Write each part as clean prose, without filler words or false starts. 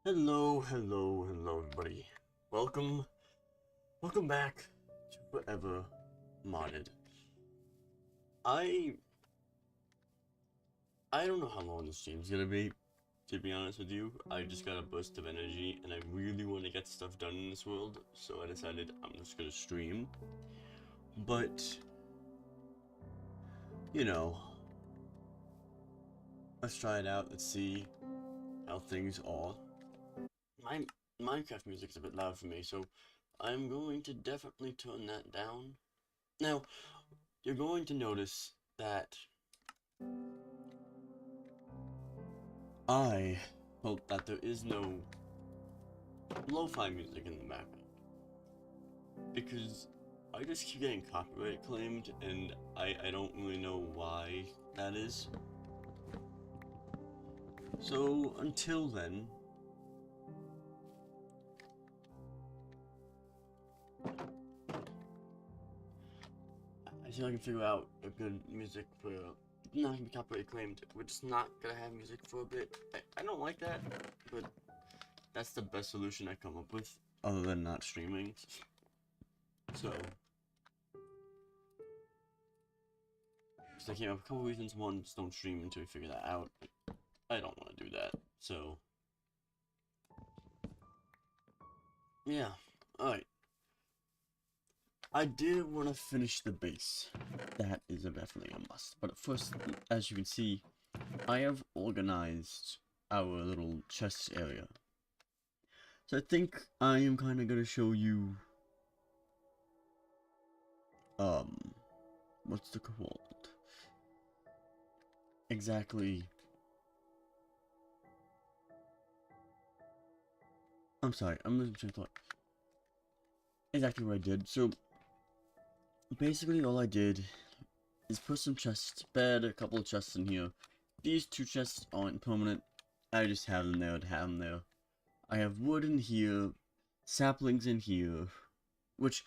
Hello, everybody. Welcome back to Forever Modded. I I don't know how long this stream's gonna be, to be honest with you. I just got a burst of energy, and I really want to get stuff done in this world, so I decided I'm just gonna stream. But, you know, let's try it out, let's see how things are. My Minecraft music's a bit loud for me, so I'm going to definitely turn that down. Now, you're going to notice that I hope that there is no lo-fi music in the background, because I just keep getting copyright claimed, and I don't really know why that is. So until then, I see I can figure out a good music for not gonna be copyright claimed. We're just not gonna have music for a bit. I don't like that, but that's the best solution I come up with, other than not streaming. So, it's like, a couple reasons. One, just don't stream until we figure that out. I don't want to do that. So, yeah. Alright. I did want to finish the base. That is definitely a must. But first, as you can see, I have organized our little chest area. So I think I am kind of going to show you, what's the called? Exactly. I'm sorry, I'm losing train of thought. Exactly what I did. So, basically all I did is put some chests, bed, a couple of chests in here. These two chests aren't permanent. I just have them there to have them there. I have wood in here, saplings in here, which,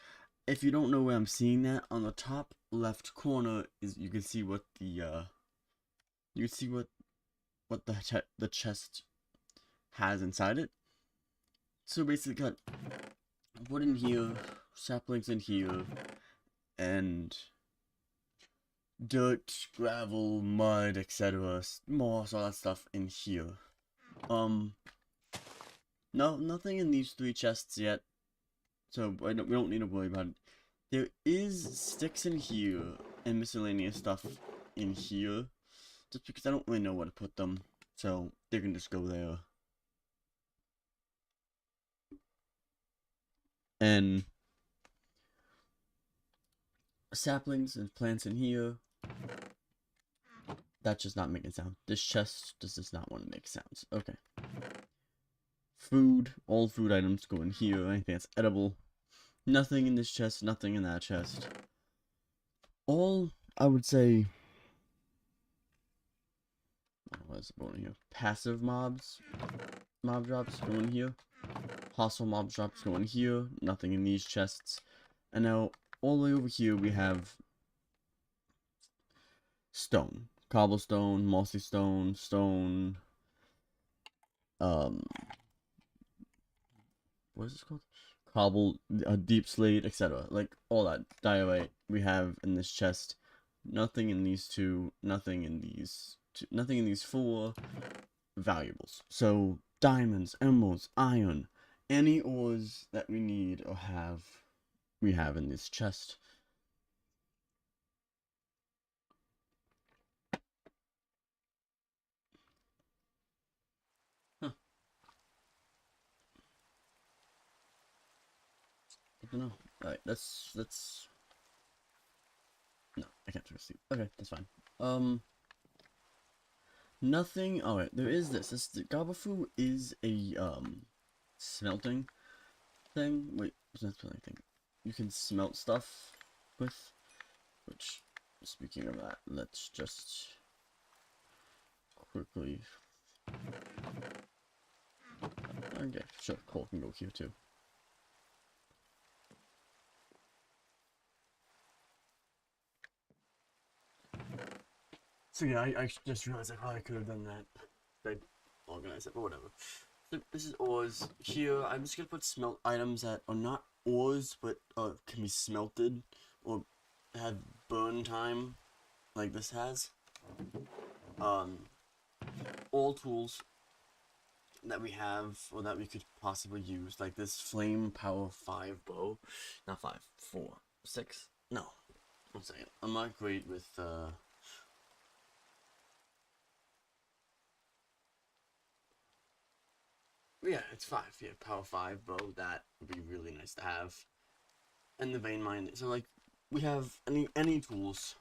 if you don't know where I'm seeing that, on the top left corner is, you can see what the the chest has inside it. So basically got wood in here, saplings in here, and dirt, gravel, mud, etc., moss, all that stuff in here. No, nothing in these three chests yet, so we don't need to worry about it. There is sticks in here and miscellaneous stuff in here, just because I don't really know where to put them, so they can just go there. And saplings and plants in here. That's just not making sound. This chest does not want to make sounds. Okay. Food, all food items go in here. Anything that's edible. Nothing in this chest, nothing in that chest. All, I would say, what is going here? Passive mob drops go in here. Hostile mob drops go in here. Nothing in these chests. And now, all the way over here, we have stone. Cobblestone, mossy stone, stone, what is this called? Cobble, deep slate, etc. Like, all that diorite we have in this chest. Nothing in these two, nothing in these four valuables. So, diamonds, emeralds, iron, any ores that we need or have, we have in this chest. I don't know. Alright, let's no, I can't see. Okay, that's fine. Nothing. Alright, there is this. The Gabafu is a smelting thing. Wait, what's that smelting thing? You can smelt stuff with, which, speaking of that, let's just quickly. Okay, sure, coal can go here too. So yeah, I just realized I probably could have done that. I organized it, but whatever. So this is ores. Here, I'm just gonna put smelt items that are not ores, but can be smelted or have burn time, like this has. All tools that we have or that we could possibly use, like this flame power 5 bow, not 5, 4, 6. No, 1 second. I'm not great with yeah, it's 5. Yeah, power 5 bow. That would be really nice to have. And the vein mine. So like, we have any tools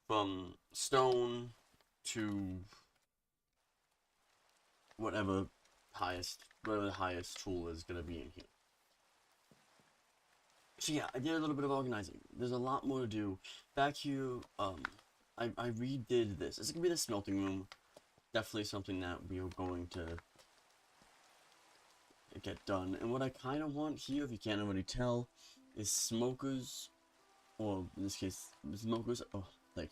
from stone to whatever the highest tool is gonna be in here. So yeah, I did a little bit of organizing. There's a lot more to do. Back here, I redid this. This is gonna be the smelting room. Definitely something that we are going to get done. And what I kind of want here, if you can't already tell, is smokers, or in this case, smokers, like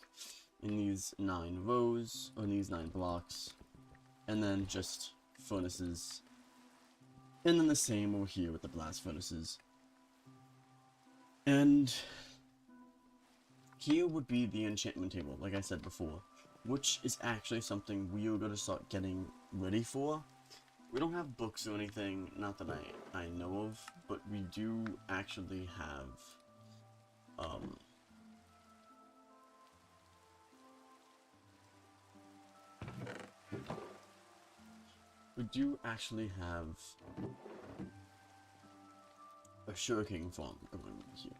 in these 9 rows, or in these 9 blocks, and then just furnaces. And then the same over here with the blast furnaces. And here would be the enchantment table, like I said before, which is actually something we are going to start getting ready for. We don't have books or anything, not that I know of, but we do actually have, a sugarcane farm going on here.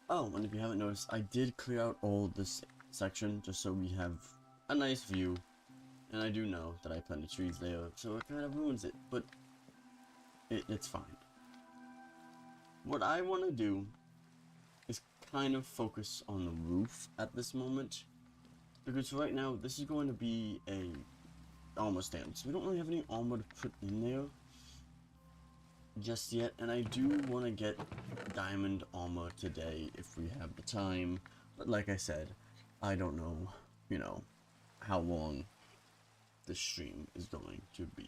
Oh, and if you haven't noticed, I did clear out all this section just so we have a nice view. And I do know that I planted trees there, so it kind of ruins it, but it's fine. What I want to do is kind of focus on the roof at this moment, because right now this is going to be a armor stand, so we don't really have any armor to put in there just yet, and I do want to get diamond armor today if we have the time, but like I said, I don't know, you know, how long the stream is going to be.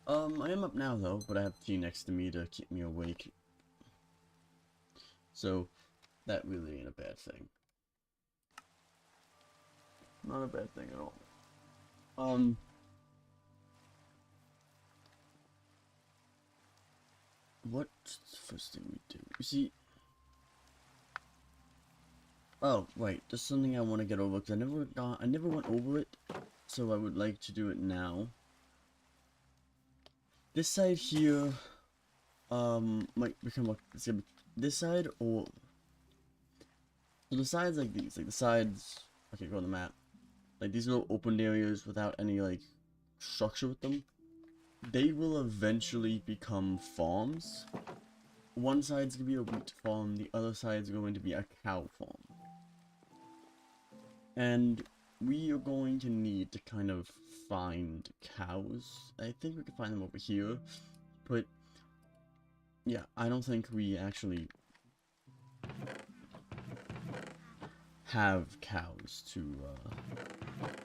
I am up now though, but I have tea next to me to keep me awake, so that really ain't a bad thing. Not a bad thing at all. What's the first thing we do? You see, oh right, there's something I want to get over because I never went over it, so I would like to do it now. This side here, might become it's gonna be this side, or so the sides like these, like the sides. Okay, go on the map. Like these little open areas without any like structure with them. They will eventually become farms. One side's gonna be a wheat farm, the other side's going to be a cow farm. And we are going to need to kind of find cows. I think we can find them over here, but yeah, I don't think we actually have cows to, I'm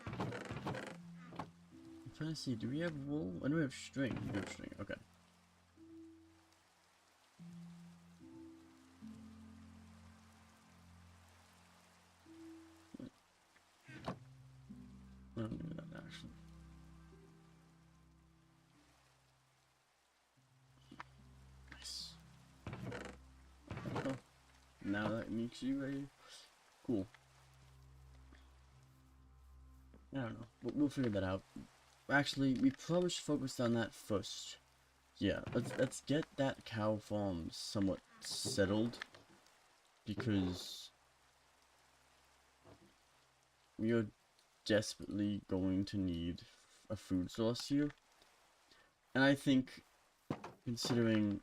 trying to see, do we have wool? I know we have string. We have string, okay. I don't do that, actually. Nice. Oh, now that makes you ready. Cool. I don't know. We'll figure that out. Actually, we probably should focus on that first. Yeah, let's get that cow farm somewhat settled, because we are desperately going to need a food source here. And I think, considering,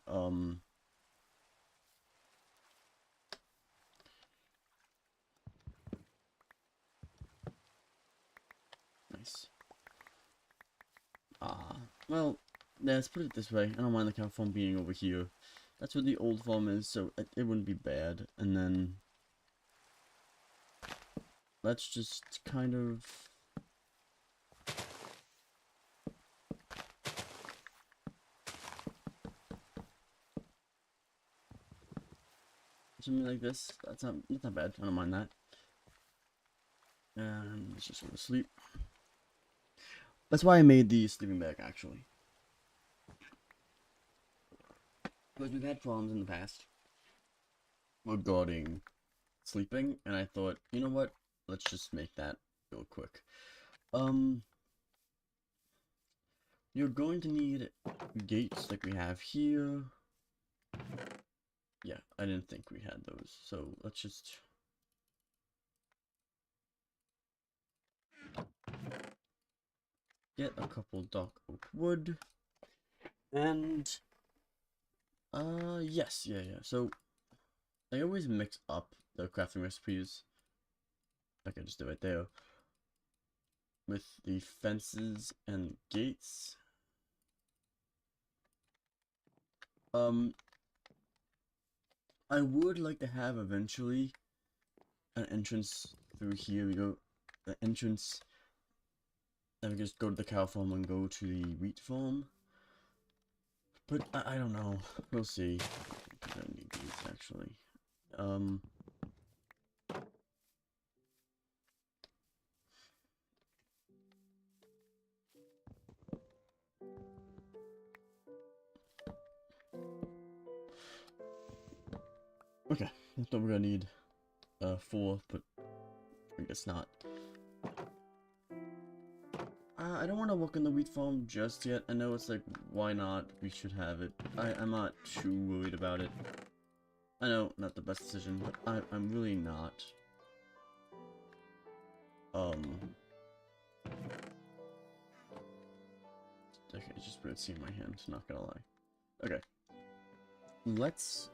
nice. Well, yeah, let's put it this way. I don't mind the cow farm being over here. That's where the old farm is, so it wouldn't be bad. And then let's just kind of something like this. That's not bad. I don't mind that. And let's just go to sleep. That's why I made the sleeping bag, actually. Because we've had problems in the past regarding sleeping, and I thought, you know what? Let's just make that real quick. You're going to need gates like we have here. Yeah, I didn't think we had those, so let's just... get a couple dark oak wood. And, yes, yeah. So, I always mix up the crafting recipes, like I just did right there, with the fences and gates. I would like to have eventually an entrance through here. We go, the entrance, then we just go to the cow farm and go to the wheat farm. But I don't know. We'll see. I don't need these actually. Okay, I thought we're gonna need 4, but I guess not. I don't want to work on the wheat farm just yet. I know it's like, why not? We should have it. I'm not too worried about it. I know, not the best decision, but I'm really not. Okay, it's just weird seeing my hands, not gonna lie. Okay. Let's...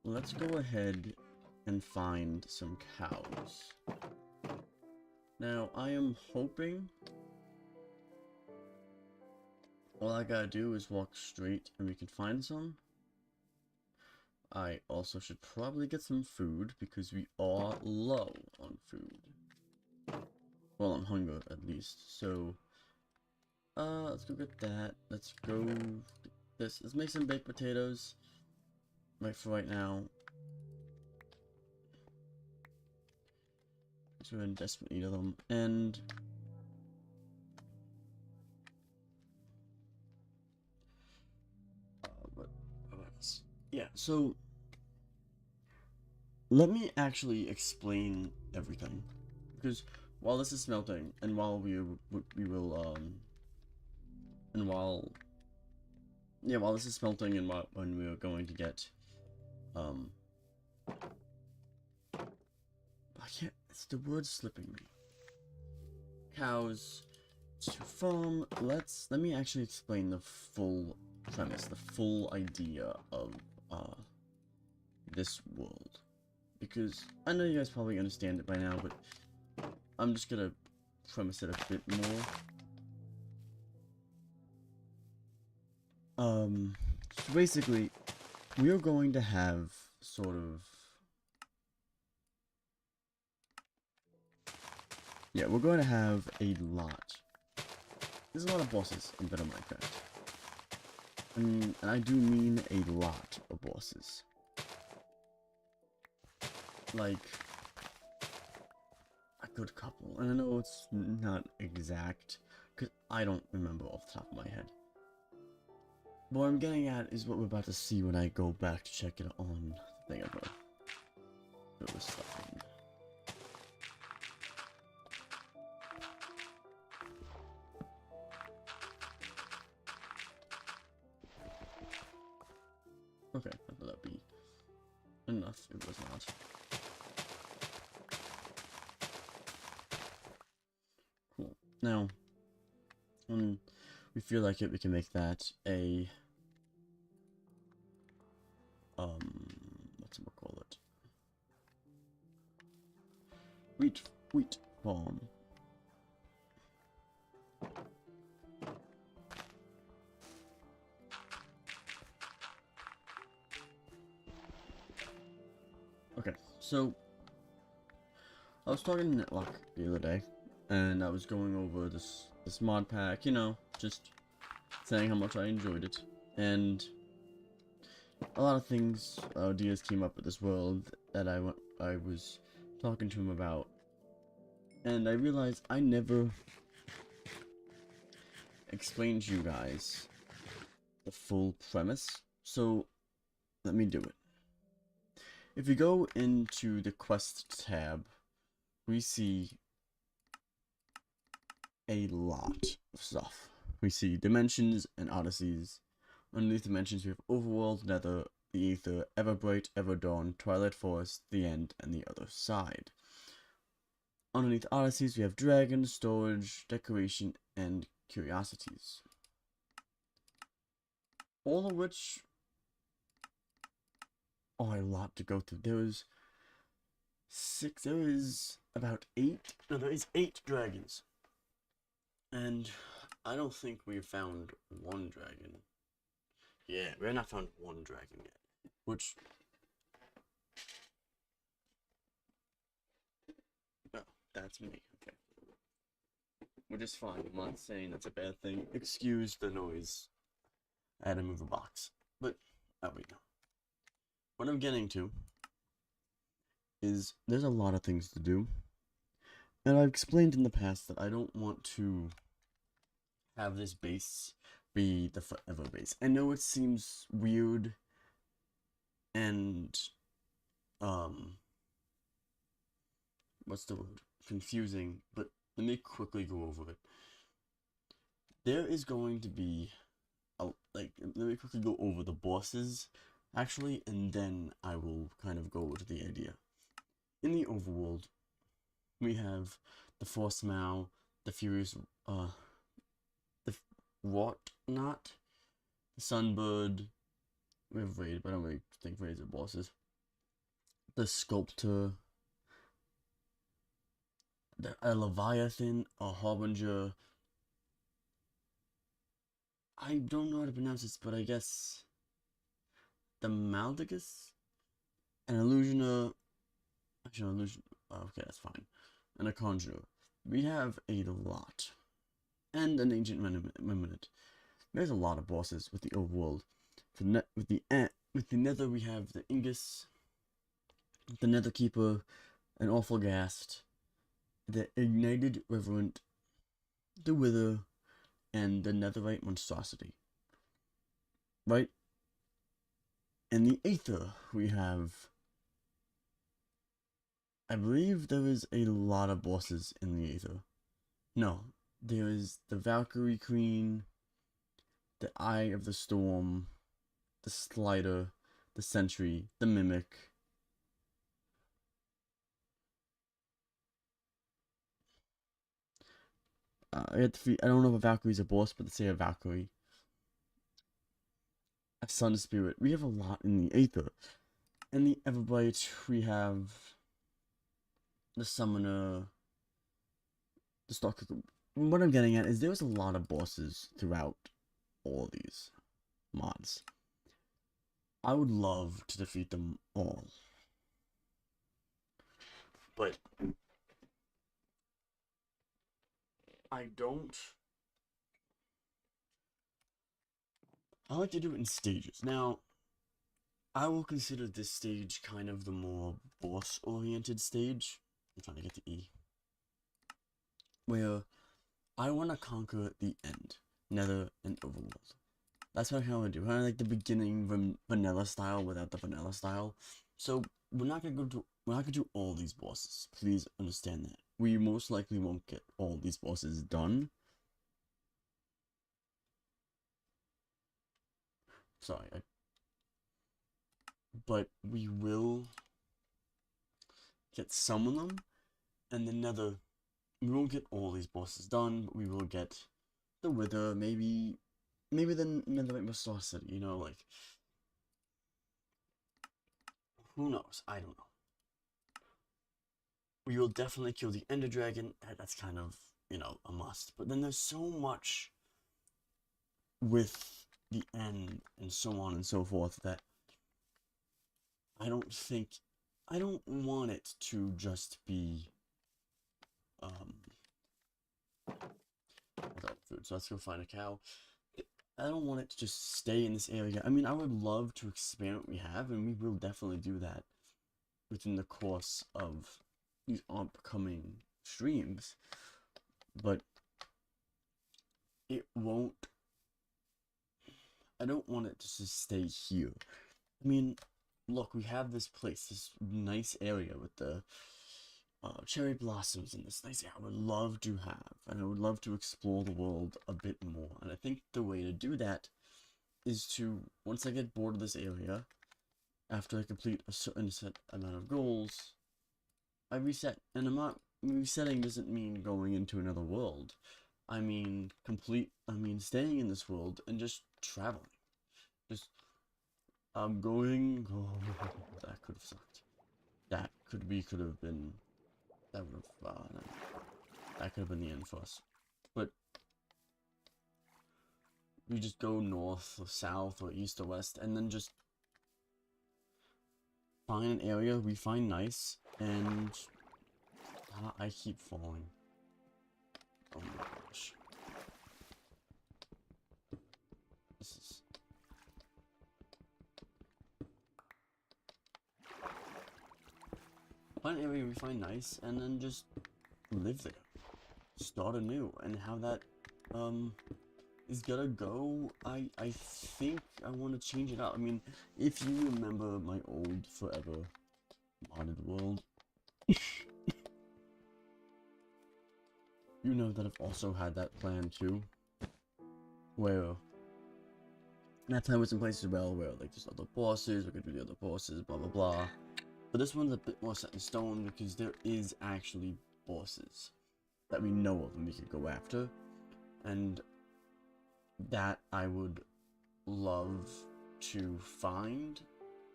let's go ahead and find some cows. Now, I am hoping all I gotta do is walk straight and we can find some. I also should probably get some food because we are low on food. Well, on hunger at least. So, let's go get that. Let's go get this. Let's make some baked potatoes. Right for right now. So we're in desperate need of them. And what else? Yeah, so let me actually explain everything. Because while this is smelting, and while while this is smelting, and when we are going to get, I can't, it's the word slipping me. Cows to farm. Let me actually explain the full premise, the full idea of, this world. Because I know you guys probably understand it by now, but I'm just gonna premise it a bit more. So basically, we are going to have sort of... yeah, we're going to have a lot. There's a lot of bosses in Better Minecraft. And I do mean a lot of bosses. Like, a good couple. And I know it's not exact, because I don't remember off the top of my head. But what I'm getting at is what we're about to see when I go back to check it on the thing above. It was something. Okay, I thought that'd be enough. It was not. Cool. Now, when we feel like it, we can make that a what's it call it? Wheat farm. Okay, so I was talking to Netlock the other day, and I was going over this mod pack, you know, just saying how much I enjoyed it, and a lot of things, ideas came up with this world that I was talking to him about, and I realized I never explained to you guys the full premise, so let me do it. If you go into the quest tab, we see a lot of stuff. We see dimensions and odysseys. Underneath dimensions we have Overworld, Nether, the Aether, Everbright, Everdawn, Twilight Forest, the End, and the Other Side. Underneath odysseys we have dragons, storage, decoration, and curiosities. All of which are a lot to go through. There is eight dragons. And I don't think we've found one dragon. Yeah, we have not found one dragon yet. Which... oh, that's me. Okay. Which is fine. I'm not saying that's a bad thing. Excuse the noise. I had to move a box. But, oh wait, no. What I'm getting to is there's a lot of things to do. And I've explained in the past that I don't want to have this base be the forever base. I know it seems weird and what's the word? Confusing, but let me quickly go over it. There is going to be let me quickly go over the bosses actually, and then I will kind of go over to the idea. In the overworld, we have the Force Mao, the Furious the Whatnot, the Sunbird, we have Raid, but I don't really think Raids are bosses. The Sculptor, a Leviathan, a Harbinger. I don't know how to pronounce this, but I guess the Maldigus, an Illusioner. Actually, an Illusion. Oh, okay, that's fine. And a Conjurer. We have a lot, and an AgentNemitz. There's a lot of bosses with the overworld. With the Nether, we have the Ingus, the Netherkeeper, an Awful Ghast, the Ignited Reverend, the Wither, and the Netherite Monstrosity. Right? In the Aether, we have... I believe there is a lot of bosses in the Aether. No, there is the Valkyrie Queen, the Eye of the Storm, the Slider, the Sentry, the Mimic. I don't know if a Valkyrie is a boss, but let's say a Valkyrie. A Sun Spirit. We have a lot in the Aether. In the Everbright, we have the Summoner, the Stalker. What I'm getting at is there's a lot of bosses throughout all these mods. I would love to defeat them all. But I don't... I like to do it in stages. Now, I will consider this stage kind of the more boss-oriented stage. I'm trying to get to E. Where I want to conquer the end, Nether and Overworld. That's what I kind of do. Kind of like the beginning vanilla style without the vanilla style. So we're not gonna do all these bosses. Please understand that. We most likely won't get all these bosses done. Sorry, but we will get some of them, and the Nether. We won't get all these bosses done, but we will get the Wither, maybe the Netherite Monstrosity, you know, like, who knows? I don't know. We will definitely kill the Ender Dragon. That's kind of, you know, a must. But then there's so much with the end and so on and so forth that I don't want it to just be without food. So let's go find a cow. I don't want it to just stay in this area. I mean, I would love to expand what we have, and we will definitely do that within the course of these upcoming streams. But it won't. I don't want it to just stay here. I mean, look, we have this place, this nice area with the cherry blossoms in this nice area. I would love to have, and I would love to explore the world a bit more. And I think the way to do that is to, once I get bored of this area, after I complete a certain set amount of goals, I reset. And resetting doesn't mean going into another world. I mean staying in this world and just traveling. Just I'm going. Oh, that could have sucked. That could have been. That would have. That could have been the end for us. But we just go north or south or east or west, and then just find an area we find nice, and I keep falling. Oh my gosh. This is. Find an area we find nice, and then just live there. Start anew, and how that is gonna go, I think I want to change it out. I mean, if you remember my old forever modded world, you know that I've also had that plan too, where that plan was in place as well, where like there's other bosses, we could do the other bosses, blah blah blah. But this one's a bit more set in stone because there is actually bosses that we know of and we could go after, and that I would love to find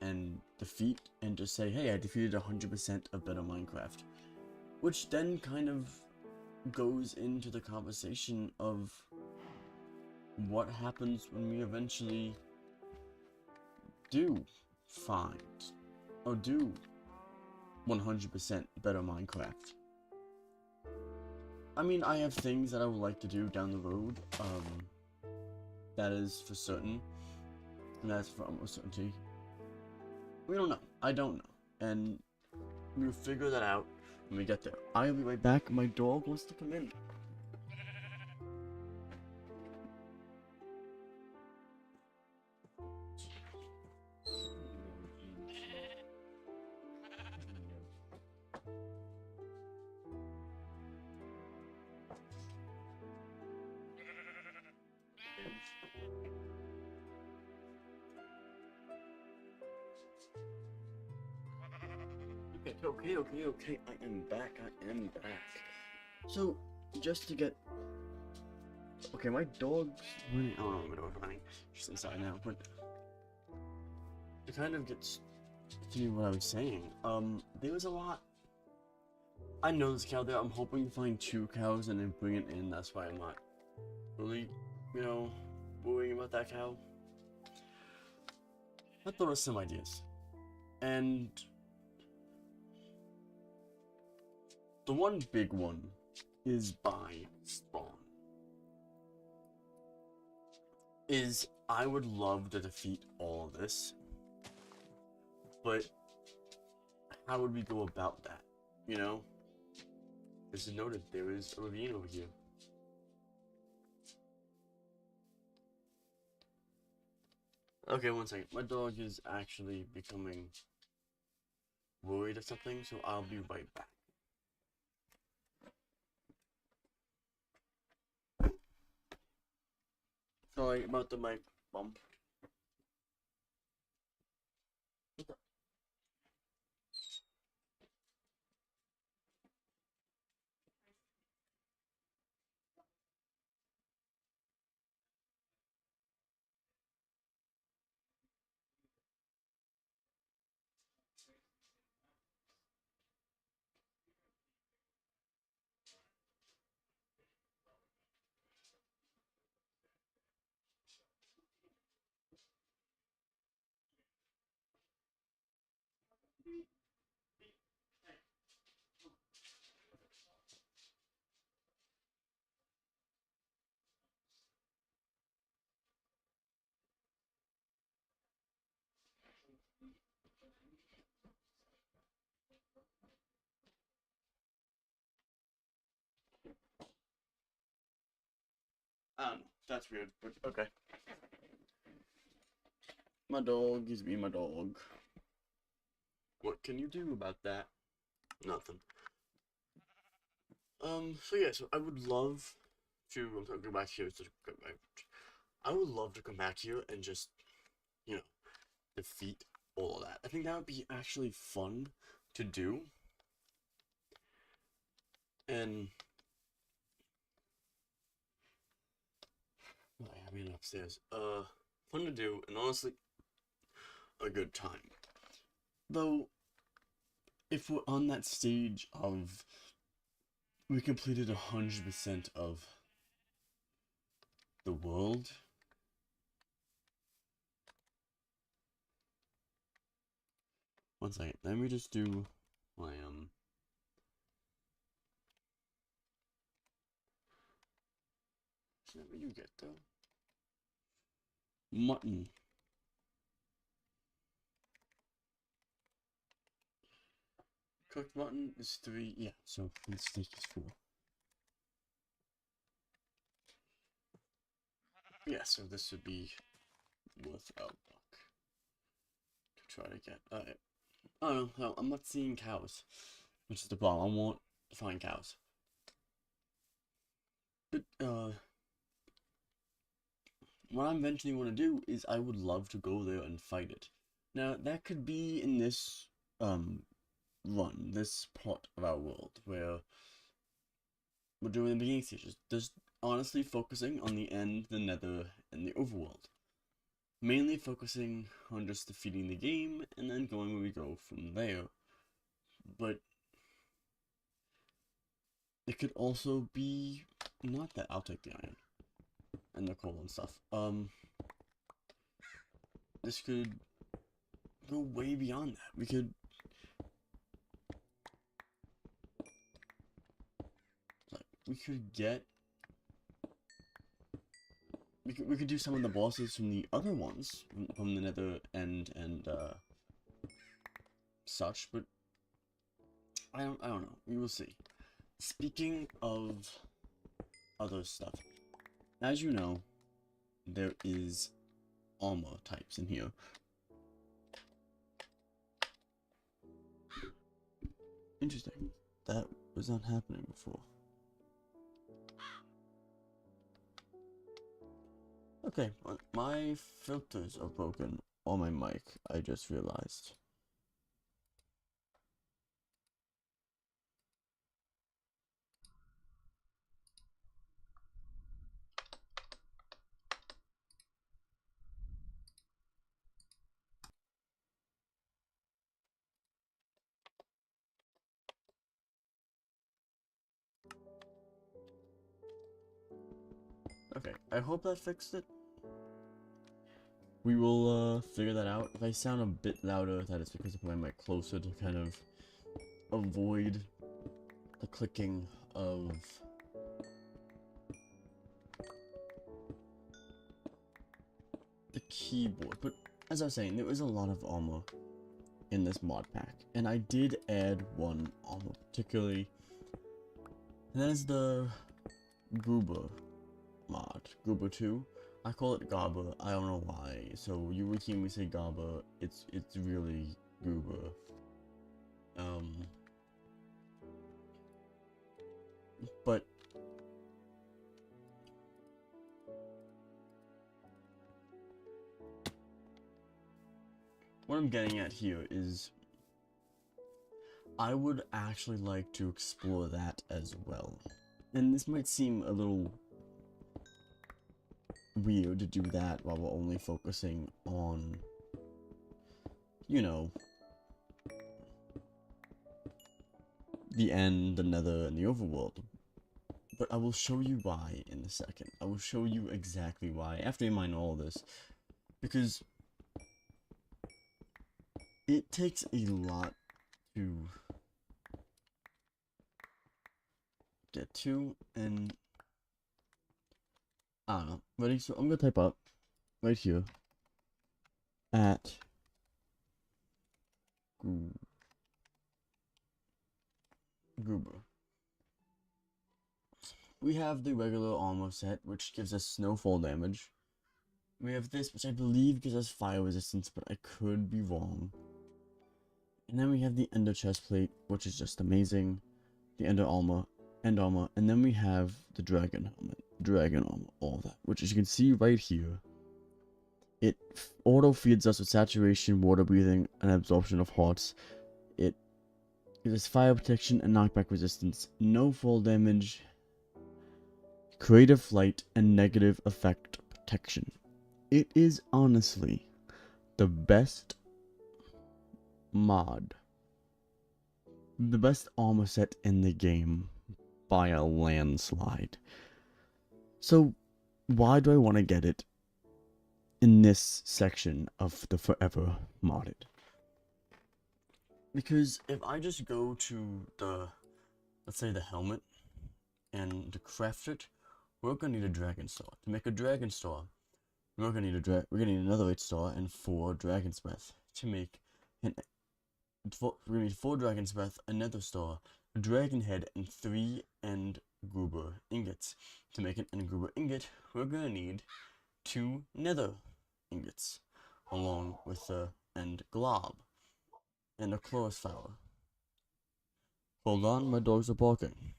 and defeat and just say, hey, I defeated 100% of Better Minecraft. Which then kind of goes into the conversation of what happens when we eventually do find or do 100% Better Minecraft. I mean, I have things that I would like to do down the road, that is for certain, and that's for almost certainty. We don't know. I don't know. And we'll figure that out when we get there. I'll be right back. My dog wants to come in. Okay, I am back, So, just to get... Okay, my dog's running... Oh, no, my dog's running. She's inside now, but... To kind of get to what I was saying, there was a lot... I know there's a cow there, I'm hoping to find 2 cows and then bring it in, that's why I'm not really, you know, worrying about that cow. I thought of some ideas. And... the one big one is by spawn. I would love to defeat all of this, but how would we go about that? You know? This is noted, there is a ravine over here. Okay, one second. My dog is actually becoming worried of something, so I'll be right back. Sorry about the mic bump. That's weird, but okay. My dog is being my dog. What can you do about that? Nothing. So yeah, so I would love to go back here to I would love to come back here and just, you know, defeat all of that. I think that would be actually fun to do. And I mean upstairs. Fun to do and honestly a good time. Though if we're on that stage of we completed 100% of the world. One second, let me just do my is that what you get though? Mutton. Cooked mutton is 3, yeah, so the steak is 4. Yeah, so this would be worth a buck to try to get. I don't know, I'm not seeing cows, which is the problem. I want to find cows. But, what I eventually want to do is I would love to go there and fight it. Now, that could be in this, run, this part of our world, where we're doing the beginning stages. Just honestly focusing on the end, the nether, and the overworld. Mainly focusing on just defeating the game, and then going where we go from there. But it could also be not that. I'll take the iron and the coal and stuff. This could go way beyond that. We could get we could do some of the bosses from the other ones from the nether end and such, but I don't know. We will see. Speaking of other stuff, as you know, there is armor types in here. Interesting. That was not happening before. Okay, my filters are broken on my mic, I just realized. Okay, I hope that fixed it. We will figure that out. If I sound a bit louder, that is because I put my mic closer to kind of avoid the clicking of the keyboard. But as I was saying, there is a lot of armor in this mod pack, and I did add one armor particularly, and that is the Goober mod, Goober 2. I call it Gobber, I don't know why. So you would hear me say Gobber, it's really Goober. But what I'm getting at here is I would actually like to explore that as well. And this might seem a little weird to do that while we're only focusing on, you know, the end, the nether, and the overworld. But I will show you why in a second. I will show you exactly why after you mine all this. Because it takes a lot to get to, and I don't know. Ready? So I'm gonna type up right here at Goober. we have the regular armor set, which gives us snowfall damage. We have this, which I believe gives us fire resistance, but I could be wrong. And then we have the ender chest plate, which is just amazing. The end armor, and then we have the dragon helmet, dragon armor, all that, which as you can see right here, it auto feeds us with saturation, water breathing, and absorption of hearts. It gives us fire protection and knockback resistance, no fall damage, creative flight, and negative effect protection. It is honestly the best mod, the best armor set in the game by a landslide. So why do I want to get it in this section of the forever modded? Because if I just go to the, let's say the helmet, and to craft it, we're gonna need a dragon star. To make a dragon star, we're gonna need another 8 star and 4 dragon's breath. To make an we're gonna need 4 dragon's breath, another star, a dragon head, and 3 end goober ingots. To make an end goober ingot, we're gonna need 2 nether ingots, along with the end glob and a chloris flower. Hold on, my dogs are barking.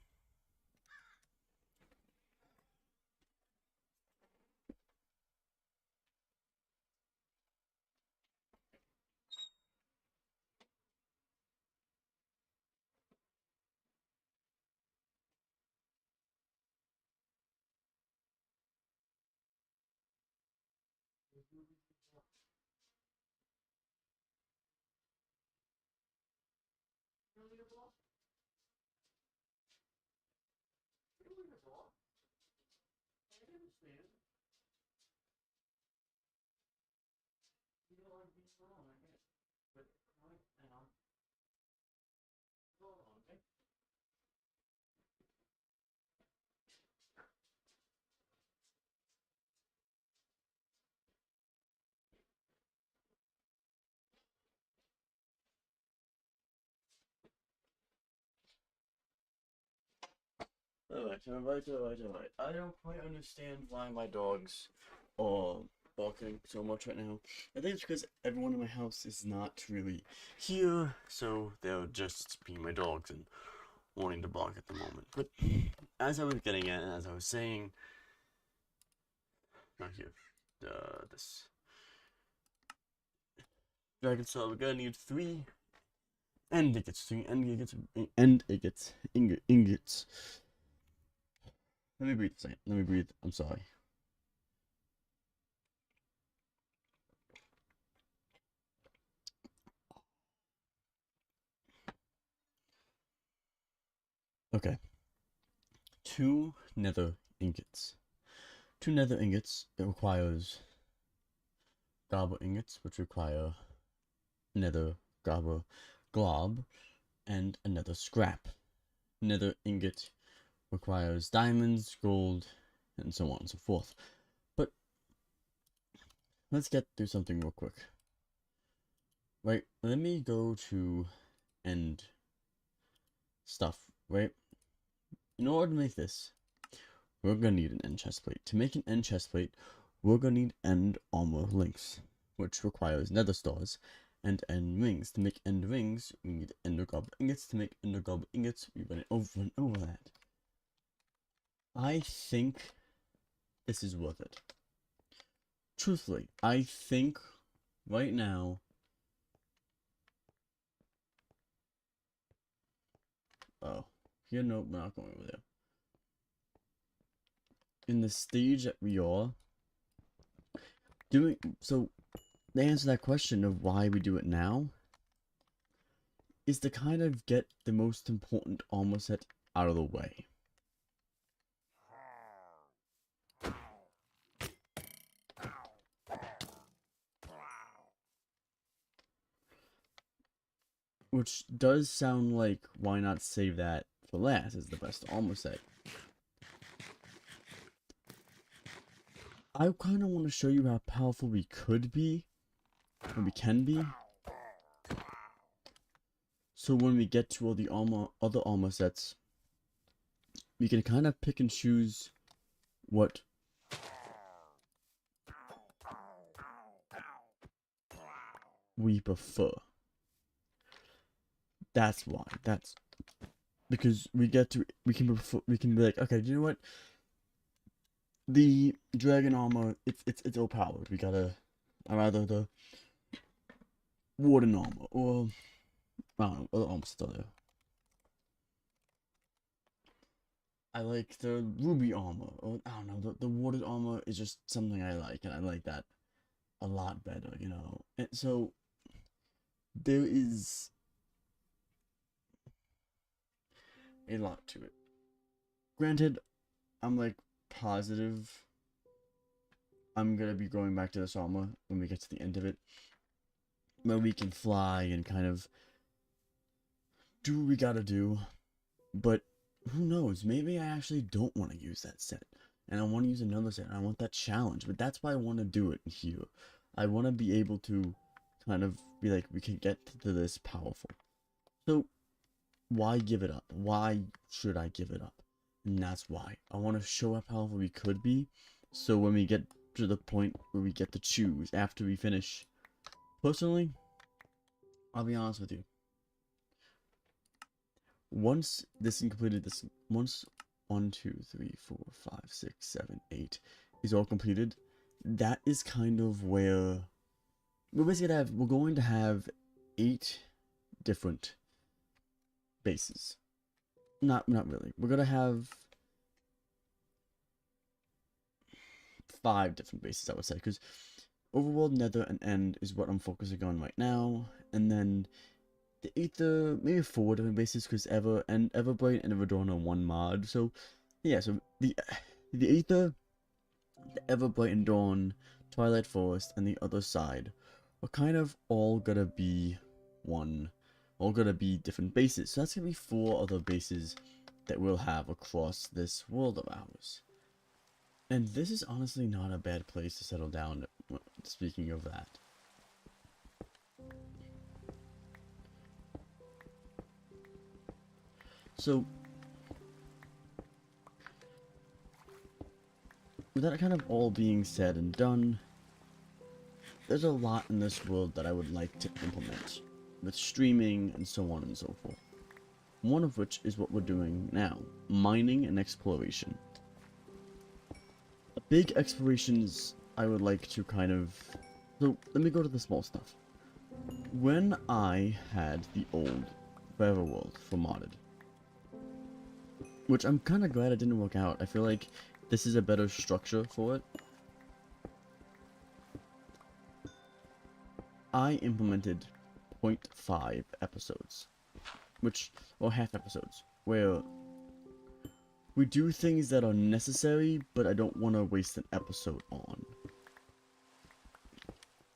Alright. I don't quite understand why my dogs are barking so much right now. I think it's because everyone in my house is not really here, so they're just being my dogs and wanting to bark at the moment. But as I was getting at, and as I was saying, not here, this dragon star, we're gonna need 3 end ingots, ingots. Let me breathe a second. Let me breathe. I'm sorry. Okay. 2 nether ingots. 2 nether ingots. It requires gobble ingots, which require nether gobble glob, and another scrap. Nether ingot requires diamonds, gold, and so on and so forth. But let's get through something real quick. Right, let me go to end stuff, right? In order to make this, we're gonna need an end chest plate. To make an end chest plate, we're gonna need end armor links, which requires nether stars, and end rings. To make end rings, we need ender goblin ingots. To make ender goblin ingots, we run it over and over that. I think this is worth it. Truthfully, I think right now, oh, here, no, we're not going over there. In the stage that we are doing, so the answer to that question of why we do it now is to kind of get the most important armor set out of the way. Which does sound like, why not save that for last as the best armor set? I kind of want to show you how powerful we could be, or we can be. So when we get to all the other armor sets, we can kind of pick and choose what we prefer. That's why. That's because we can be like, okay, do you know what? The dragon armor, it's overpowered. We gotta, or rather the warden armor, or I don't know, other armors still there. I like the ruby armor, or I don't know, the warden armor is just something I like, and I like that a lot better, you know. And so there is a lot to it. Granted, I'm like positive I'm gonna be going back to this armor when we get to the end of it, where we can fly and kind of do what we gotta do. But who knows? Maybe I actually don't want to use that set, and I want to use another set. And I want that challenge, but that's why I want to do it here. I want to be able to kind of be like, we can get to this powerful. So why give it up? Why should I give it up? And that's why I want to show how powerful we could be. So when we get to the point where we get to choose after we finish, personally, I'll be honest with you. Once this is completed, once 1, 2, 3, 4, 5, 6, 7, 8 is all completed, that is kind of where we're going to have 8 different bases. Not really. We're gonna have 5 different bases, I would say, because Overworld, Nether, and End is what I'm focusing on right now, and then the Aether, maybe 4 different bases, because Everbright and Everdawn are one mod. So yeah, so the Aether, the Everbright and Dawn, Twilight Forest, and the other side are kind of all gonna be different bases. So that's gonna be 4 other bases that we'll have across this world of ours. And this is honestly not a bad place to settle down, speaking of that. So, with that kind of all being said and done, there's a lot in this world that I would like to implement, with streaming and so on and so forth. One of which is what we're doing now, mining and exploration. Big explorations I would like to kind of... So, let me go to the small stuff. When I had the old Forever World for modded, which I'm kind of glad it didn't work out. I feel like this is a better structure for it. I implemented 0.5 episodes, or half episodes, where we do things that are necessary, but I don't want to waste an episode on.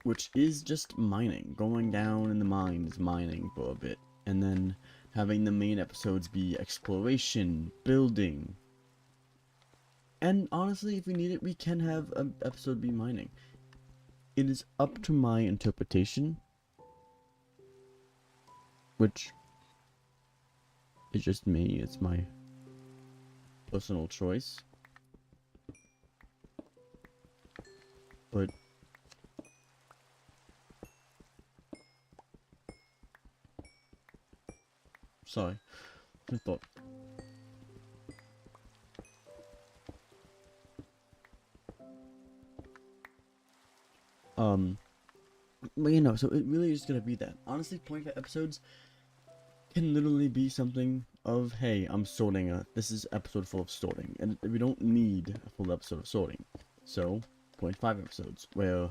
Which is just mining, going down in the mines, mining for a bit, and then having the main episodes be exploration, building. And honestly, if we need it, we can have an episode be mining. It is up to my interpretation, which is just me, it's my personal choice. But sorry, I thought. But you know, so it really is gonna be that. Honestly, 0.5 episodes can literally be something of, hey, I'm sorting this is episode full of sorting, and we don't need a full episode of sorting. So, 0.5 episodes, where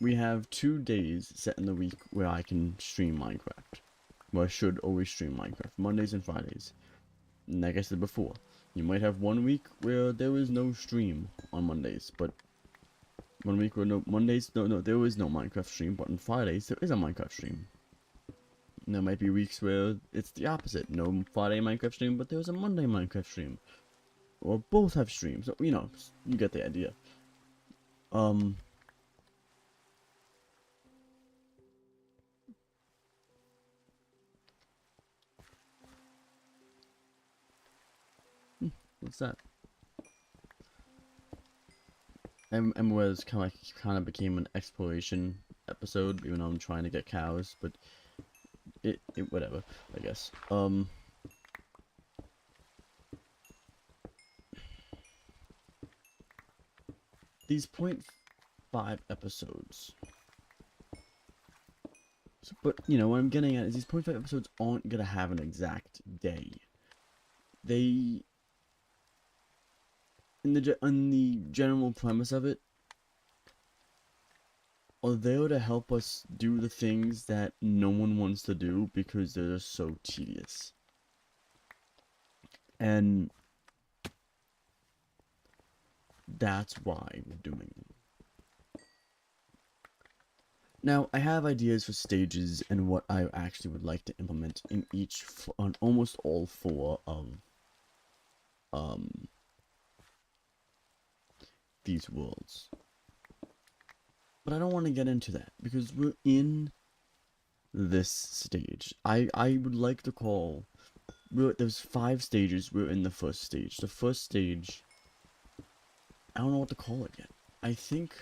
we have 2 days set in the week where I can stream Minecraft. Well, I should always stream Minecraft, Mondays and Fridays. And like I said before, you might have 1 week where there is no stream on Mondays, but 1 week where there is no Minecraft stream, but on Fridays there is a Minecraft stream. And there might be weeks where it's the opposite, no Friday Minecraft stream, but there's a Monday Minecraft stream. Or both have streams, so, you know, you get the idea. What's that? And was kind of became an exploration episode, even though I'm trying to get cows, but it whatever, I guess. These 0.5 episodes. So, but you know what I'm getting at is these 0.5 episodes aren't gonna have an exact day. They, in the general premise of it, are there to help us do the things that no one wants to do because they're just so tedious. And that's why we're doing them. Now, I have ideas for stages and what I actually would like to implement in on almost all 4 of these worlds. But I don't want to get into that because we're in this stage. I would like to call, there's 5 stages. We're in the first stage. The first stage, I don't know what to call it yet. I think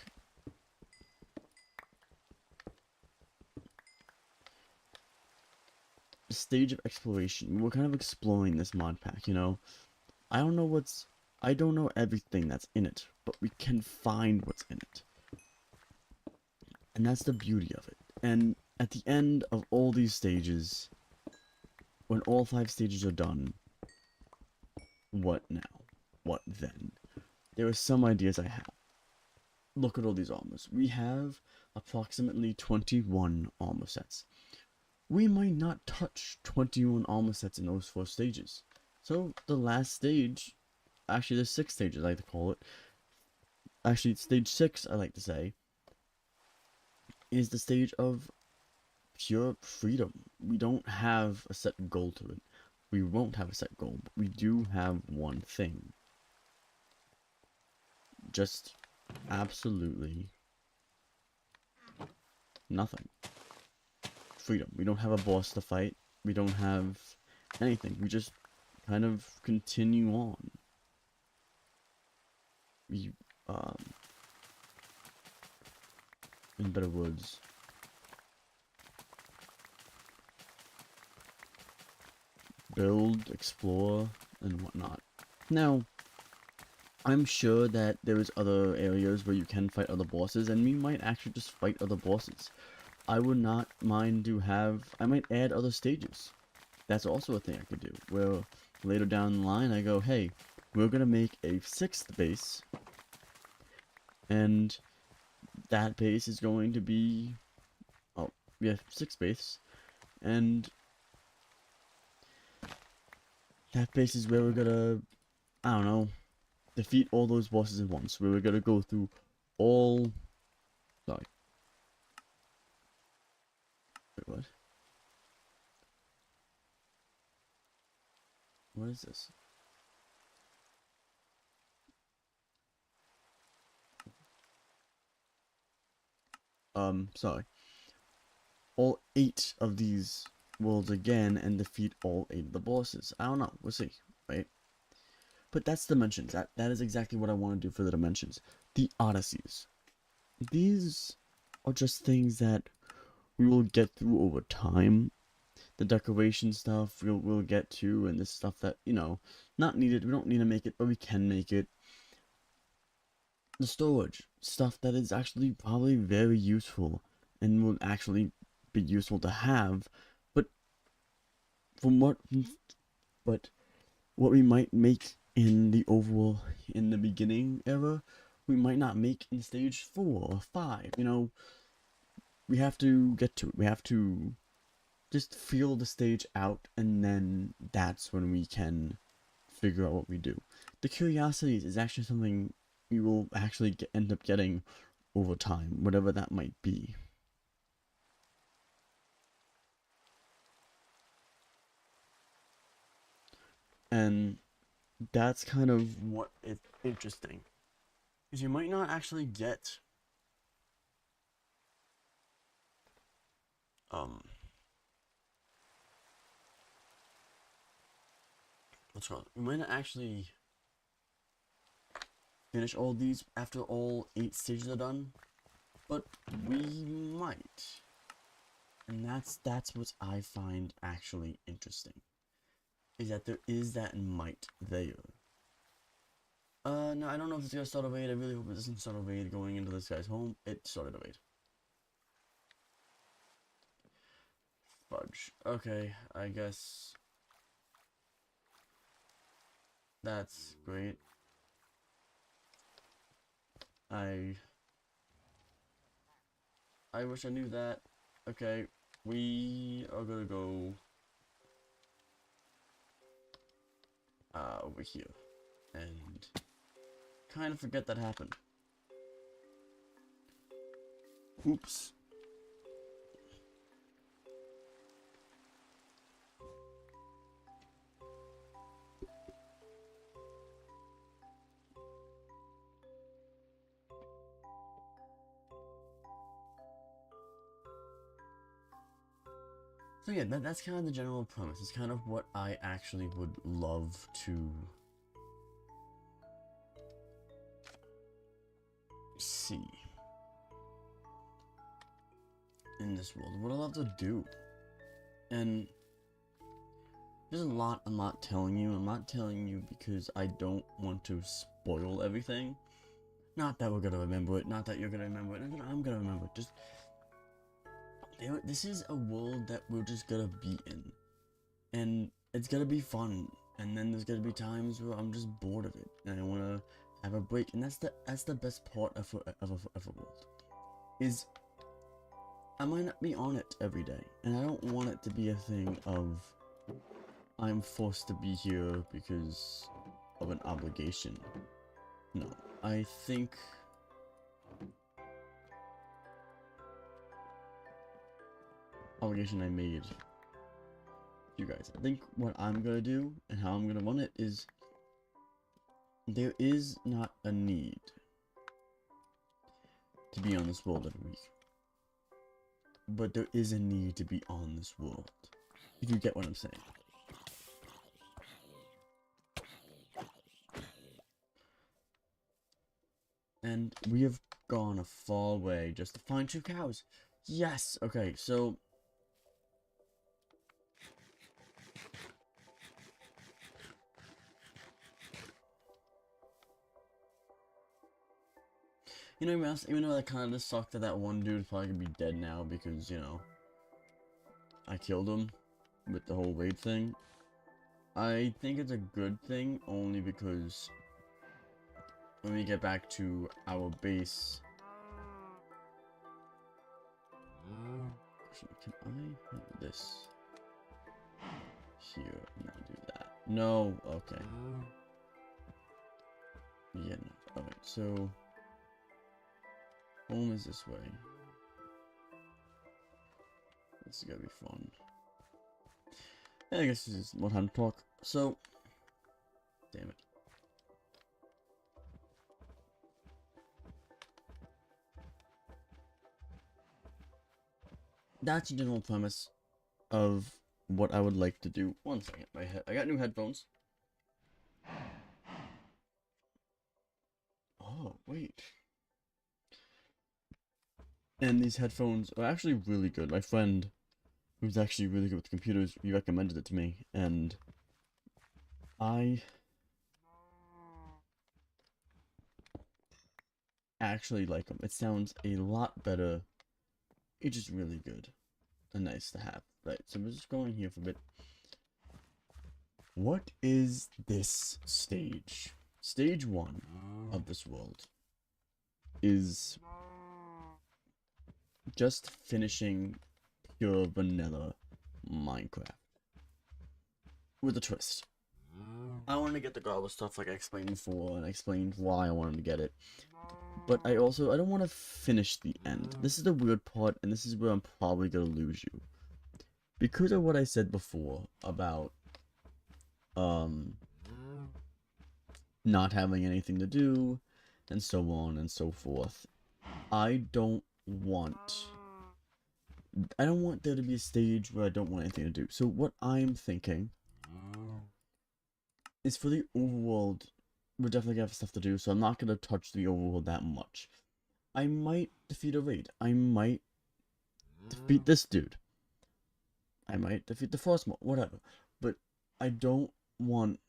the stage of exploration. We're kind of exploring this mod pack, you know. I don't know everything that's in it, but we can find what's in it. And that's the beauty of it. And at the end of all these stages, when all 5 stages are done, what now? What then? There are some ideas I have. Look at all these armors. We have approximately 21 armor sets. We might not touch 21 armor sets in those 4 stages. So the last stage, actually there's 6 stages I like to call it. Actually, stage 6 I like to say, is the stage of pure freedom. We don't have a set goal to it. We won't have a set goal, but we do have one thing. Just absolutely nothing. Freedom. We don't have a boss to fight. We don't have anything. We just kind of continue on. We, in better words, build, explore, and whatnot. Now, I'm sure that there is other areas where you can fight other bosses, and we might actually just fight other bosses. I would not mind I might add other stages. That's also a thing I could do, where later down the line I go, hey, we're gonna make a 6th base, and that base is going to be, oh, we have 6 base, and that base is where we're gonna, I don't know, defeat all those bosses at once, where we're gonna go through all, sorry, wait, what? What is this? Sorry. All 8 of these worlds again and defeat all 8 of the bosses. I don't know. We'll see, right? But that's dimensions. That is exactly what I want to do for the dimensions. The Odysseys. These are just things that we will get through over time. The decoration stuff we'll get to, and this stuff that, you know, not needed. We don't need to make it, but we can make it. The storage stuff that is actually probably very useful and will actually be useful to have, but what we might make in the beginning era, we might not make in stage 4 or 5. You know, we have to get to it. We have to just feel the stage out, and then that's when we can figure out what we do. The curiosities is actually something we will actually end up getting over time, whatever that might be. And that's kind of what is interesting, is you might not actually get what's called, you might not actually finish all these after all 8 stages are done, but we might. And that's what I find actually interesting, is that there is that might there. No, I don't know if it's gonna start a raid. I really hope it doesn't start a raid going into this guy's home. It started a raid. Fudge. Okay, I guess that's great. I wish I knew that. Okay, we are gonna go over here and kind of forget that happened. Oops. So yeah, that's kind of the general premise. It's kind of what I actually would love to see in this world. What I love to do. And there's a lot I'm not telling you. I'm not telling you because I don't want to spoil everything. Not that we're gonna remember it, not that you're gonna remember it, not that I'm gonna remember it. Just this is a world that we're just gonna be in, and it's gonna be fun. And then there's gonna be times where I'm just bored of it, and I wanna have a break. And that's the best part of a world, is I might not be on it every day, and I don't want it to be a thing of I'm forced to be here because of an obligation. No, I think obligation I made you guys. I think what I'm gonna do and how I'm gonna run it is there is not a need to be on this world every week, but there is a need to be on this world, if you get what I'm saying. And we have gone a far way just to find 2 cows. Yes! Okay, so you know, even though that kind of sucked that that one dude probably gonna be dead now because, you know, I killed him with the whole raid thing. I think it's a good thing only because when we get back to our base, can I have this here and not do that? No, okay. Yeah, no. Alright, so home is this way. This is gonna be fun. And I guess this is more time to talk. So, damn it. That's the general premise of what I would like to do. One second, I got new headphones. Oh, wait. And these headphones are actually really good. My friend, who's actually really good with computers, he recommended it to me, and I actually like them. It sounds a lot better. It's just really good and nice to have. Right, so we're just going here for a bit. What is this stage? Stage 1 of this world is just finishing pure vanilla Minecraft with a twist. I wanted to get the gobble stuff like I explained before, and I explained why I wanted to get it. But I don't want to finish the end. This is the weird part, and this is where I'm probably going to lose you. Because of what I said before about not having anything to do, and so on and so forth, I don't want there to be a stage where I don't want anything to do. So what I'm thinking is for the overworld we're definitely gonna have stuff to do, so I'm not gonna touch the overworld that much. I might defeat a raid. I might defeat this dude. I might defeat the Frostmourne, whatever. But I don't want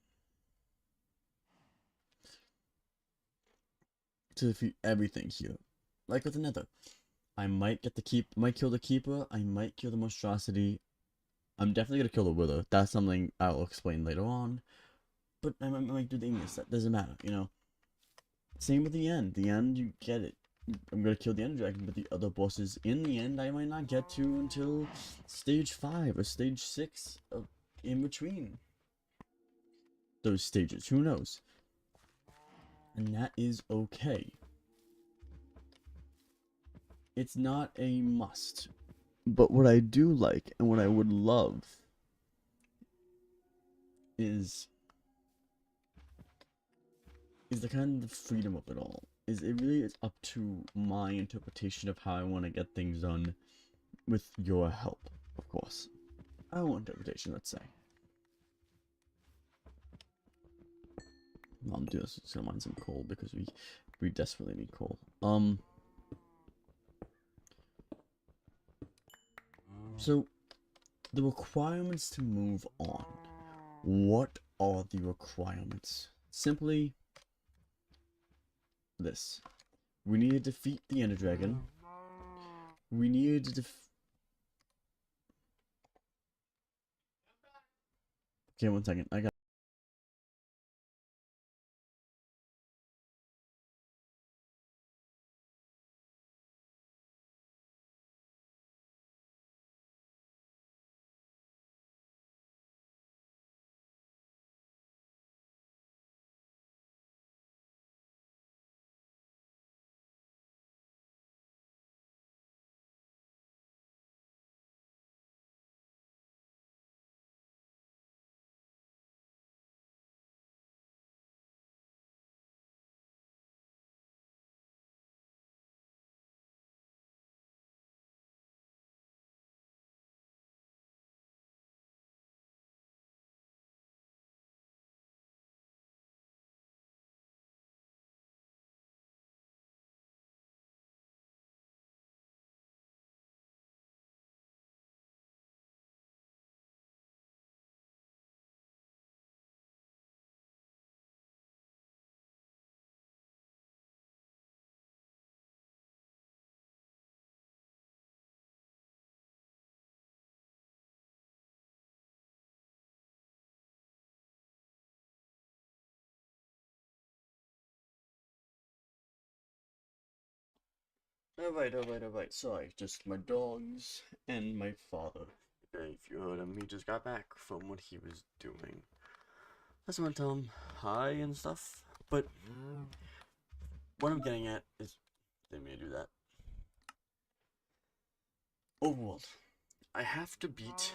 to defeat everything here. Like with the Nether. I might kill the Keeper, I might kill the Monstrosity. I'm definitely gonna kill the Wither. That's something I'll explain later on. But I might do the Ignis. That doesn't matter, you know. Same with the end. The end, you get it. I'm gonna kill the Ender Dragon, but the other bosses in the end I might not get to until stage 5 or stage 6 in between those stages. Who knows? And that is okay. It's not a must. But what I do like and what I would love is the kind of freedom of it all. It really is up to my interpretation of how I want to get things done with your help, of course. Our interpretation, let's say. I'm just gonna mine some coal because we desperately need coal. So the requirements to move on. What are the requirements? Simply this. We need to defeat the Ender Dragon. We need to Okay, 1 second. I got Alright. Sorry, just my dogs and my father. If you heard him, he just got back from what he was doing. That's what I tell him hi and stuff. But what I'm getting at is, didn't mean to do that. Overworld. I have to beat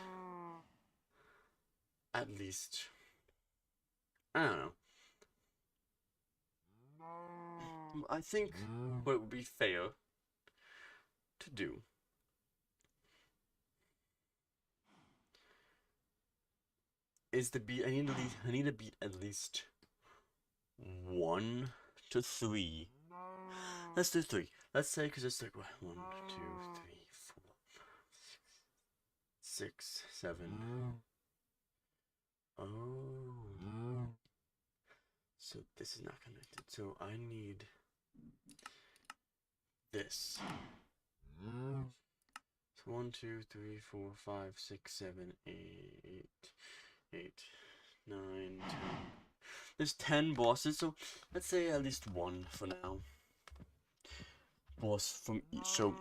at least, I don't know. I think what would be fair to do is to beat. I need to beat at least 1 to 3. Let's do 3. Let's say, because it's like what, 1, 2, 3, 4, 6, 7. Oh. So this is not connected. So I need this. So 1, 2, 3, 4, 5, 6, 7, 8, 9, 10. There's 10 bosses, so let's say at least 1 for now. Boss from each. So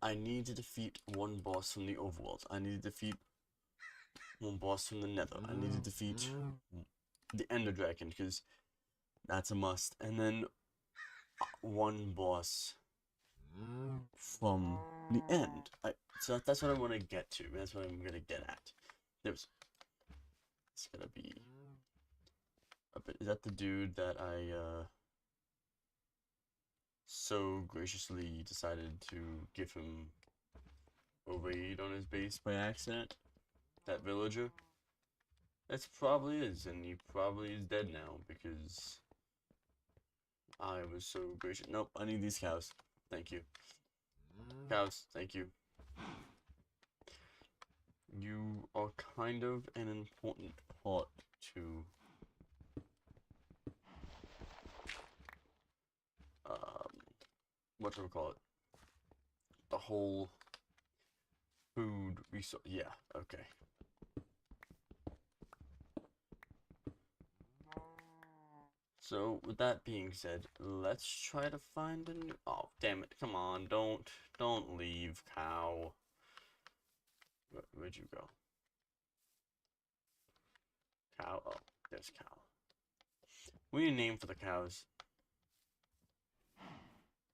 I need to defeat 1 boss from the overworld. I need to defeat 1 boss from the Nether. I need to defeat the Ender Dragon because that's a must. And then 1 boss from the end. So that's what I want to get to. That's what I'm gonna get at. It's gonna be a bit. Is that the dude that I so graciously decided to give him a raid on his base by accident? That villager? It probably is, and he probably is dead now because I was so gracious. Nope, I need these cows. Thank you. Cows, thank you. You are kind of an important part to what do we call it? The whole food resource. Yeah, okay. So with that being said, let's try to find a new. Oh, damn it! Come on, don't leave, cow. Where'd you go? Cow. Oh, there's cow. We need a name for the cows.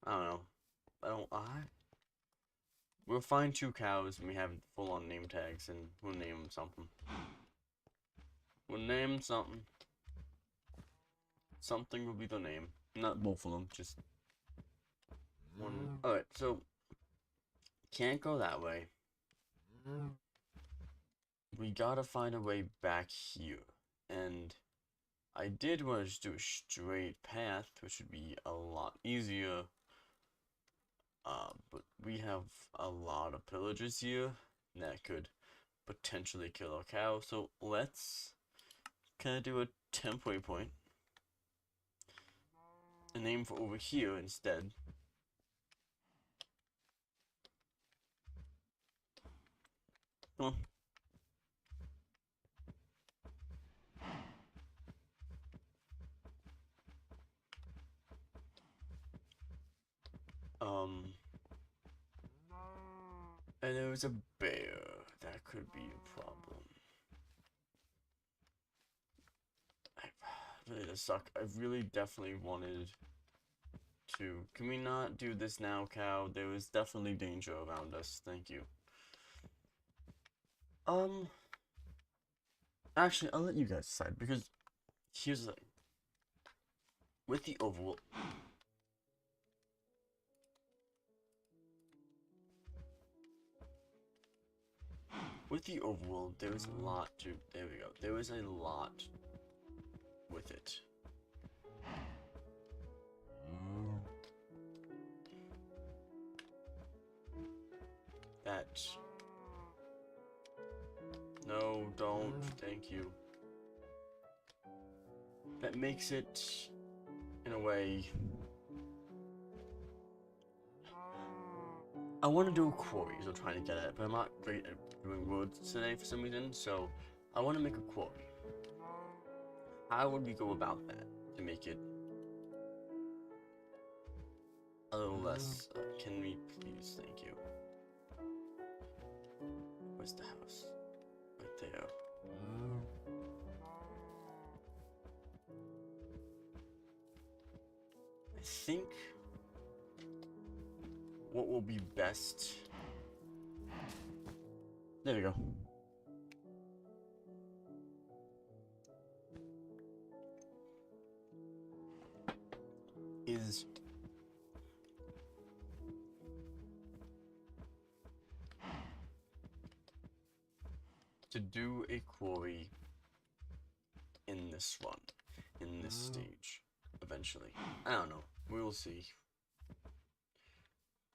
I don't know. We'll find 2 cows and we have full-on name tags, and we'll name them something. We'll name them something. Something will be the name. Not both of them, just one. Alright, so can't go that way. We gotta find a way back here. And I did want to just do a straight path, which would be a lot easier. But we have a lot of pillagers here that could potentially kill our cow. So let's kind of do a temporary point. A name for over here instead. Come on. And there was a bear. That could be a problem. Really does suck. I really definitely wanted to. Can we not do this now, cow? There is definitely danger around us. Thank you. Actually, I'll let you guys decide, because here's the thing. With the overworld, there is a lot to. There we go. There is a lot with it. That. No, don't. Thank you. That makes it, in a way. I want to do a quarry, so I'm trying to get at it, but I'm not great at doing roads today for some reason, so I want to make a quarry. How would we go about that to make it a little less? Can we please? Thank you. Where's the house? Right there. I think what will be best. There we go. Is to do a quarry in this one, in this stage, eventually. I don't know. We will see.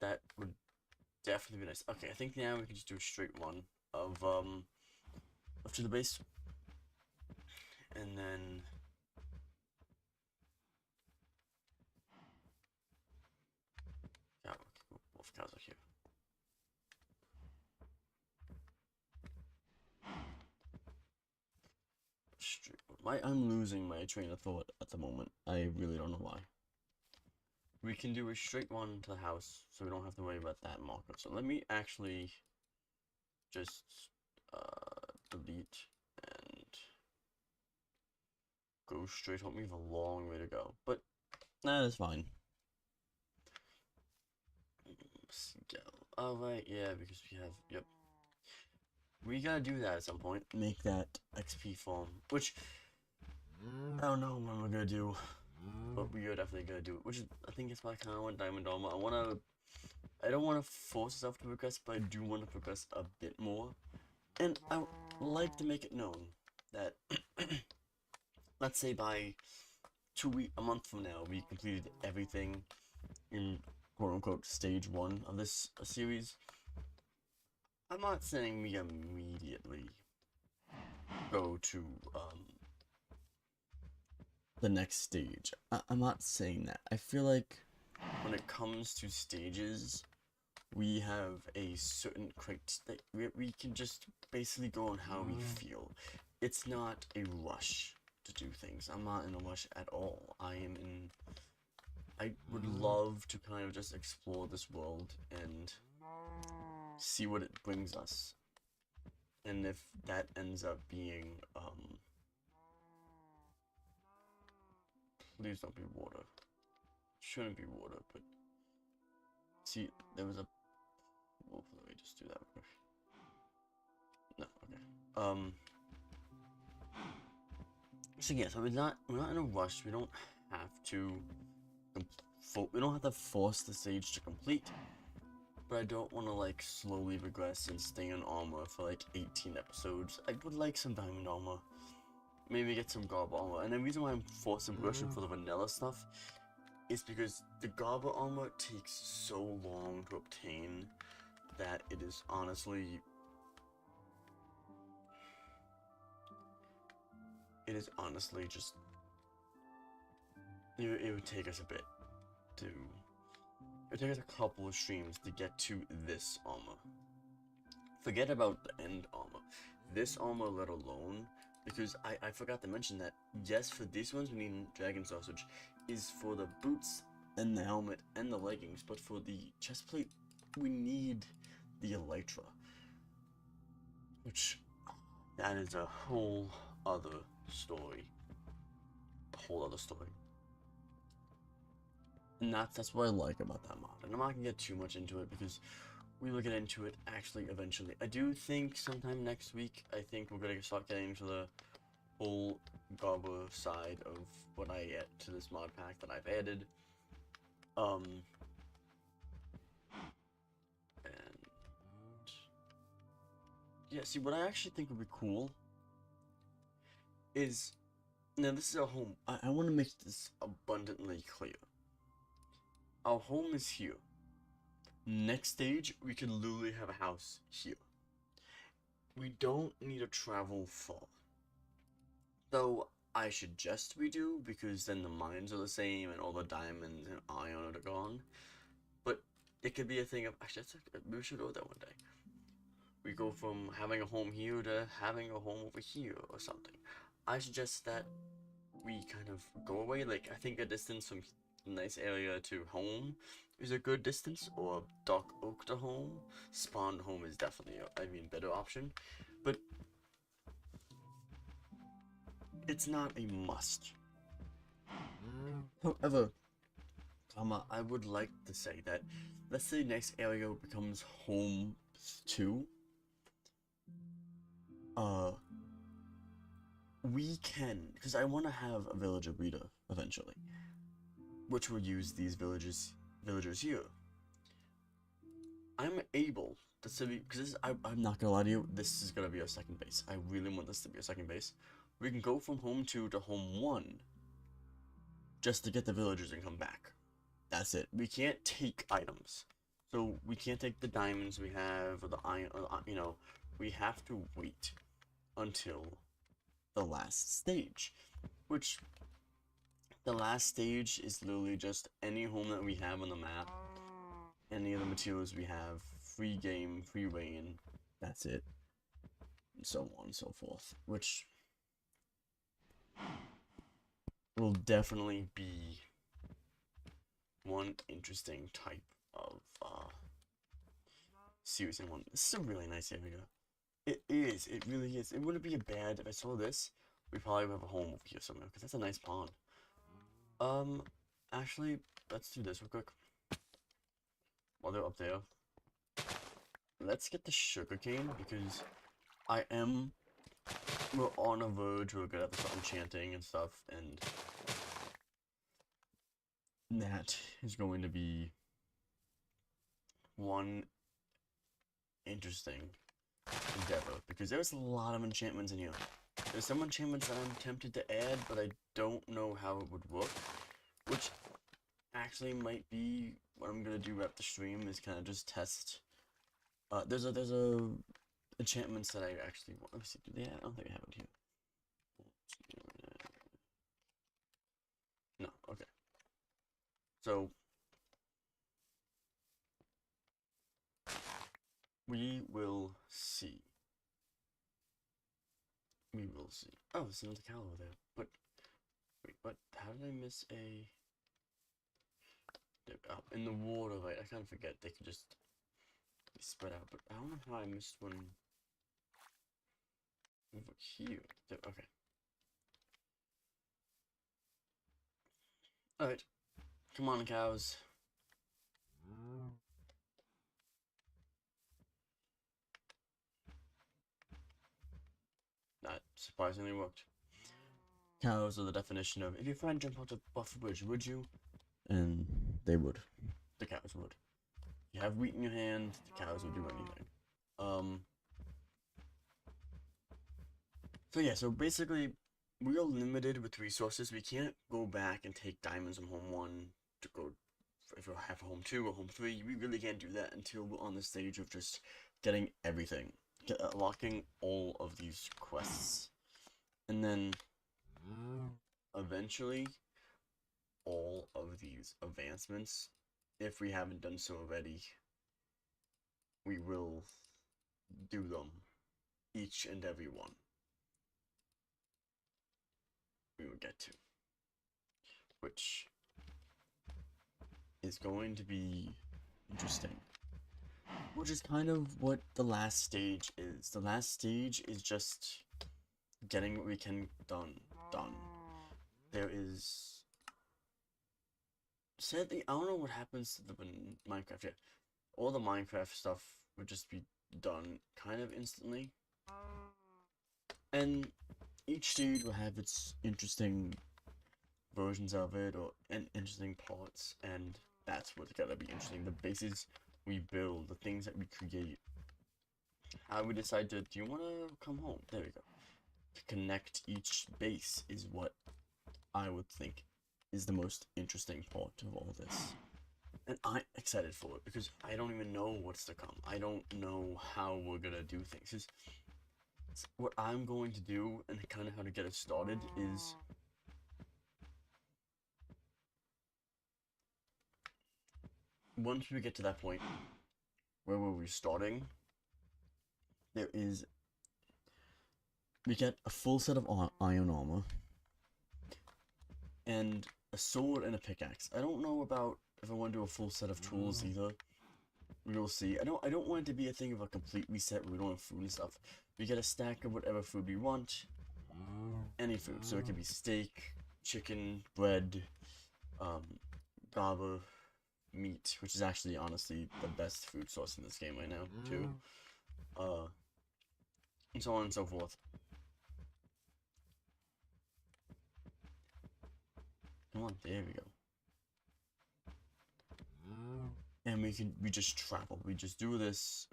That would definitely be nice. Okay, I think now we can just do a straight one of up to the base, and then both cows are here. Straight. I'm losing my train of thought at the moment. I really don't know why. We can do a straight one to the house, so we don't have to worry about that marker. So let me actually just delete and go straight home. We have a long way to go, but that is fine. Oh right, yeah, because we have, yep. We gotta do that at some point. Make that XP farm, which I don't know when we're gonna do, but we are definitely gonna do it. Which is, I think it's why I kind of want Diamond Armor. I don't want to force myself to progress, but I do want to progress a bit more, and I would like to make it known that let's say by a month from now we completed everything in quote unquote stage 1 of this series. I'm not saying we immediately go to the next stage. I'm not saying that. I feel like when it comes to stages, we have a certain that we can just basically go on how we feel. It's not a rush to do things. I'm not in a rush at all. I would love to kind of just explore this world and see what it brings us. And if that ends up being, please don't be water. Shouldn't be water, but see, there was a. Well, let me just do that real quick. No, okay. So yeah, so we're not in a rush. We don't have to. We don't have to force the stage to complete. But I don't want to like slowly regress and stay on armor for like 18 episodes. I would like some diamond armor. Maybe get some garb armor. And the reason why I'm forcing progression for the vanilla stuff is because the garb armor takes so long to obtain that it is honestly just it would take us a bit to. It takes a couple of streams to get to this armor. Forget about the end armor. This armor let alone, because I forgot to mention that, yes, for these ones we need Dragon Sausage, is for the boots and the helmet and the leggings, but for the chest plate, we need the Elytra. Which, that is a whole other story. And that's what I like about that mod. And I'm not gonna get too much into it because we will get into it actually eventually. I do think sometime next week, I think we're gonna start getting into the whole Garbo side of what I add to this mod pack that I've added. And yeah, see, what I actually think would be cool is, now this is our home. I want to make this abundantly clear. Our home is here. Next stage, we could literally have a house here. We don't need to travel far. Though, I suggest we do, because then the mines are the same and all the diamonds and iron are gone. But it could be a thing of, actually, we should go there one day. We go from having a home here to having a home over here or something. I suggest that we kind of go away, like, I think a distance from nice area to home is a good distance, or Dark Oak to home. Spawn home is definitely a better option, but it's not a must. However, I would like to say that, let's say next area becomes home 2. We can, because I want to have a villager breeder eventually, which will use these villagers here. I'm able to say, because I'm not gonna lie to you, this is gonna be our second base. I really want this to be our second base. We can go from home 2 to home 1 just to get the villagers and come back. That's it. We can't take items, so we can't take the diamonds we have or the iron. Or, we have to wait until the last stage, which the last stage is literally just any home that we have on the map, any of the materials we have, free game, free rain, that's it, and so on and so forth, which will definitely be one interesting type of series in one. This is a really nice area. It is, it really is. It wouldn't be bad if I saw this. We probably would have a home over here somewhere, because that's a nice pond. Actually, let's do this real quick. While they're up there, let's get the sugarcane, because we're on a verge, we're gonna have to start enchanting and stuff, and that is going to be one interesting endeavor, because there's a lot of enchantments in here. There's some enchantments that I'm tempted to add, but I don't know how it would work. Which actually might be what I'm gonna do after stream, is kind of just test. There's a enchantments that I actually want. Let me see. Do they? I don't think I have it here. No. Okay. So we will see. We will see. Oh, there's another cow over there. But wait, what? How did I miss a? Oh, in the water, right? I kind of forget. They could just be spread out. But I don't know how I missed one over here. Okay. All right. Come on, cows. That surprisingly worked. Cows are the definition of, if your friend jumped off a buffer bridge, would you? And they would. The cows would. You have wheat in your hand, the cows will do anything. So yeah, so basically, we are limited with resources. We can't go back and take diamonds from home 1 to go, if we have home 2 or home 3, we really can't do that until we're on the stage of just getting everything. Unlocking all of these quests. And then, eventually, all of these advancements, if we haven't done so already, we will do them. Each and every one. We will get to. Which is going to be interesting. Which is kind of what the last stage is. The last stage is just getting what we can done. There is... Sadly, I don't know what happens to the Minecraft yet. All the Minecraft stuff would just be done kind of instantly. And each stage will have its interesting versions of it, or interesting parts, and that's what's gotta be interesting. The bases we build, the things that we create, how we decide to, do you want to come home? There we go. To connect each base is what I would think is the most interesting part of all this. And I'm excited for it, because I don't even know what's to come. I don't know how we're gonna do things. What I'm going to do, and kind of how to get it started, is once we get to that point where we're starting, we get a full set of iron armor and a sword and a pickaxe. I don't know about if I want to do a full set of tools either. We will see. I don't want it to be a thing of a complete reset where we don't have food and stuff. We get a stack of whatever food we want. Any food. So it could be steak, chicken, bread, gaba, meat, which is actually honestly the best food source in this game right now, too. And so on and so forth. Come on, there we go. And we just travel. We just do this,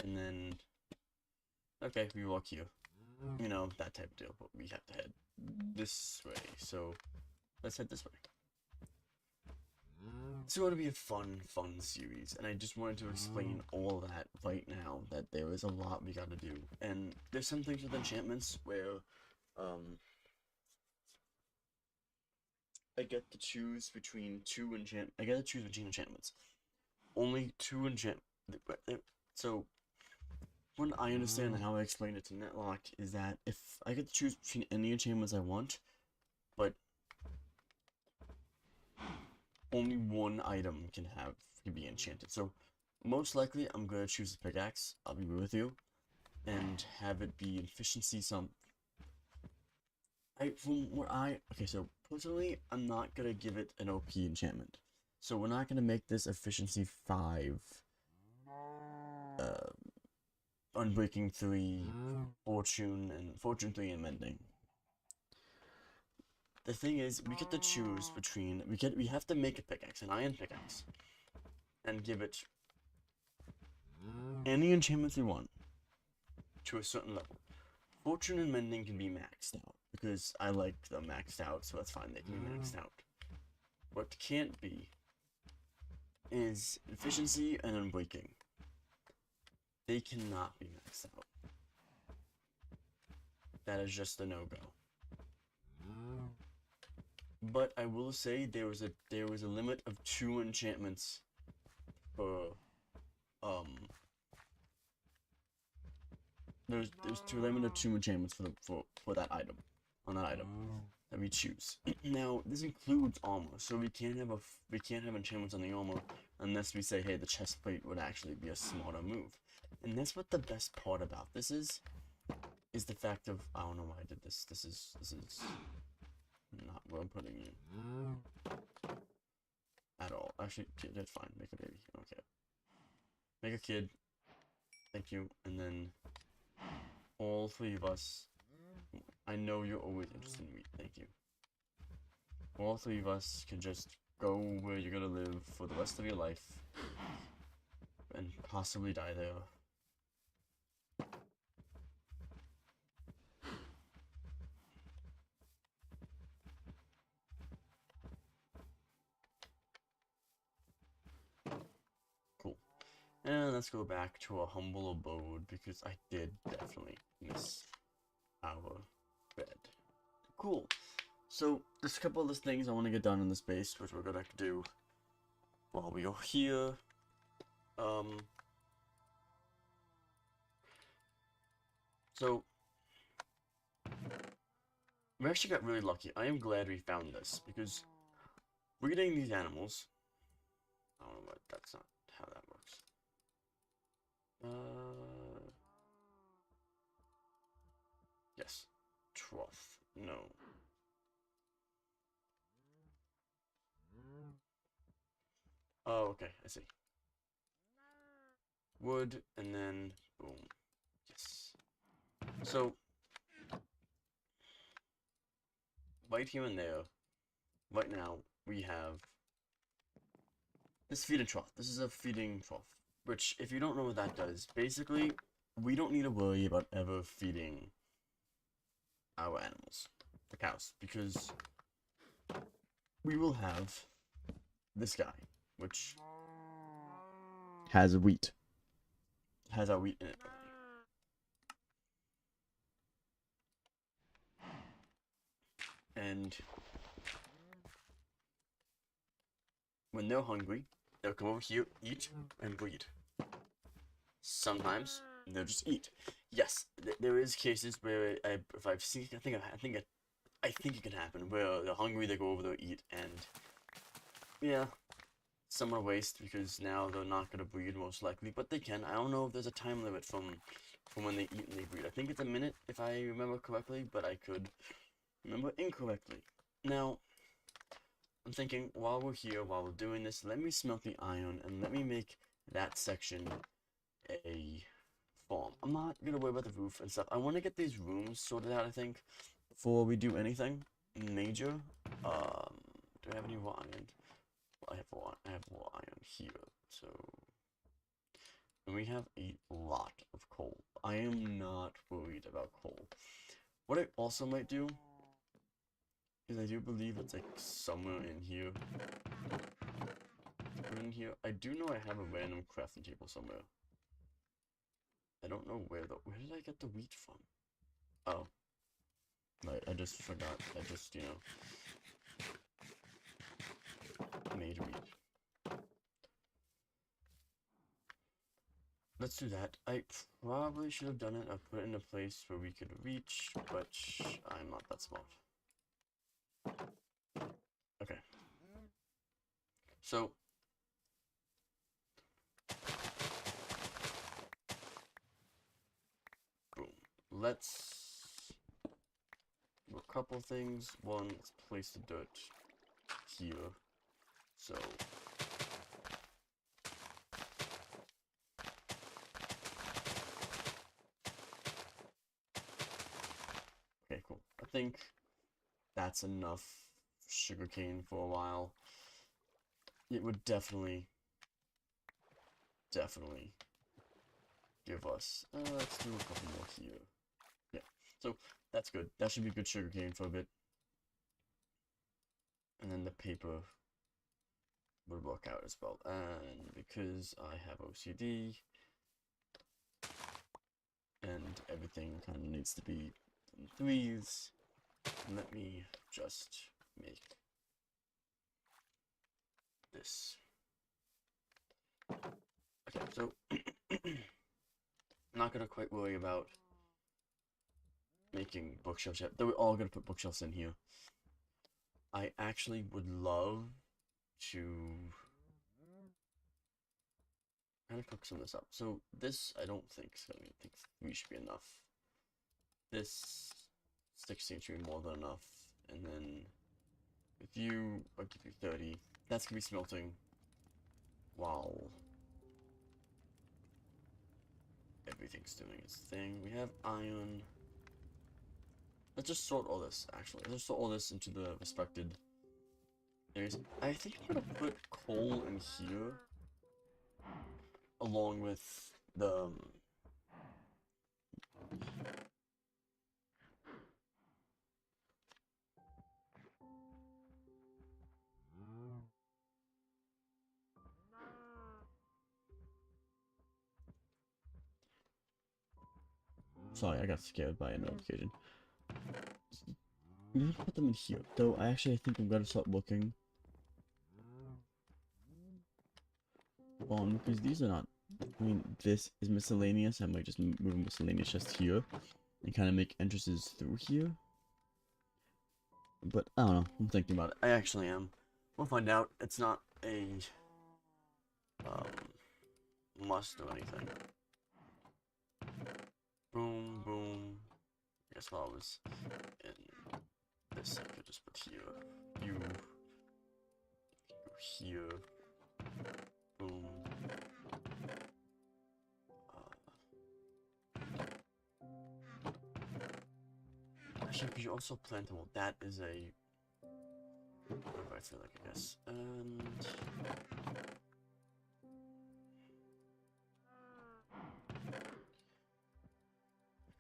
and then, okay, we walk here. You know, that type of deal, but we have to head this way, so let's head this way. It's going to be a fun series, and I just wanted to explain all that right now, that there is a lot we gotta do. And there's some things with enchantments where, I get to choose between enchantments. Only 2 enchantments. So, what I understand and how I explained it to Netlock is that if I get to choose between any enchantments I want, but only one item can be enchanted. So, most likely, I'm gonna choose the pickaxe. I'll be with you, and have it be efficiency some. Okay, so personally, I'm not gonna give it an OP enchantment. So we're not gonna make this efficiency 5, unbreaking 3, fortune 3, and mending. The thing is, we get to choose between, we have to make a pickaxe, an iron pickaxe, and give it any enchantments we want to a certain level. Fortune and Mending can be maxed out, because I like them maxed out, so that's fine, they can be maxed out. What can't be is Efficiency and Unbreaking. They cannot be maxed out. That is just a no-go. But I will say there was a limit of 2 enchantments for there's limit of 2 enchantments for that item, on that item that we choose. Now this includes armor, so we can't have enchantments on the armor unless we say, hey, the chest plate would actually be a smarter move. And that's what the best part about this is the fact of, I don't know why I did this. This is not where I'm putting you at all. Actually, that's fine. Make a baby. Okay. Make a kid. Thank you. And then all 3 of us. I know you're always interested in me. Thank you. All 3 of us can just go where you're gonna live for the rest of your life and possibly die there. Cool. And let's go back to a humble abode, because I did definitely miss our bed. Cool. So there's a couple of things I want to get done in this base, which we're gonna do while we are here. So we actually got really lucky. I am glad we found this, because breeding these animals, I don't know what, that's not how that works. Yes. Trough. No. Oh, okay, I see. Wood, and then boom. Yes. So right here and there, right now, we have this feeding trough. This is a feeding trough, which, if you don't know what that does, basically, we don't need to worry about ever feeding our animals, the cows, because we will have this guy, which has wheat. Has our wheat in it. And when they're hungry, they'll come over here, eat, and breed. Sometimes they'll just eat. Yes, there is cases where I think it can happen where they're hungry, they go over there, eat, and yeah, some are waste because now they're not gonna breed most likely, but they can. I don't know if there's a time limit from when they eat and they breed. I think it's a minute if I remember correctly, but I could remember incorrectly. Now, I'm thinking, while we're here, while we're doing this, let me smelt the iron and let me make that section a farm. I'm not gonna worry about the roof and stuff. I want to get these rooms sorted out, I think, before we do anything major. Do I have any raw iron? Well, I have raw iron here, so... And we have a lot of coal. I am not worried about coal. What I also might do is I do believe it's like somewhere in here. In here, I do know I have a random crafting table somewhere. I don't know where though. Where did I get the wheat from? Oh, right. I just forgot. I just, you know, made wheat. Let's do that. I probably should have done it. I put it in a place where we could reach, but I'm not that smart. Okay. So boom. Let's do a couple things. One, let's place the dirt here. So okay, cool. I think that's enough sugarcane for a while. It would definitely give us, let's do a couple more here. Yeah, So that's good. That should be good sugarcane for a bit. And then the paper would work out as well. And because I have OCD and everything kind of needs to be in threes, let me just make this. Okay, so I'm not gonna quite worry about making bookshelves yet. Though we're all gonna put bookshelves in here. I actually would love to kind of cook some of this up. So this I don't think is gonna be, I think 3 should be enough. This 16 should be more than enough. And then with you, I'll give you 30. That's gonna be smelting while everything's doing its thing. We have iron. Let's just sort all this, actually. Let's sort all this into the respected areas. I think I'm gonna put coal in here, along with the... Sorry, I got scared by a notification. I'm gonna put them in here, though I think I'm gonna start looking on, because these are not, I mean, this is miscellaneous. I might just move miscellaneous just here and kind of make entrances through here. But I don't know, I'm thinking about it. I actually am. We'll find out. It's not a must do anything. Boom, boom. I guess while I was in this, I could just put here. You here. Boom. Actually, could you also plant them? Well, that is a... whatever I feel like, I guess. And...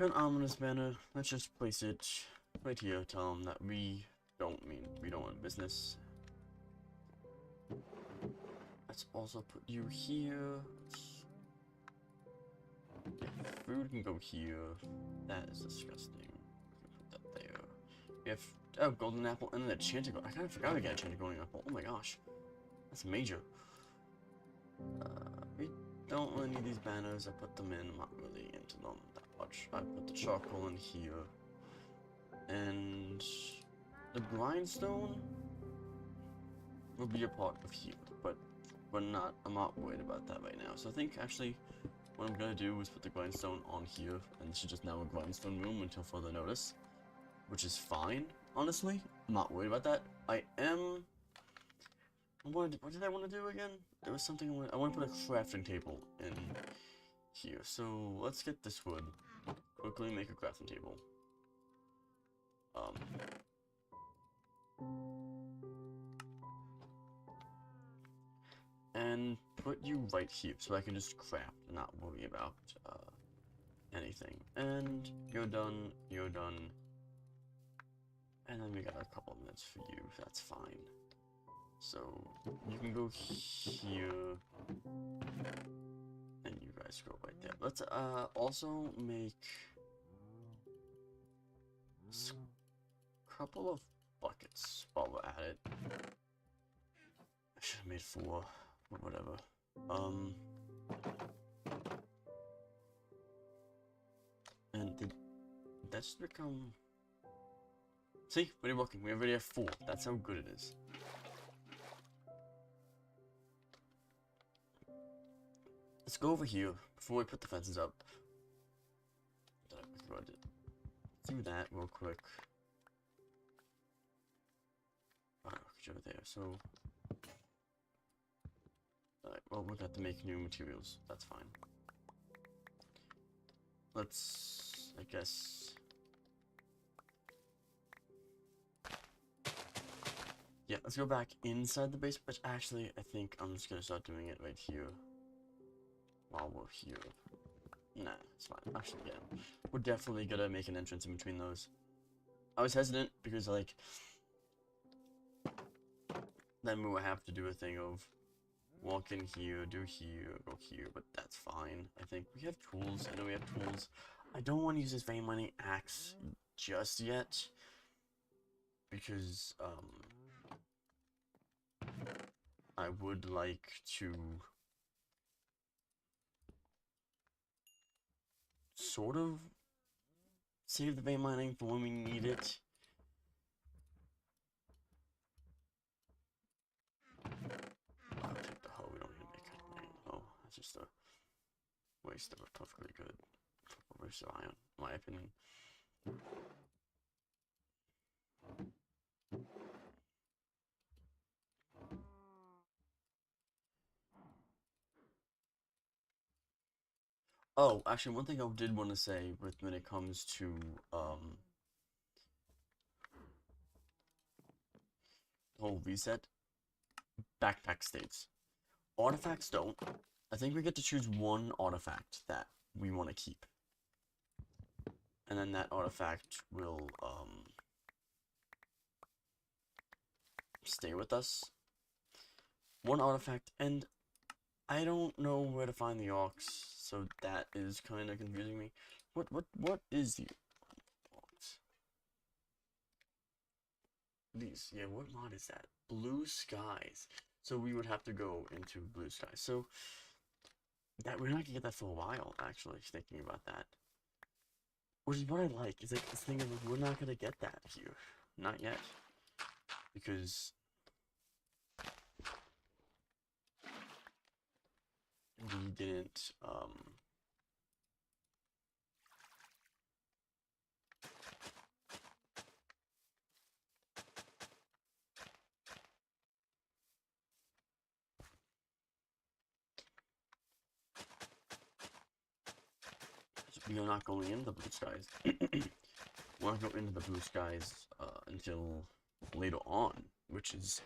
an ominous banner. Let's just place it right here. Tell them that we don't want business. Let's also put you here. Yeah, food can go here. That is disgusting. We can put that there. We have golden apple and an enchanted gold. I kind of forgot to get enchanted golden apple. Oh my gosh, that's major. We don't really need these banners. I put them in. I'm not really into them that much. I put the charcoal in here, and the grindstone will be a part of here, but I'm not worried about that right now. So I think actually what I'm gonna do is put the grindstone on here, and this is just now a grindstone room until further notice, which is fine, honestly. I'm not worried about that. What did I want to do again? There was something I want to put a crafting table in here. So let's get this wood. Quickly make a crafting table. And put you right here, so I can just craft and not worry about anything. And you're done. You're done. And then we got a couple minutes for you. That's fine. So you can go here, and you guys go right there. Let's also make a couple of buckets while we're at it. I should have made 4, or whatever. And did that just become? See, we're working. We already have 4. That's how good it is. Let's go over here before we put the fences up. Do that real quick. Alright, over there. So, alright. Well, we got to make new materials. That's fine. Let's, I guess. Yeah, let's go back inside the base, but actually, I think I'm just gonna start doing it right here. While we're here. Nah, it's fine. Actually, yeah. We're definitely gonna make an entrance in between those. I was hesitant because, like, then we would have to do a thing of walk in here, do here, go here, but that's fine. I think we have tools. I know we have tools. I don't want to use this vein mining axe just yet because, I would like to sort of save the vein mining for when we need it. I'll take the hoe. We don't need to make a hoe. That's just a waste of a perfectly good waste of iron, in my opinion. Oh, actually, one thing I did want to say with when it comes to the whole reset, backpack states. Artifacts don't. I think we get to choose one artifact that we want to keep. And then that artifact will stay with us. One artifact, and I don't know where to find the aux, so that is kind of confusing me. What is the aux? These, yeah, what mod is that? Blue skies. So we would have to go into blue skies. So that we're not gonna get that for a while, actually, thinking about that. Which is what I like. It's like this thing of we're not gonna get that here. Not yet. Because we didn't we are not going into the blue skies. We're not going into the blue skies until later on, which is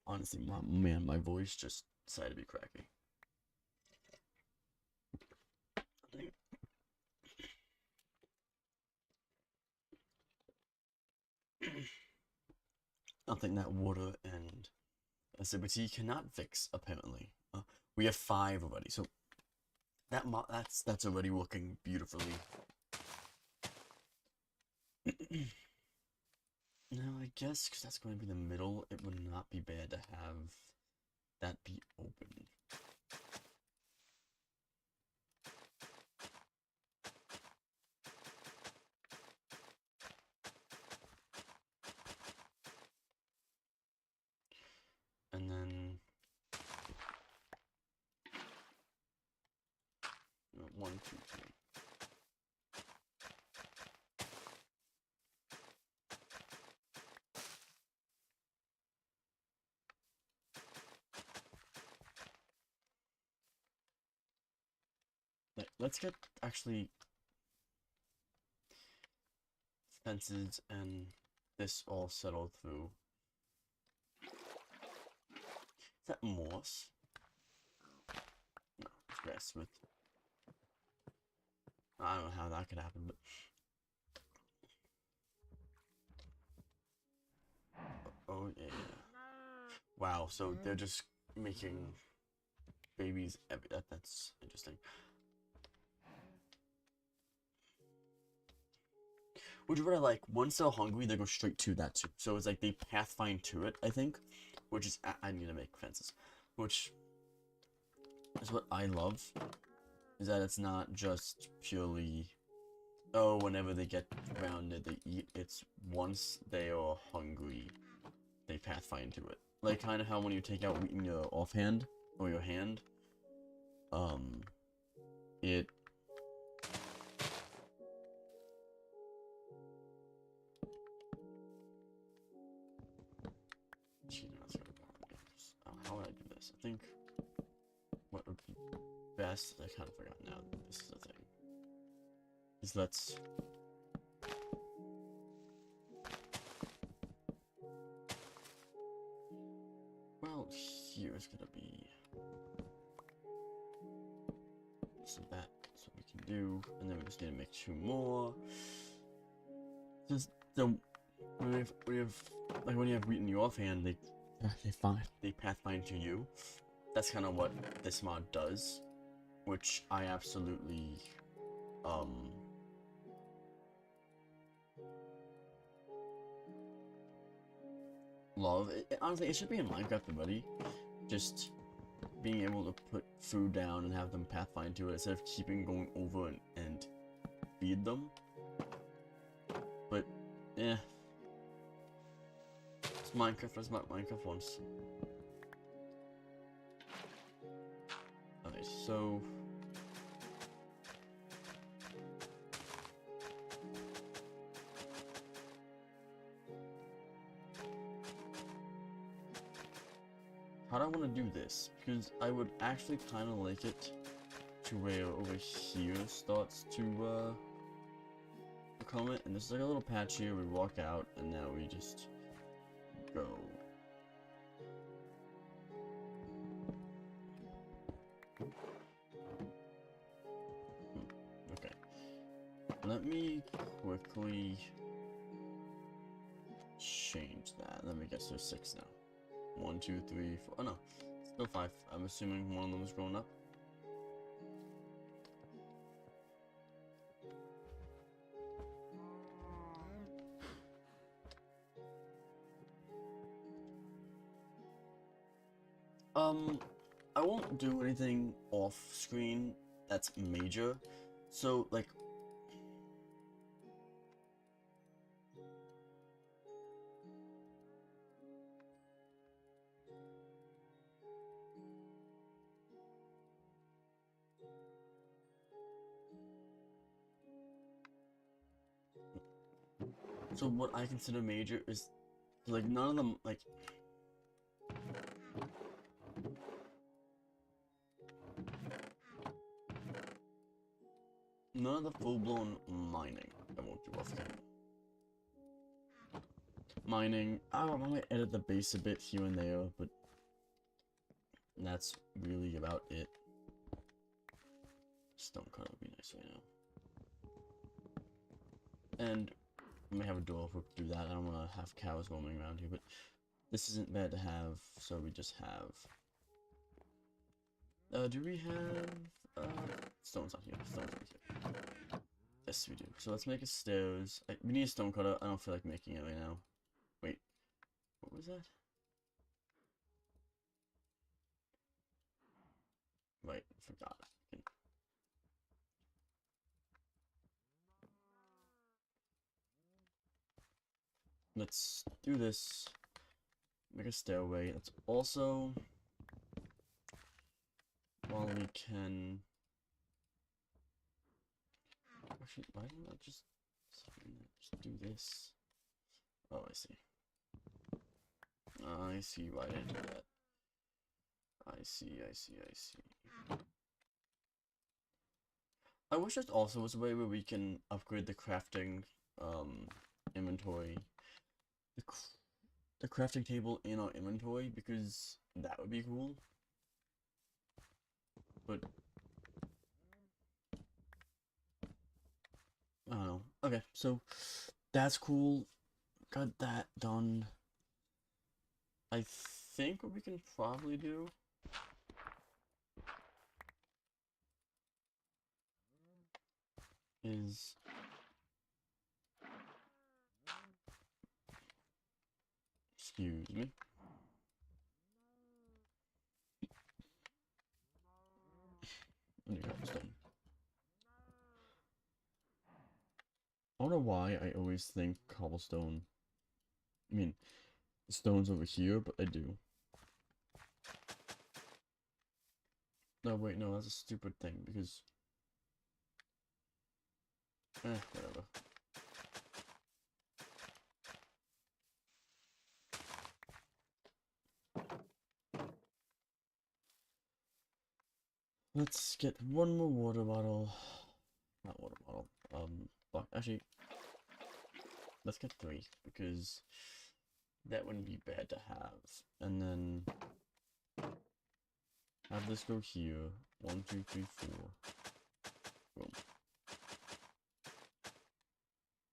honestly, man, my voice just decided to be cracky. Nothing that water and acidity cannot fix, apparently. We have 5 already, so that's already working beautifully. Now, I guess because that's going to be the middle, it would not be bad to have that be open. And then 1, 2, 3. Let's get actually fences and this all settled through. Is that moss? No, it's grass smith. I don't know how that could happen, but oh yeah. Wow, so they're just making babies that's interesting. Which is what I like. Once they're hungry, they go straight to that too. So it's like they pathfind to it, I think. Which is, I need to make fences. Which is what I love. Is that it's not just purely, oh, whenever they get around it, they eat. It's once they are hungry, they pathfind to it. Like kind of how when you take out wheat in your offhand, or your hand, it how would I do this? I think what would be best, I kind of forgot now that this is a thing, is let's well, here's gonna be so that so we can do, and then we just need to make 2 more. Just the when you have wheat in your offhand, they pathfind to you. That's kind of what this mod does, which I absolutely love. Honestly, it should be in Minecraft already. Just being able to put food down and have them pathfind to it instead of keeping going over and feed them. But yeah, it's Minecraft as Minecraft wants. Okay, so how do I want to do this? Because I would actually kind of like it to where over here starts to become it, and this is like a little patch here. We walk out, and now we just go. Okay. Let me quickly change that. Let me guess, there's 6 now. 1, 2, 3, 4. Oh no, still 5. I'm assuming one of them is growing up. I won't do anything off screen that's major. So like so what I consider major is like none of them like none of the full-blown mining I won't do off camera. Mining, I might edit the base a bit here and there, but that's really about it. Stone cutter would be nice right now. And I may have a door if we do that. I don't want to have cows roaming around here, but this isn't bad to have, so we just have... do we have... stones on here. Stones on here. Yes, we do. So let's make a stairs. We need a stone cutter. I don't feel like making it right now. Wait. What was that? Right, forgot. Let's do this. Make a stairway. Let's also, while we can, actually, why don't I just do this? Oh, I see. I see why I didn't do that. I see. I wish there also was a way where we can upgrade the crafting inventory, the crafting table in our inventory, because that would be cool. But I don't know. Okay, so that's cool. Got that done. I think what we can probably do is excuse me. I don't know why I always think cobblestone. I mean, stone's over here, but I do. No, wait, no, that's a stupid thing because. Whatever. Let's get one more water bottle. Not water bottle. But actually, let's get 3 because that wouldn't be bad to have. And then have this go here. 1, 2, 3, 4. Boom.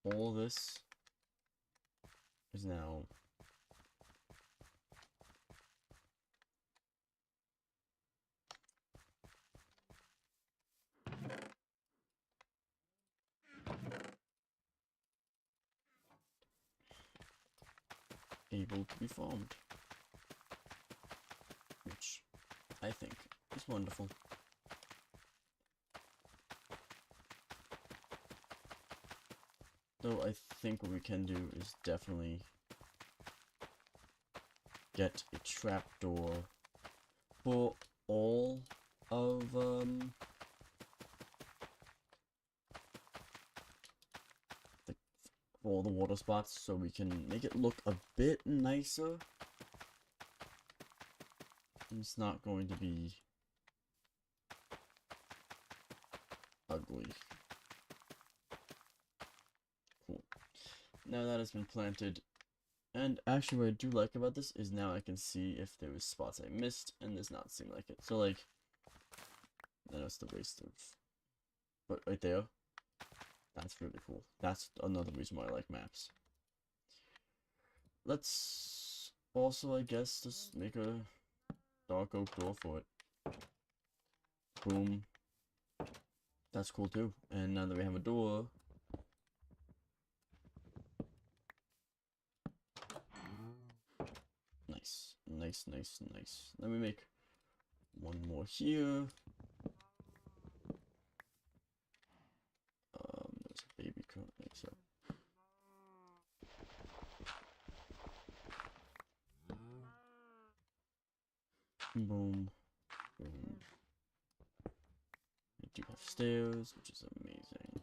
all this is now able to be farmed, which I think is wonderful. Though I think what we can do is definitely get a trapdoor for all of for all the water spots, so we can make it look a bit nicer. It's not going to be ugly. Cool. Now that has been planted, and actually what I do like about this is now I can see if there was spots I missed, and does not seem like it. So like, I know it's the waste of, but right there, that's really cool. That's another reason why I like maps. Let's also, I guess, just make a dark oak door for it. Boom. That's cool too. And now that we have a door, nice, nice, nice, nice. Let me make one more here. There's a baby currently, so. Boom. Boom. We do have stairs, which is amazing.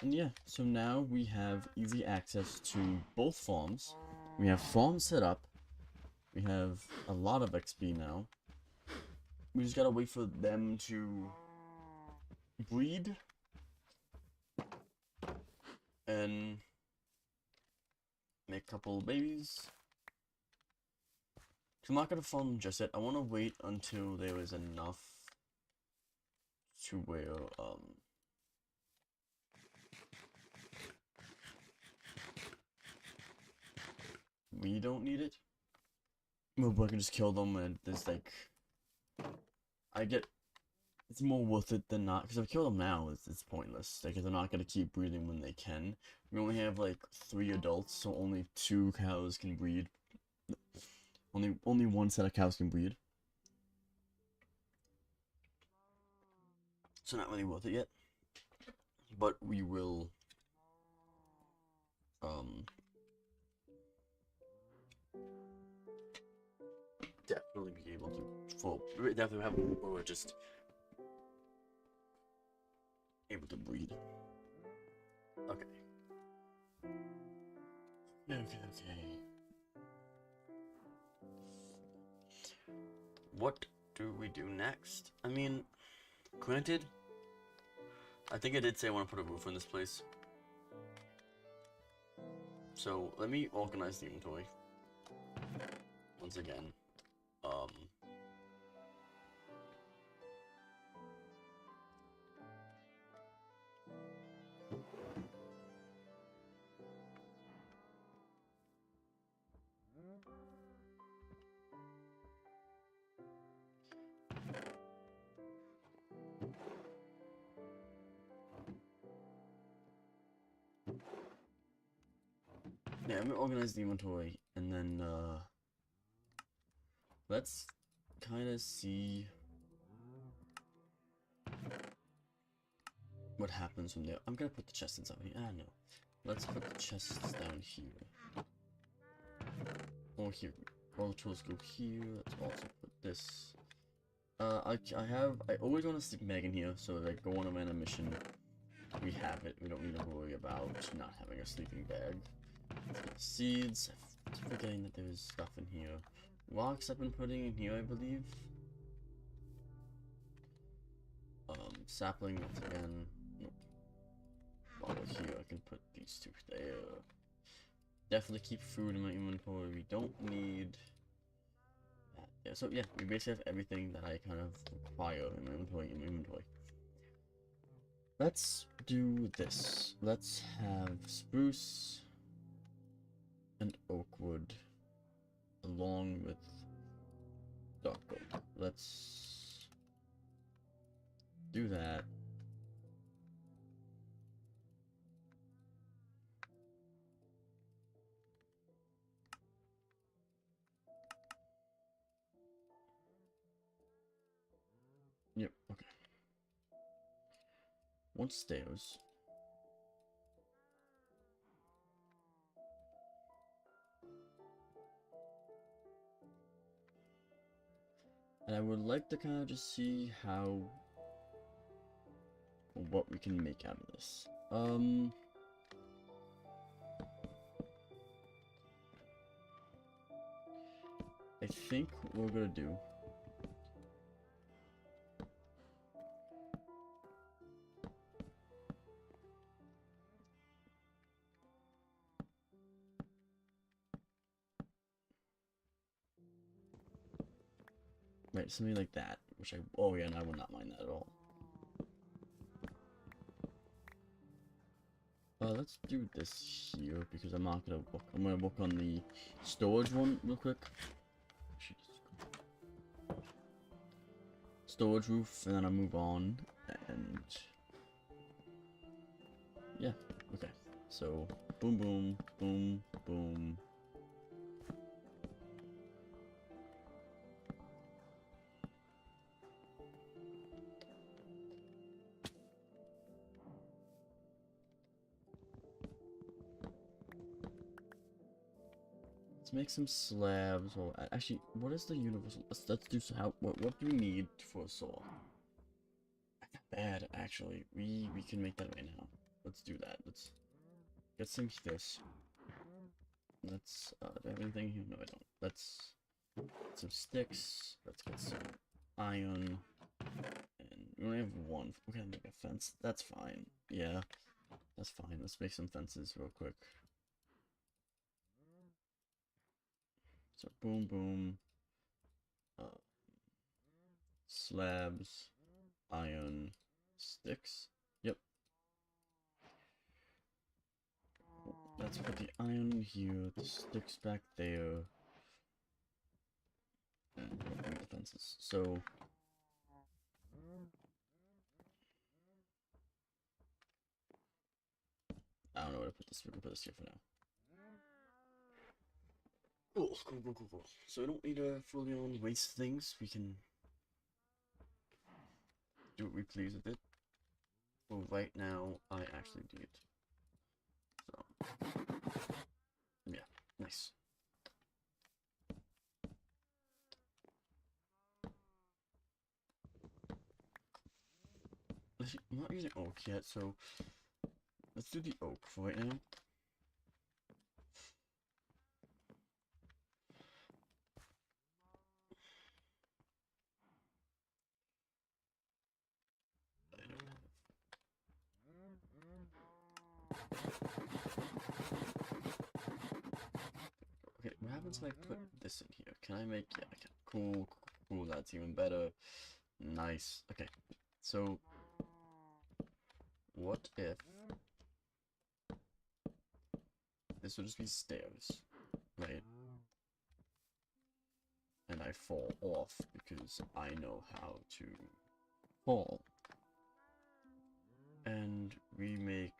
And yeah, so now we have easy access to both farms. We have farms set up. We have a lot of XP now. We just gotta wait for them to breed and make a couple of babies. I'm not gonna farm them just yet. I want to wait until there is enough to where we don't need it. But I can just kill them, and there's like, it's more worth it than not, because if I kill them now, it's pointless. Like, they're not gonna keep breeding when they can. We only have like 3 adults, so only 2 cows can breed. Only one set of cows can breed. So not really worth it yet. But we will definitely be able to definitely have, or just able to breed. Okay. Okay. What do we do next? I mean, granted, I think I did say I want to put a roof on this place. So let me organize the inventory once again. Yeah, I'm gonna organize the inventory, and then let's kind of see what happens from there. I'm gonna put the chests inside here. Ah, no. Let's put the chests down here. Or here. All the tools go here. Let's also put this. I always want to stick Meg in here, so if I go on a random mission, we have it. We don't need to worry about not having a sleeping bag. Seeds. I keep forgetting that there's stuff in here. Rocks I've been putting in here, I believe. Sapling once again. Nope. While we're here, I can put these 2 there. Definitely keep food in my inventory. We don't need that. Yeah, so yeah, we basically have everything that I kind of require in my inventory. Let's do this. Let's have spruce and oak wood along with dark oak. Let's do that. Yep, okay. One stairs. And I would like to kind of just see what we can make out of this. I think what we're gonna do. Right, something like that. Which oh yeah, and I will not mind that at all. Let's do this here because I'm not gonna work. I'm gonna work on the storage one real quick. Storage roof, and then I'll move on. And yeah, okay. So boom, boom, boom, boom. Make some slabs. Or actually, what is the universal? Let's do so. What do we need for a saw? Not bad, actually. We can make that right now. Let's do that. Let's get some this. Let's do I have anything here? No, I don't. Let's get some sticks. Let's get some iron. And we only have one. We're gonna make a fence. That's fine. Yeah, that's fine. Let's make some fences real quick. So boom, boom. Slabs, iron, sticks. Yep. Let's put the iron here, the sticks back there, and the fences. So I don't know where to put this. We can put this here for now. Cool. So we don't need to fully on waste things. We can do what we please with it. But right now, I actually need it. So yeah, nice. I'm not using oak yet, so let's do the oak for right now. Okay, what happens if I put this in here? Can I make, yeah, I can. Cool, that's even better. Nice. Okay, so what if this would just be stairs, right? And I fall off because I know how to fall. And we make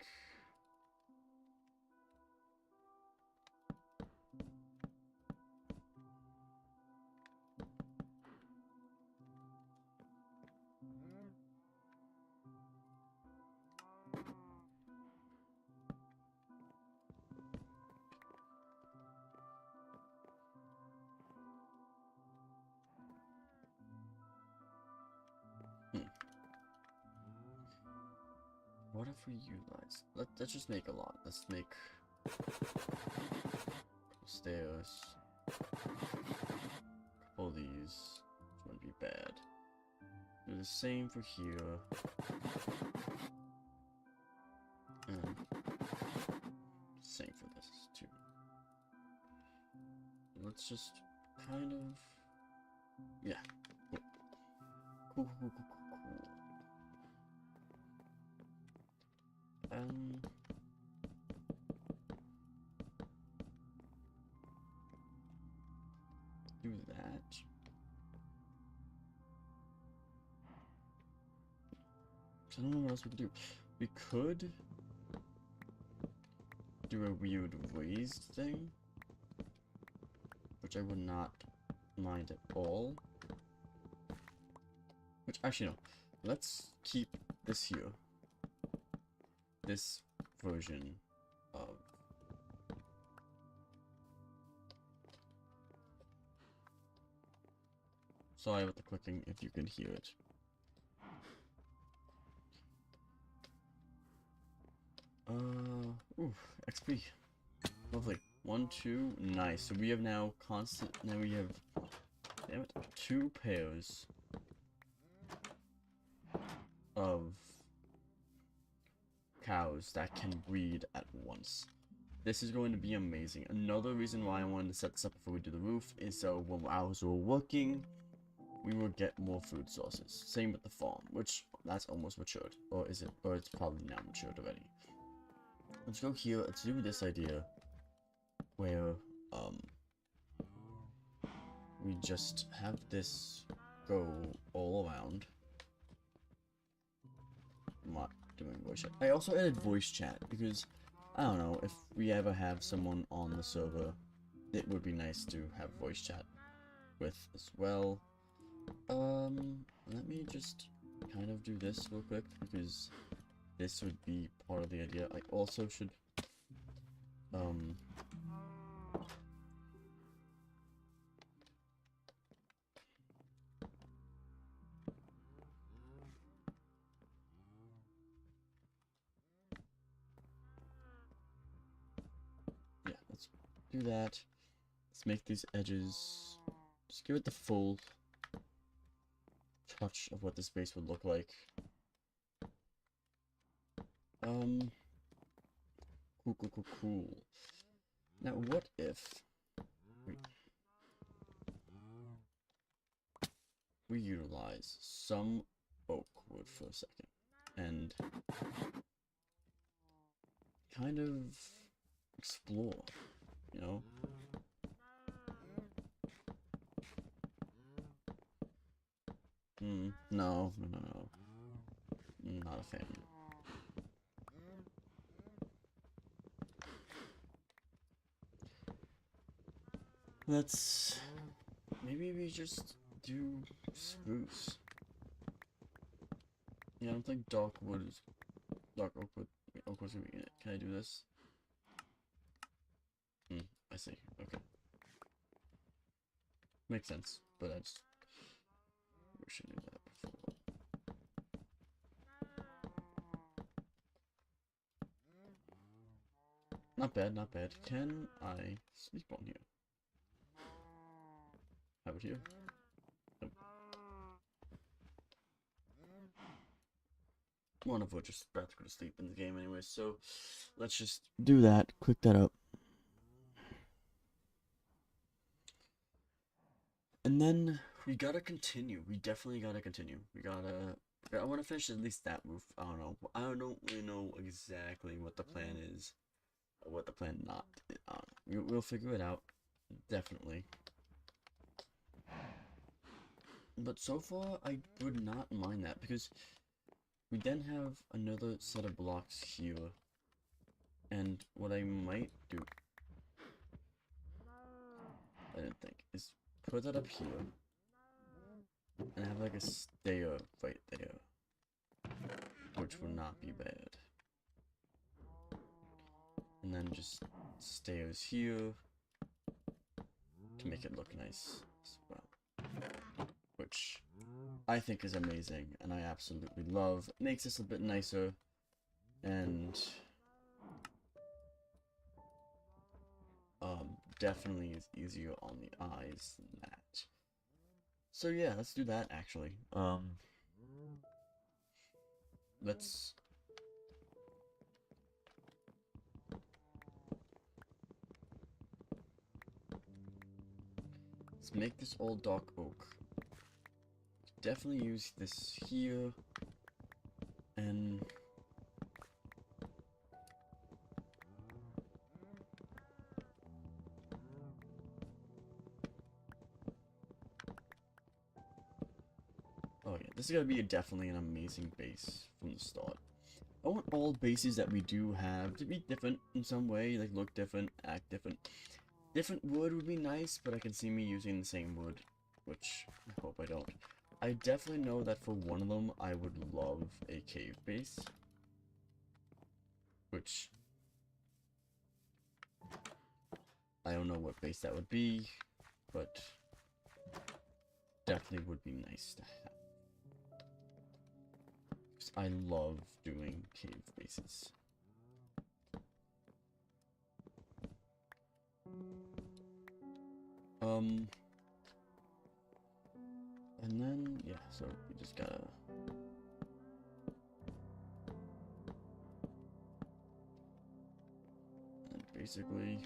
what if we utilize? Let's just make a lot. Let's make stairs. Couple of these. This wouldn't be bad. Do the same for here. And same for this too. Let's just kind of, yeah. Cool. Do that. I don't know what else we could do. We could do a weird raised thing, which I would not mind at all. Which, actually, no. Let's keep this here. This version of... Sorry about the clicking if you can hear it. Ooh, XP. Lovely. 1, 2, nice. So we have now now we have, damn it, 2 pairs of cows that can breed at once. This is going to be amazing. Another reason why I wanted to set this up before we do the roof is so when ours were working, we will get more food sources. Same with the farm, which that's almost matured. Or is it? Or it's probably now matured already. Let's go here. Let's do this idea where we just have this go all around. I'm not doing voice chat. I also added voice chat because I don't know if we ever have someone on the server, it would be nice to have voice chat with as well. Let me just kind of do this real quick because this would be part of the idea. I also should yeah, let's do that. Let's make these edges, just give it the full touch of what the space would look like. Cool. Now, what if we utilize some oak wood for a second and kind of explore, you know? No. Not a fan. Let's... maybe we just do spruce. Yeah, I don't think dark wood is... dark oak wood... wait, oak wood's gonna be in it. Can I do this? I see. Okay. Makes sense, but I just... we should do that before. Not bad, not bad. Can I sleep on here? How about here? Nope. One of which is about to go to sleep in the game anyway, so let's just do that. Click that up. And then we gotta continue. We definitely gotta continue. I want to finish at least that roof. I don't know. I don't really know exactly what the plan is. Or what the plan not. I don't know. We'll figure it out. Definitely. But so far, I would not mind that because we then have another set of blocks here. And what I might do, I didn't think, is put that up here. And have like a stair right there. Which would not be bad. And then just stairs here to make it look nice as well. Which I think is amazing and I absolutely love. Makes this a bit nicer and definitely is easier on the eyes than that. So yeah, let's do that actually. Let's make this all dark oak. Definitely use this here, and this is gonna be definitely an amazing base from the start. I want all bases that we do have to be different in some way, like look different, act different. Different wood would be nice, but I can see me using the same wood, which I hope I don't. I definitely know that for one of them, I would love a cave base, which I don't know what base that would be, but definitely would be nice to have. 'Cause I love doing cave bases. And then, yeah, so we just gotta... And basically...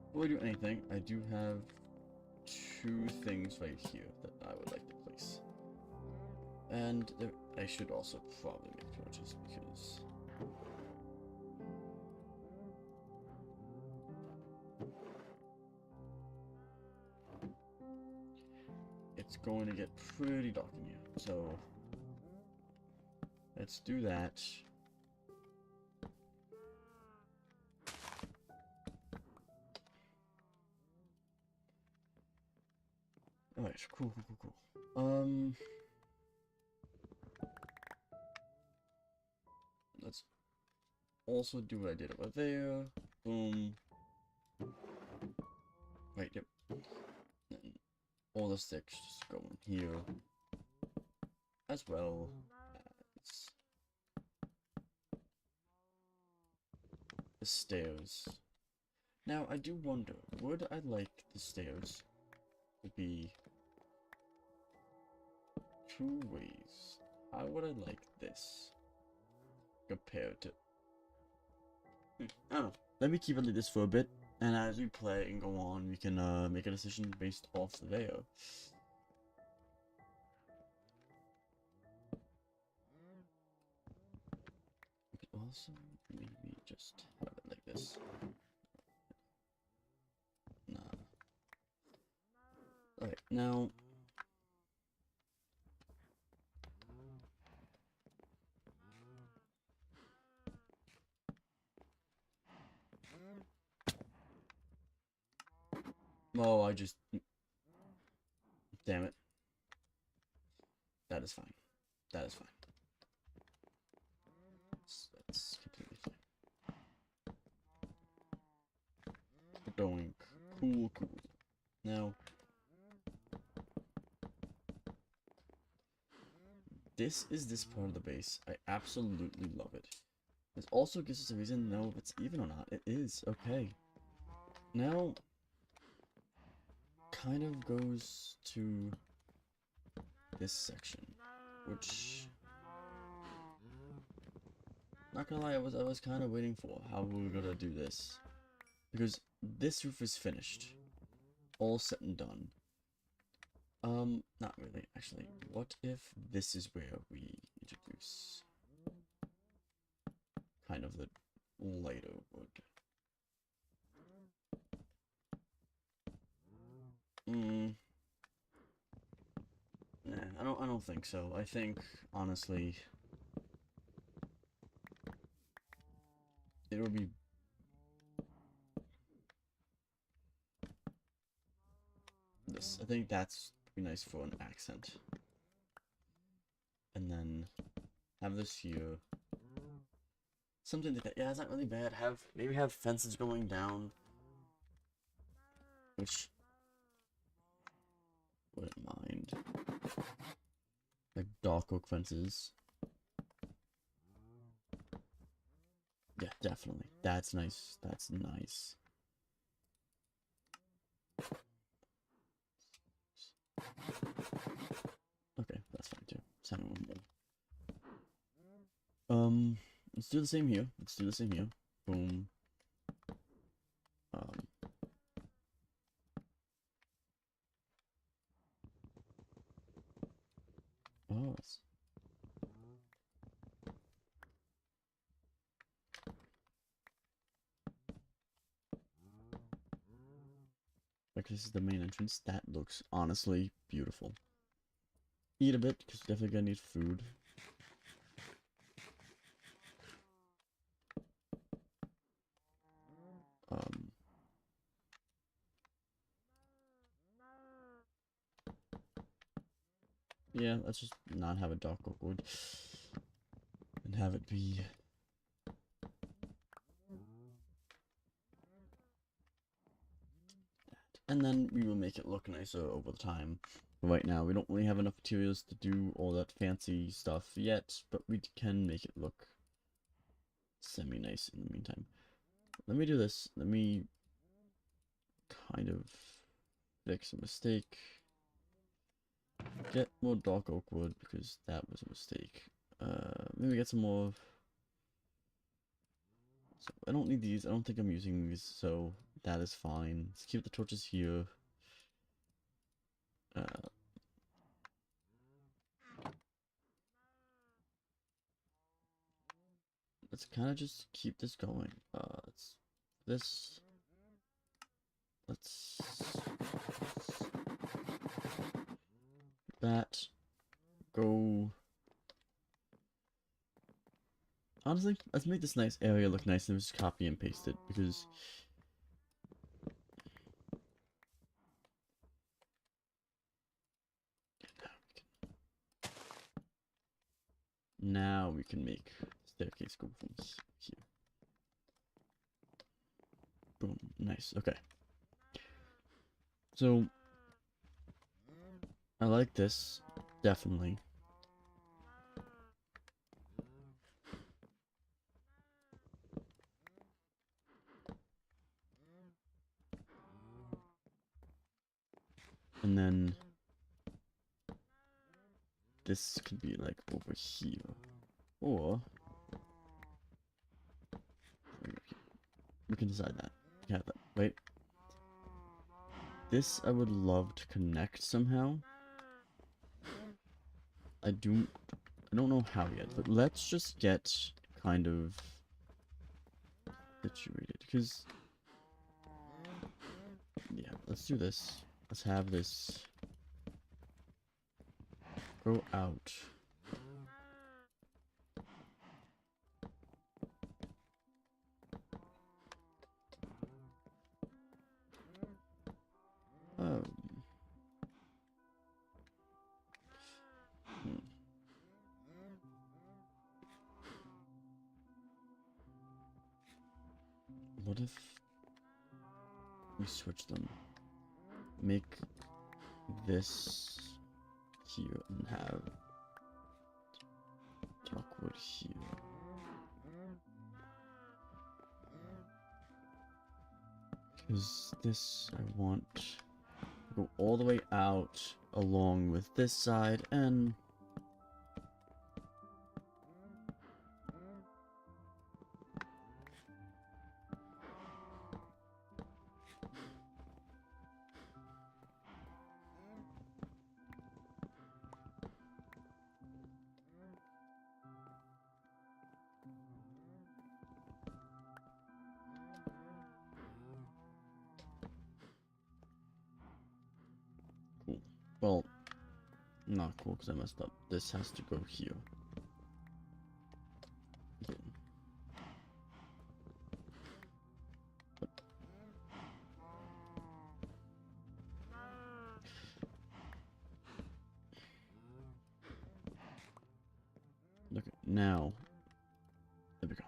Before I do anything, I do have 2 things right here that I would like to place. And there, I should also probably make torches because... it's going to get pretty dark in here, so let's do that. Alright, cool. Let's also do what I did over there. Boom. Right, yep. And all the sticks just go in here, as well as the stairs. Now, I do wonder, would I like the stairs to be 2 ways? How would I like this compared to... I don't know. Let me keep it like this for a bit, and as we play and go on, we can make a decision based off there. We could also maybe just have it like this. Nah. Alright, now... oh, I just... damn it. That is fine. That is fine. That's completely fine. Doink. Cool. Now... this is this part of the base. I absolutely love it. This also gives us a reason to know if it's even or not. It is. Okay. Now... kind of goes to this section, which... not gonna lie, I was kind of waiting for how we were gonna do this, because this roof is finished, all said and done. Not really, actually. What if this is where we introduce kind of the lighter wood? Nah, I don't think so. I think, honestly, it'll be... this. I think that's pretty nice for an accent. And then have this here. Something like that. Yeah, it's not really bad. Maybe have fences going down, which wouldn't mind. Like dark oak fences. Yeah, definitely. That's nice. That's nice. Okay, that's fine too. Let's have one more. Let's do the same here. Boom. Oh, it's... this is the main entrance. That looks honestly beautiful. Eat a bit, because definitely gonna need food. Yeah, let's just not have a dark oak wood. And have it be... And then we will make it look nicer over time. Right now, we don't really have enough materials to do all that fancy stuff yet, but we can make it look semi-nice in the meantime. Let me do this. Let me kind of fix a mistake. Get more dark oak wood, because that was a mistake. Maybe get some more... So I don't need these. I don't think I'm using these, so that is fine. Let's keep the torches here. Let's kind of just keep this going. Let's that go. Honestly, let's make this nice area look nice and just copy and paste it, because now we can make staircase go from here. Boom, nice. Okay. So I like this, definitely. And then this could be like over here, or we can decide that. Yeah, wait. This I would love to connect somehow. I don't know how yet, but let's just get kind of situated, because yeah, let's do this. Let's have this go out. Um, What if we switch them? Make this here and have darkwood here. Because this I want to go all the way out along with this side, and cool. Well, not cool because I messed up. This has to go here. Okay, now, there we go.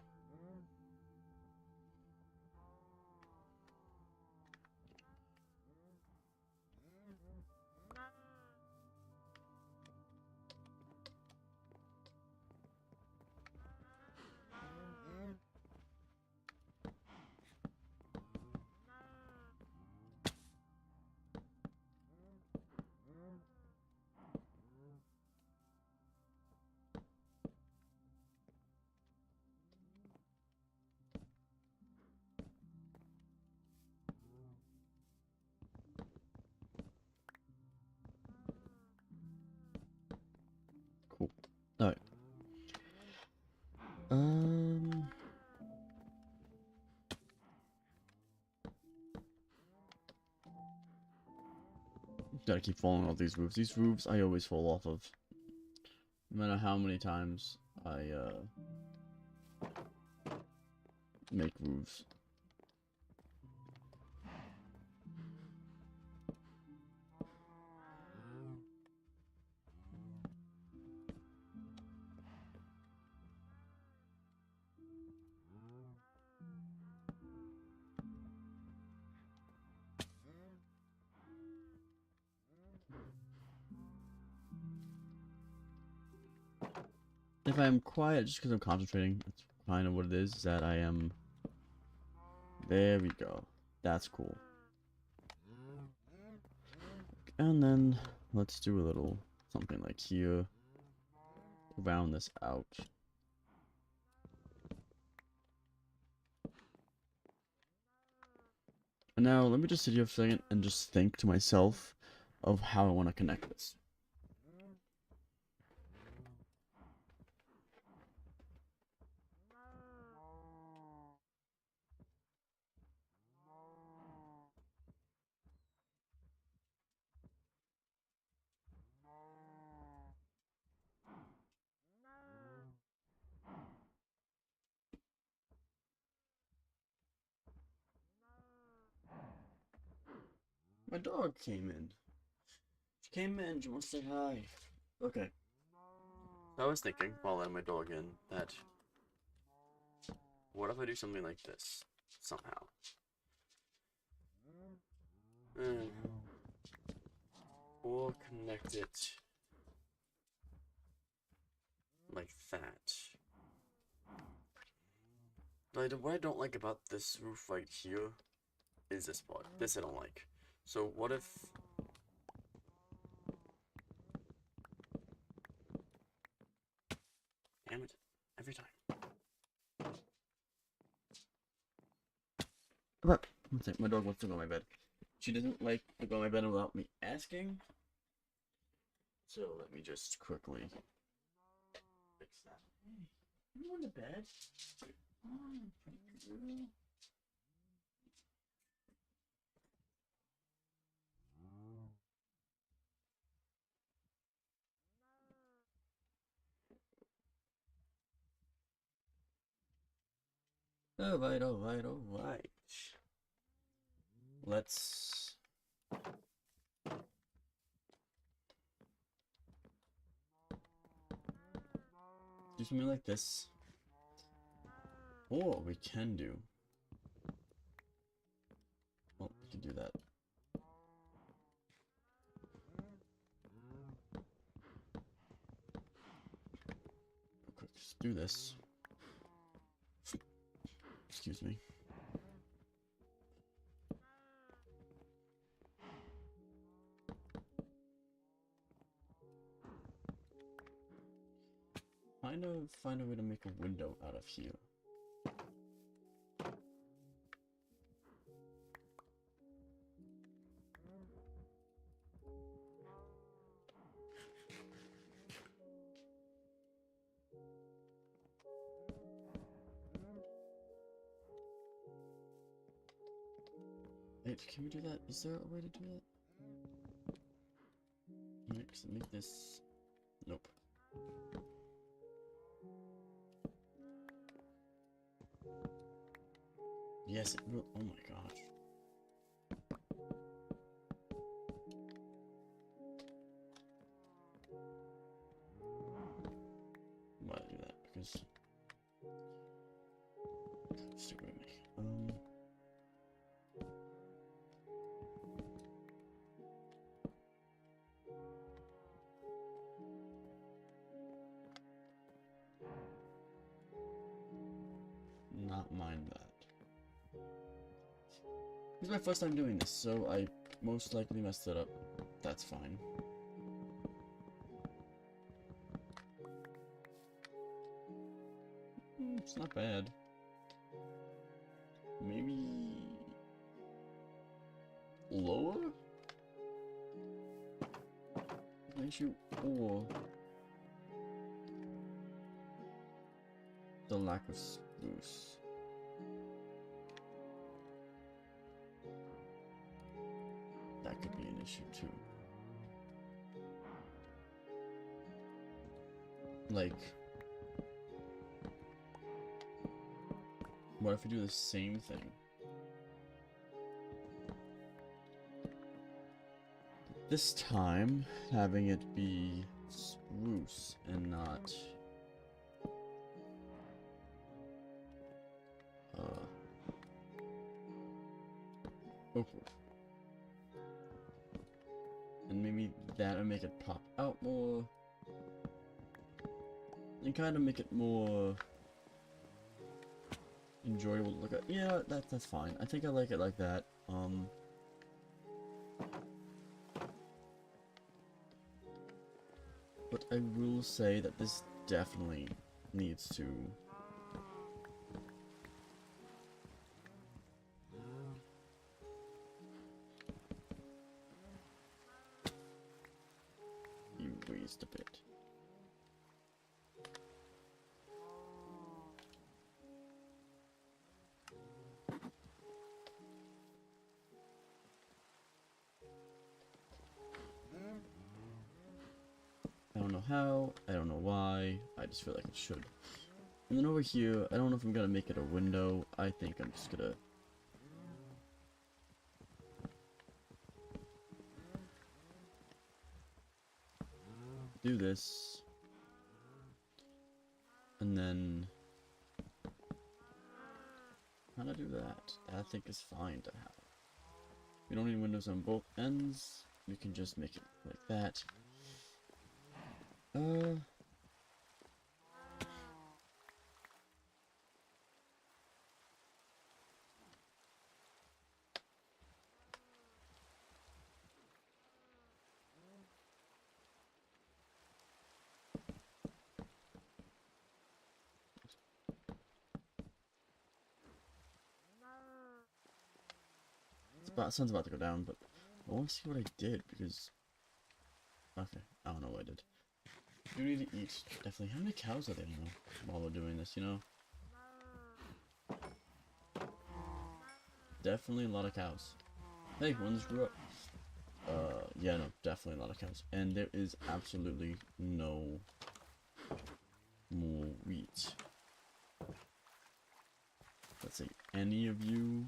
gotta keep falling off these roofs. These roofs I always fall off of. No matter how many times I make roofs. If I'm quiet, just because I'm concentrating, that's kind of what it is that I am. There we go. That's cool. And then let's do a little something like here. Round this out. And now let me just sit here for a second and just think to myself of how I want to connect this. My dog came in. She came in, she wants to say hi. Okay. I was thinking, while letting my dog in, that what if I do something like this? Somehow. Or connect it like that. Like, what I don't like about this roof right here is this part. This I don't like. So what if... Damn it. Every time. But, one second, my dog wants to go to my bed. She doesn't like to go to my bed without me asking. So let me just quickly fix that. Hey, you going to bed? Come on, pretty girl. Alright, alright, alright. Let's... do something like this. Or we can do... well, we can do that. Okay, just do this. Excuse me. Find a way to make a window out of here. Wait, can we do that? Is there a way to do that? Next, make this... nope. Yes, it will. Oh my gosh. Why do that? Because... stick with me. Not mind that. This is my first time doing this, so I most likely messed it up. That's fine. It's not bad. Maybe... lower? Issue or the lack of spruce. That could be an issue too. like, what if we do the same thing? This time, having it be spruce and not oakwood. And maybe that would make it pop out more. And kind of make it more enjoyable to look at. Yeah, that's fine. I think I like it like that. But I will say that this definitely needs to be raised a bit. I don't know how, I don't know why, I just feel like it should. And then over here, I don't know if I'm gonna make it a window. I think I'm just gonna do this. And then how to do that? I think is fine to have. We don't need windows on both ends. We can just make it like that. Sun's about to go down, but I want to see what I did because. Okay, I don't know what I did. You need to eat. Definitely. How many cows are there now while we're doing this, you know? Definitely a lot of cows. Hey, one just grew up. Yeah, no, definitely a lot of cows. And there is absolutely no more wheat. Let's see, any of you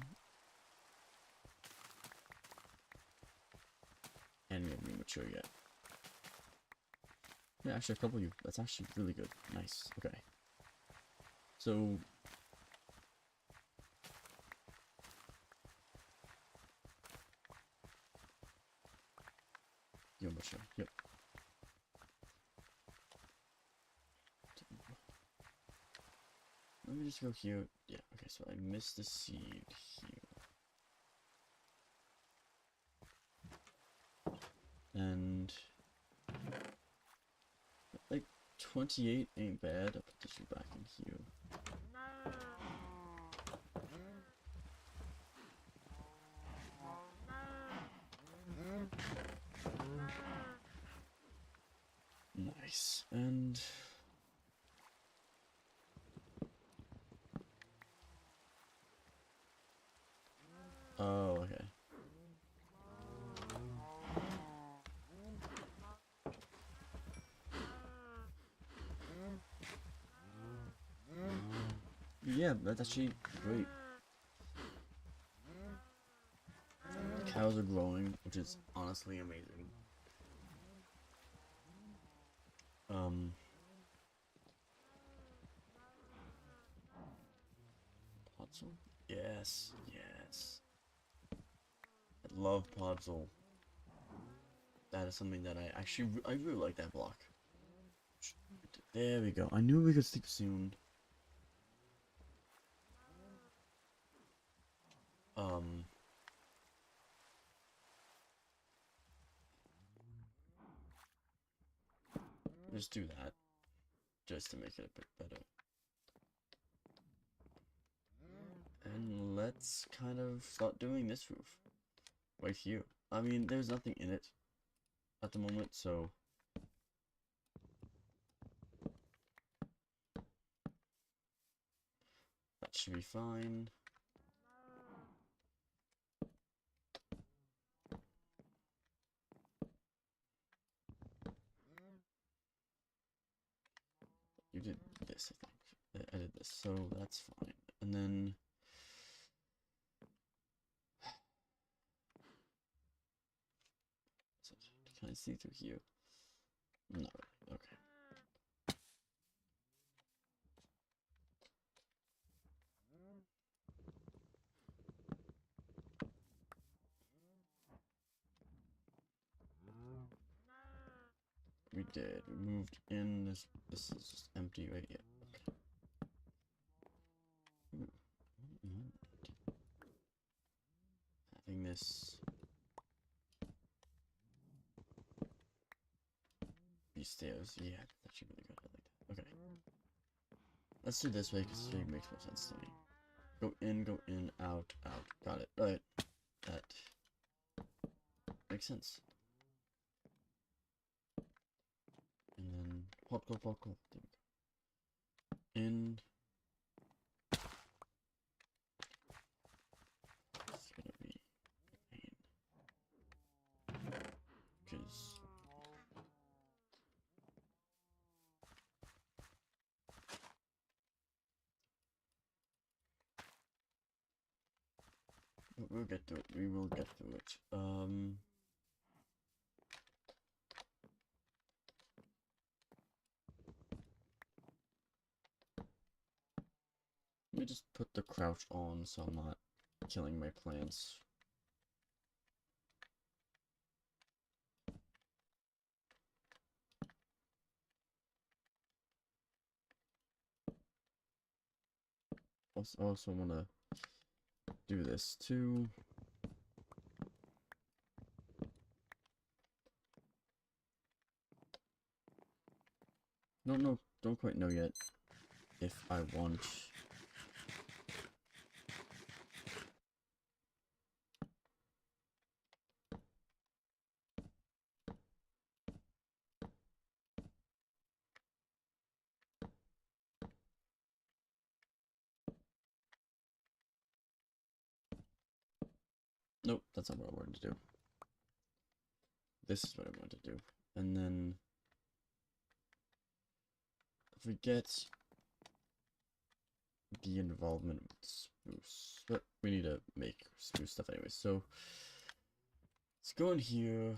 mature yet? Yeah, actually a couple of you. That's actually really good. Nice. Okay. So you're mature. Yep. Let me just go here. Yeah, okay, so I missed the seed here. And like 28 ain't bad. I'll put this back in here. Nice. And oh, okay. Yeah, that's actually great. The cows are growing, which is honestly amazing. Podzol? Yes, yes. I love Podzol. That is something that I really like that block. There we go. I knew we could sleep soon. Just do that. Just to make it a bit better. And let's kind of start doing this roof. Right here. I mean, there's nothing in it at the moment, so that should be fine. did this, I think. I did this, so that's fine. And then can I see through here? Not really. Okay. We did. We moved in. This is just empty, right? Yeah. Okay. Ooh. Having this these stairs, yeah, that's actually really good. I like that. Okay. Let's do this way because it makes more sense to me. Go in, out, out. Got it. Alright. That makes sense. And then parkour. There we go. In. It's gonna be a pain. Because we'll get through it. We will get through it. Let me just put the crouch on so I'm not killing my plants. Also want to do this too. No, don't quite know yet if I want. Nope, that's not what I wanted to do. This is what I wanted to do. And then if we get the involvement with spruce, but we need to make spruce stuff anyway. So let's go in here.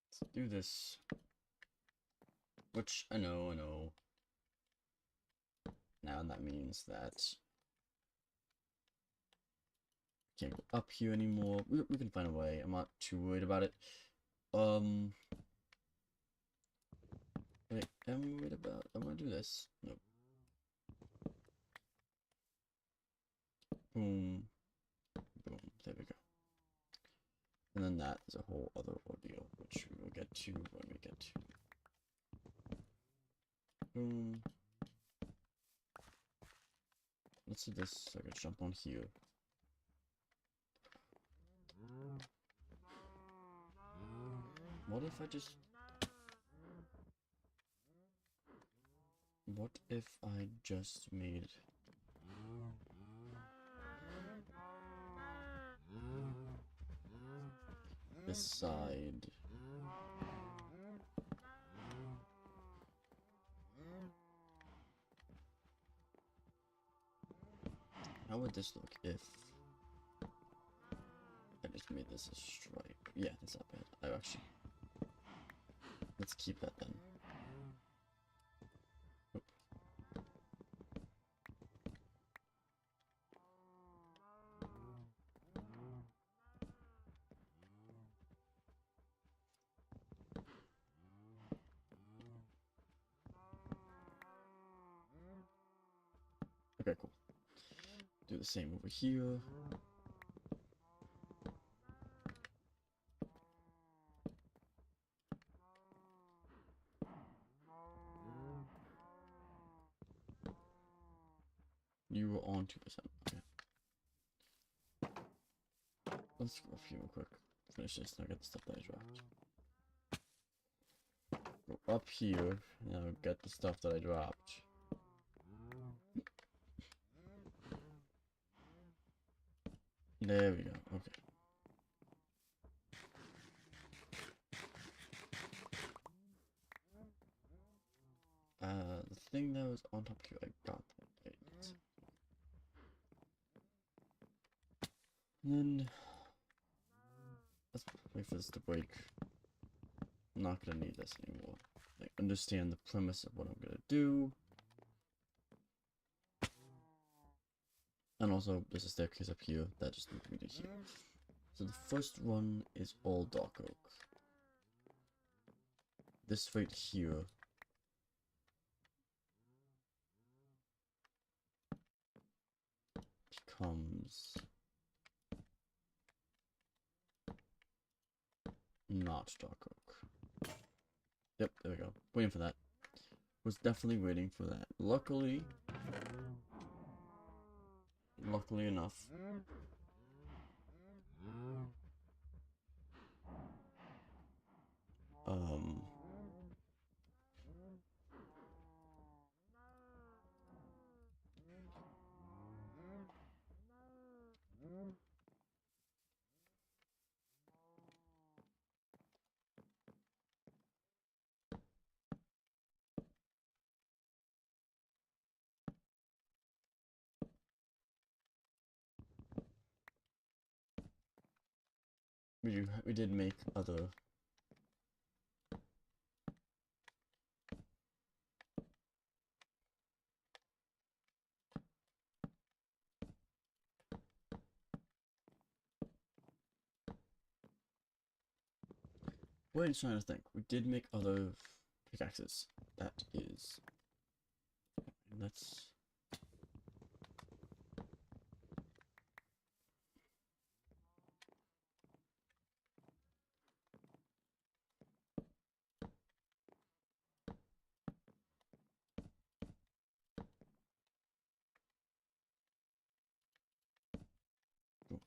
Let's do this. Which I know. Now that means that can't go up here anymore. We can find a way. I'm not too worried about it. Wait, am I worried about? I want to do this. Nope. Boom. Boom. There we go. And then that is a whole other ordeal, which we will get to when we get to. Boom. Let's do this so I can jump on here. What if I just... What if I just made... this side... How would this look if I just made this a stripe? Yeah, that's not bad. I actually... Let's keep that then. Oop. Okay, cool. Do the same over here. You were on 2%. Okay. Let's go up here real quick. Finish this and I'll get the stuff that I dropped. Go up here and I'll get the stuff that I dropped. There we go. Okay. The thing that was on top here, I got that. Okay. And then let's wait for this to break. I'm not gonna need this anymore. Like, understand the premise of what I'm gonna do. And also, there's a staircase up here that just leads me to here. So the first one is all dark oak. This right here becomes not dark oak. Yep, there we go. Waiting for that. Was definitely waiting for that. Luckily enough, we did make other wait, trying to think. We did make other pickaxes. That is, let's go.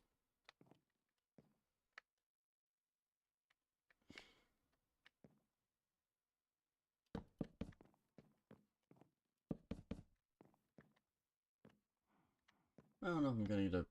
I don't know if I'm gonna need a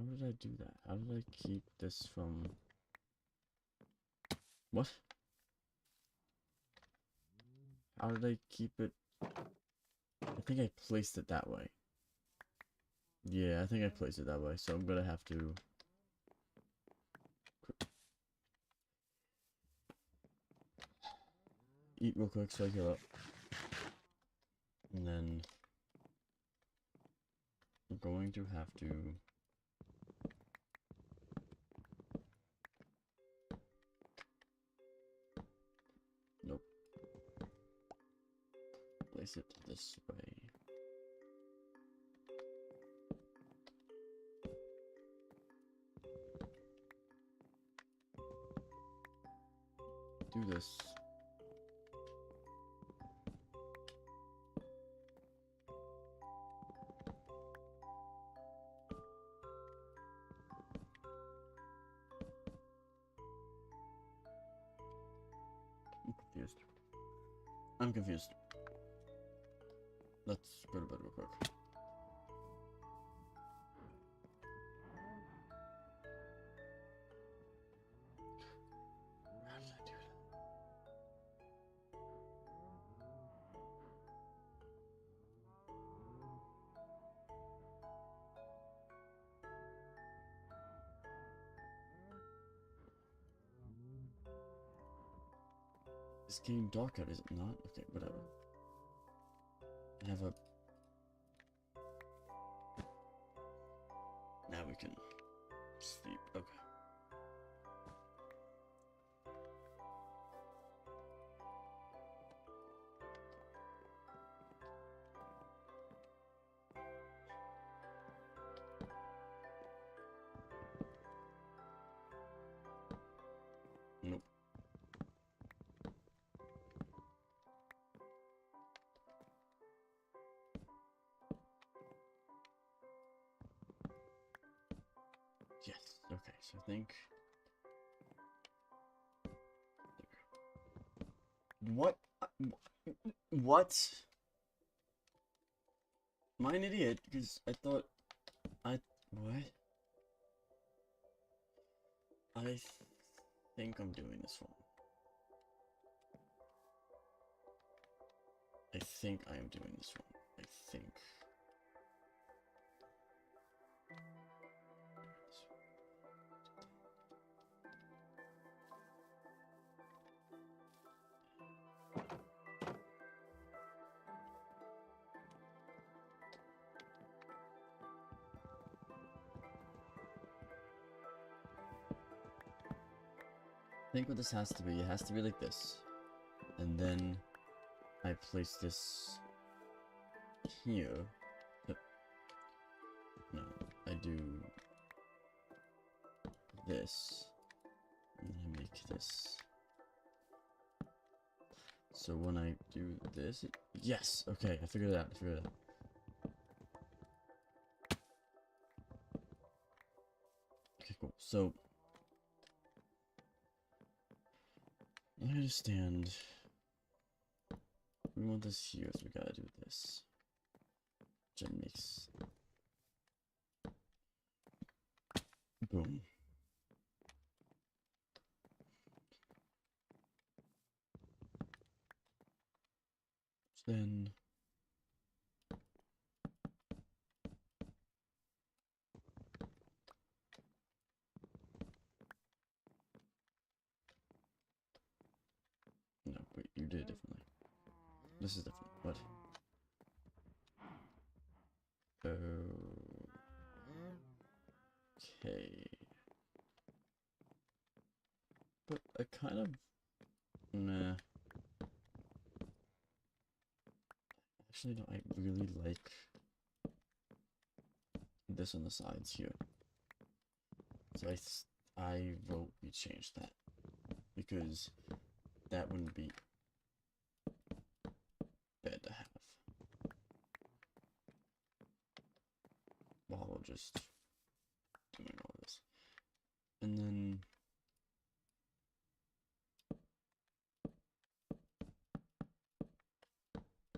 how did I do that? How did I keep this from what? How did I keep it? I think I placed it that way. Yeah, I think I placed it that way, so I'm gonna have to eat real quick so I heal up. And then I'm going to have to nope. Place it this way. Do this. I'm confused. I'm confused. Let's go to bed real quick. How did I do that? It's getting dark out, is it not? Okay, whatever. I have a... Now we can sleep. Okay. so I think... What? What? Am I an idiot? Because I thought... What? I think I'm doing this wrong. I think I am doing this wrong. I think... I think what this has to be, it has to be like this. And then I place this here. No, I do this. And I make this. So when I do this, yes! Okay, I figured it out, Okay, cool. So I understand. We want this here, so we gotta do this. AgentNemitz. Boom. So then no, wait, you did it differently. This is different. What? Okay. But I kind of... Nah. Actually, no, I really like this on the sides here. So I vote we change that. Because that wouldn't be bad to have. While we're just doing all this. And then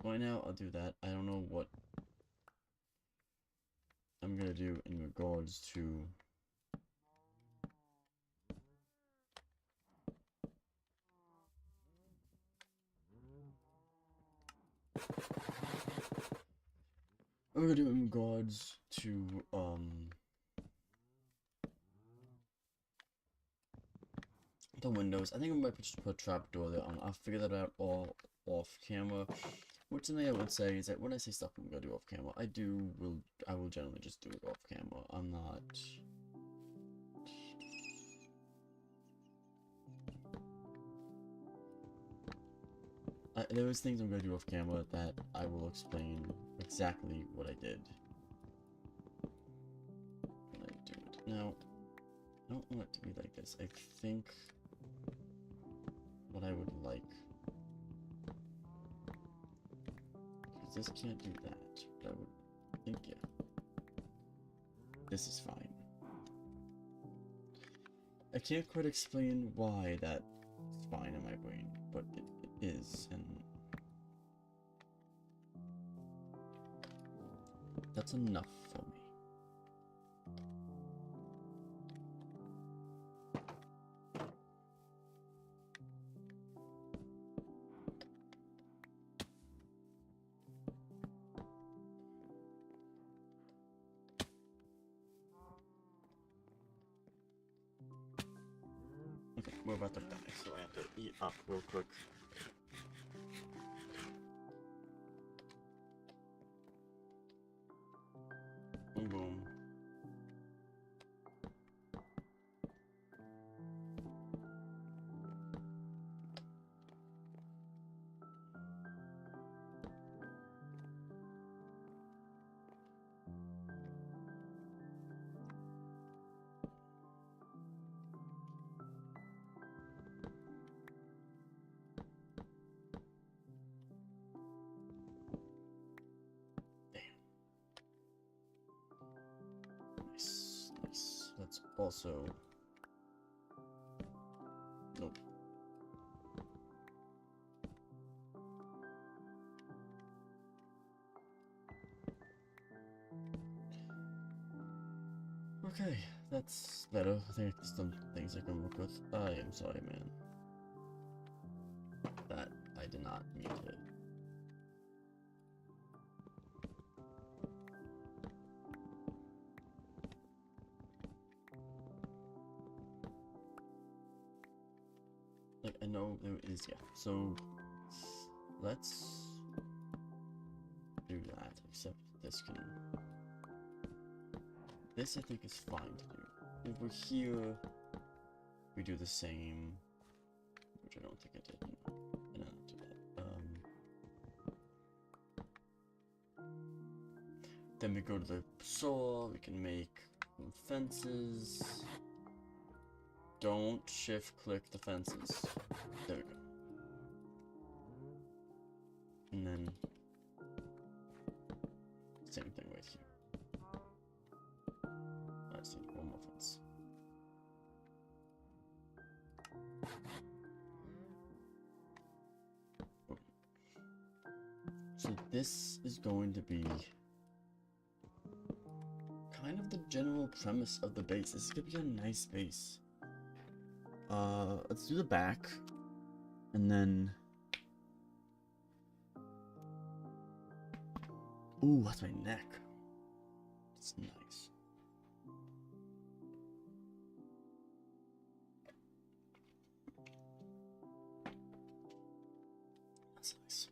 right now I'll do that. I don't know what I'm gonna do in regards to the windows. I think I might just put a trapdoor there. I'll figure that out all off camera. Which something I would say is that when I say stuff I'm gonna do off camera, I will generally just do it off camera. I'm not... there was things I'm gonna do off camera that I will explain exactly what I did when I do it. Now, I don't want it to be like this. I think what I would like, because this can't do that, but I would think, yeah, this is fine. I can't quite explain why that's fine in my brain, but it is, and that's enough for me. Okay, we're about to die, so I have to eat up real quick. Boom, boom. Nice, nice. Let's also Okay, that's better. I think there's some things I can work with. I am sorry, man. That I did not mean to. Like, I know there is, yeah. So, let's do that, except this can... This, I think, is fine to do. If we're here, we do the same, which I don't think I did. I don't do that. Then we go to the saw, we can make fences. Don't shift-click the fences. There we go. And then, same thing right here. I just need one more fence. Okay. So this is going to be kind of the general premise of the base. This is going to be a nice base. Let's do the back, and then... Ooh, that's my neck. That's nice. That's nice.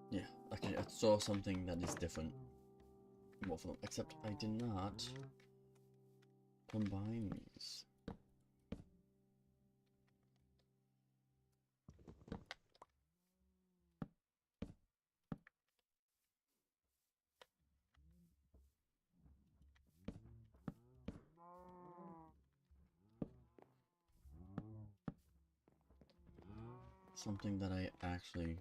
Yeah, okay, I saw something that is different. Both of them, except I did not combine these. Something that I actually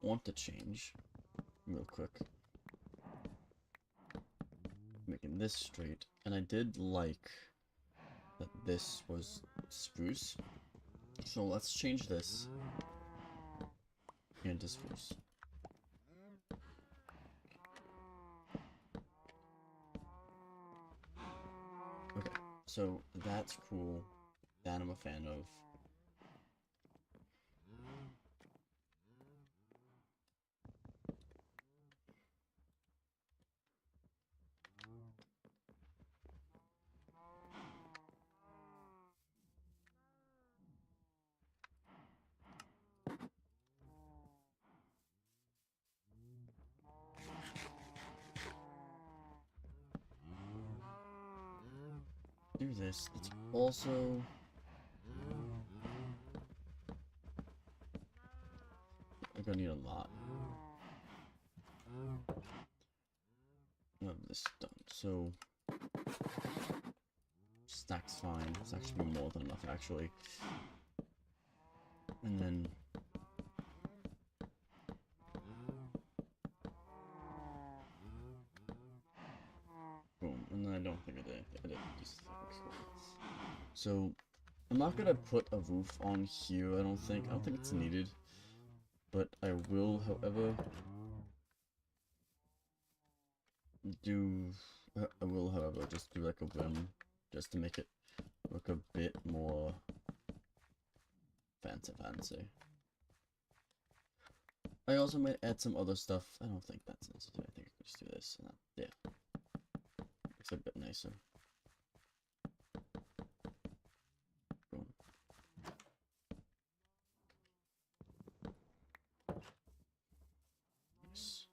want to change real quick. Making this straight, and I did like that this was spruce, so let's change this into spruce. Okay, so that's cool. That I'm a fan of. Do this. It's also... I'm gonna need a lot. Of this done. So stack's fine. It's actually more than enough actually. And then boom. And then I don't think I did. I did. Just so I'm not gonna put a roof on here. I don't think it's needed. But I will, however, just do like a rim, just to make it look a bit more fancy. I also might add some other stuff. I don't think that's necessary. I think I could just do this. And that, yeah, it's a bit nicer. Boom. Yes.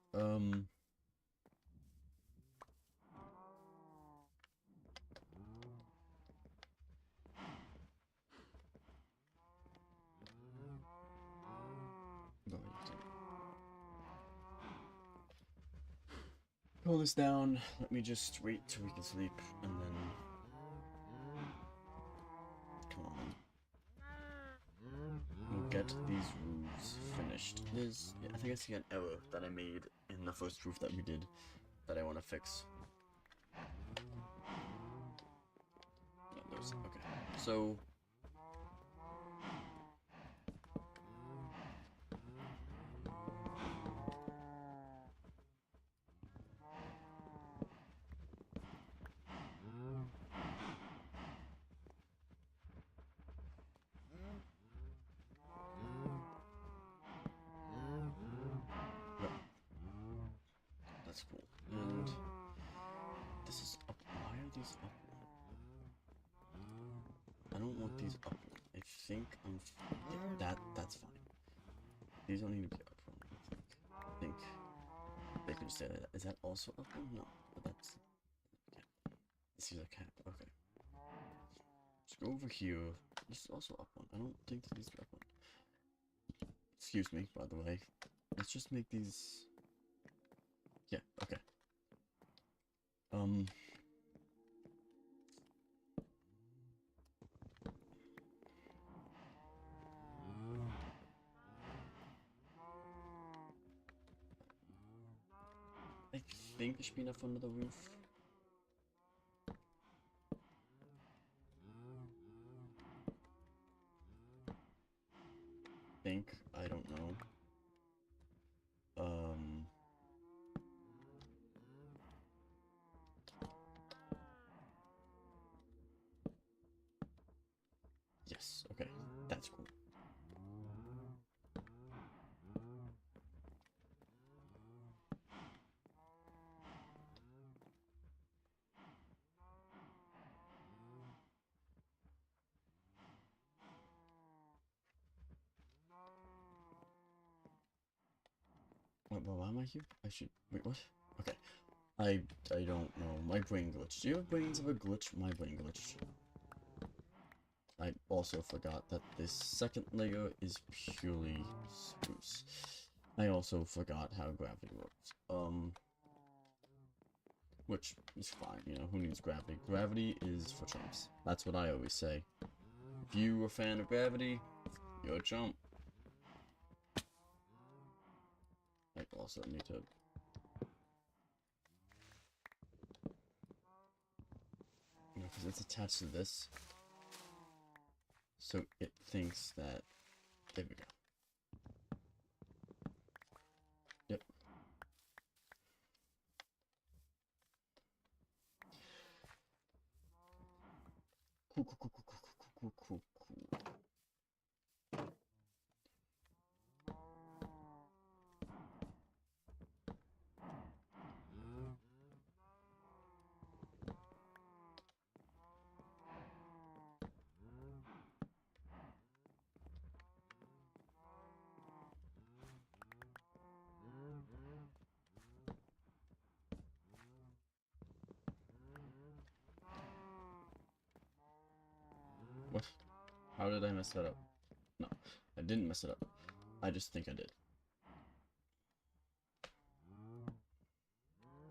Pull this down. Let me just wait till we can sleep, and then come on. We'll get these roofs finished. Yeah, I think I see an error that I made in the first roof that we did that I want to fix. Okay. So these up one. I don't want these up one. I think that's fine. These don't need to be up one. I think they could stay like that. Is that also up one? No, but that's okay. This is a cap. Okay. Let's go over here. This is also up one. I don't think this is up one. Excuse me, by the way. Let's just make these. Yeah. Okay. I think there should be enough under the roof. I don't know. Yes, okay, that's cool. Wait, well, why am I here? I should wait. What? Okay, I don't know. My brain glitched. Do your brains ever glitch? My brain glitched. I also forgot that this second layer is purely spruce. I also forgot how gravity works. Which is fine, you know, who needs gravity? Gravity is for chumps. That's what I always say. If you're a fan of gravity, you're a chump. I also need to... You know, because it's attached to this. So it thinks that... There we go. Yep. Cool. What? How did I mess that up? No, I didn't mess it up. I just think I did.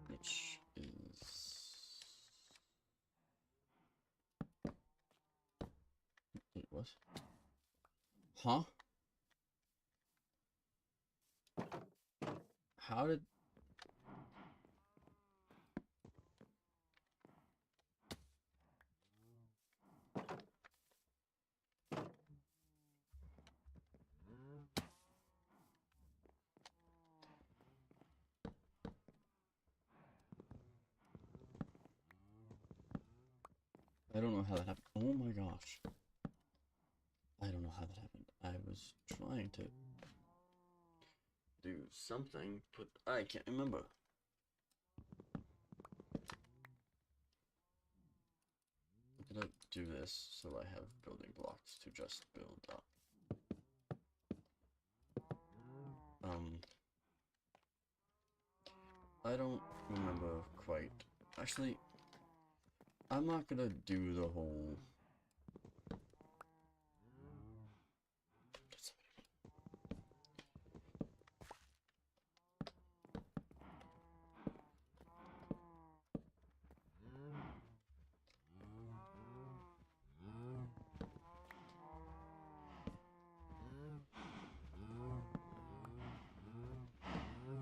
Which is... Wait, what? Huh? How did... I don't know how that happened. Oh my gosh. I don't know how that happened. I was trying to do something, but I can't remember. I'm gonna do this so I have building blocks to just build up. I don't remember quite. Actually, I'm not gonna do the whole...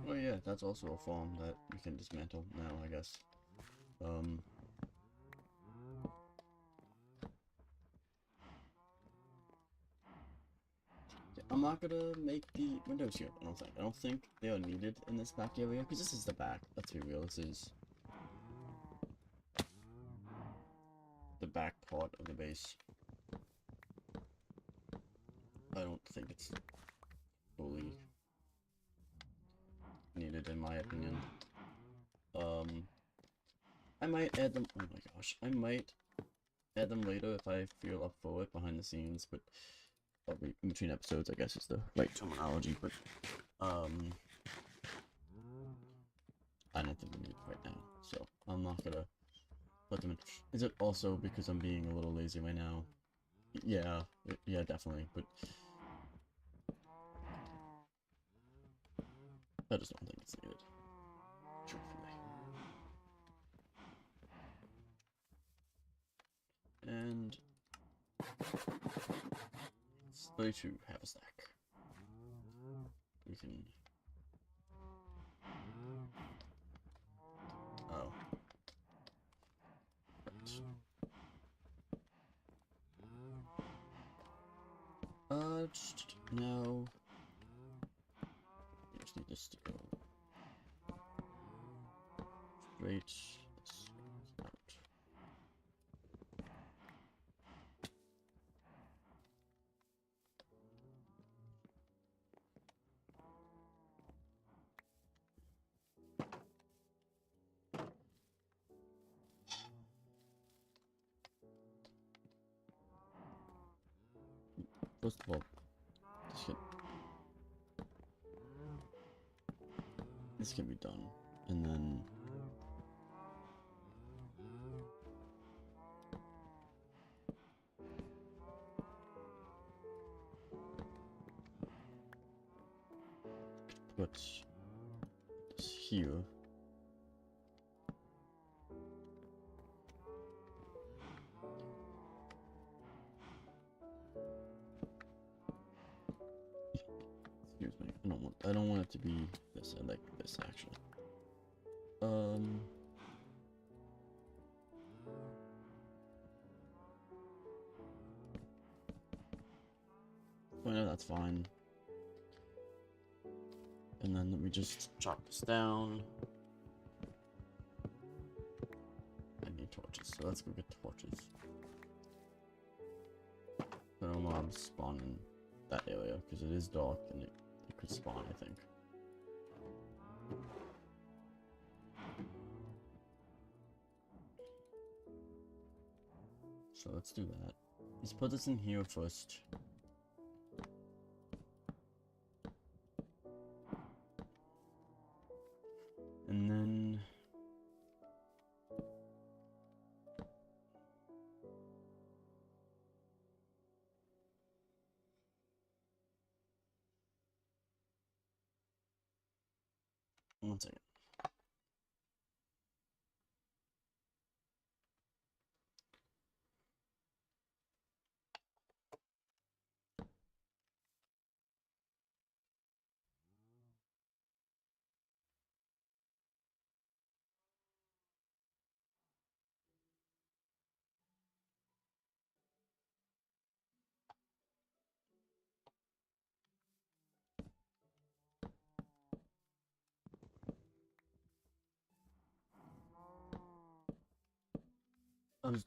Oh yeah, that's also a farm that we can dismantle now, I guess. Yeah, I'm not gonna make the windows here, I don't think. I don't think they are needed in this back area, because this is the back. Let's be real, this is the back part of the base. I don't think it's fully needed in my opinion. I might add them. Oh my gosh, I might add them later if I feel up for it behind the scenes, but probably in between episodes, I guess is the right terminology. But I don't think we need it right now, so I'm not gonna put them in. Is it also because I'm being a little lazy right now? Yeah, yeah, definitely. But I just don't think it's needed, truthfully. And it's ready to have a stack. We can. Oh. Right. No. We just need this to go straight this out. First of all, this can be done, and then put this here. Excuse me. I don't want it to be this. I like this actually. Well, no, that's fine. And then let me just chop this down. I need torches, so let's go get torches. I don't know how to spawn in that area because it is dark and it could spawn, I think. So let's do that. Let's put this in here first. And then one second.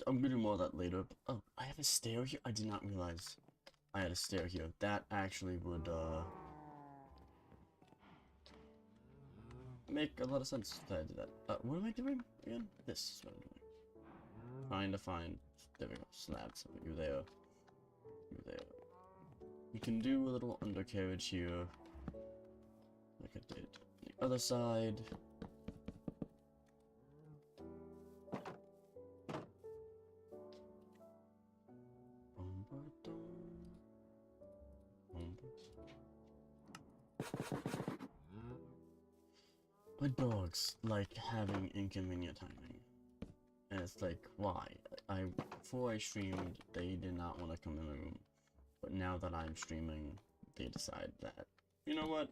I'm gonna do more of that later. Oh, I have a stair here? I did not realize I had a stair here. That actually would, make a lot of sense that I did that. What am I doing again? This is what I'm doing. Trying to find, there we go, slabs. You there. You there. We can do a little undercarriage here, like I did on the other side. My dogs like having inconvenient timing. And it's like, why? Before I streamed, they did not want to come in the room. But now that I'm streaming, they decide that, you know what?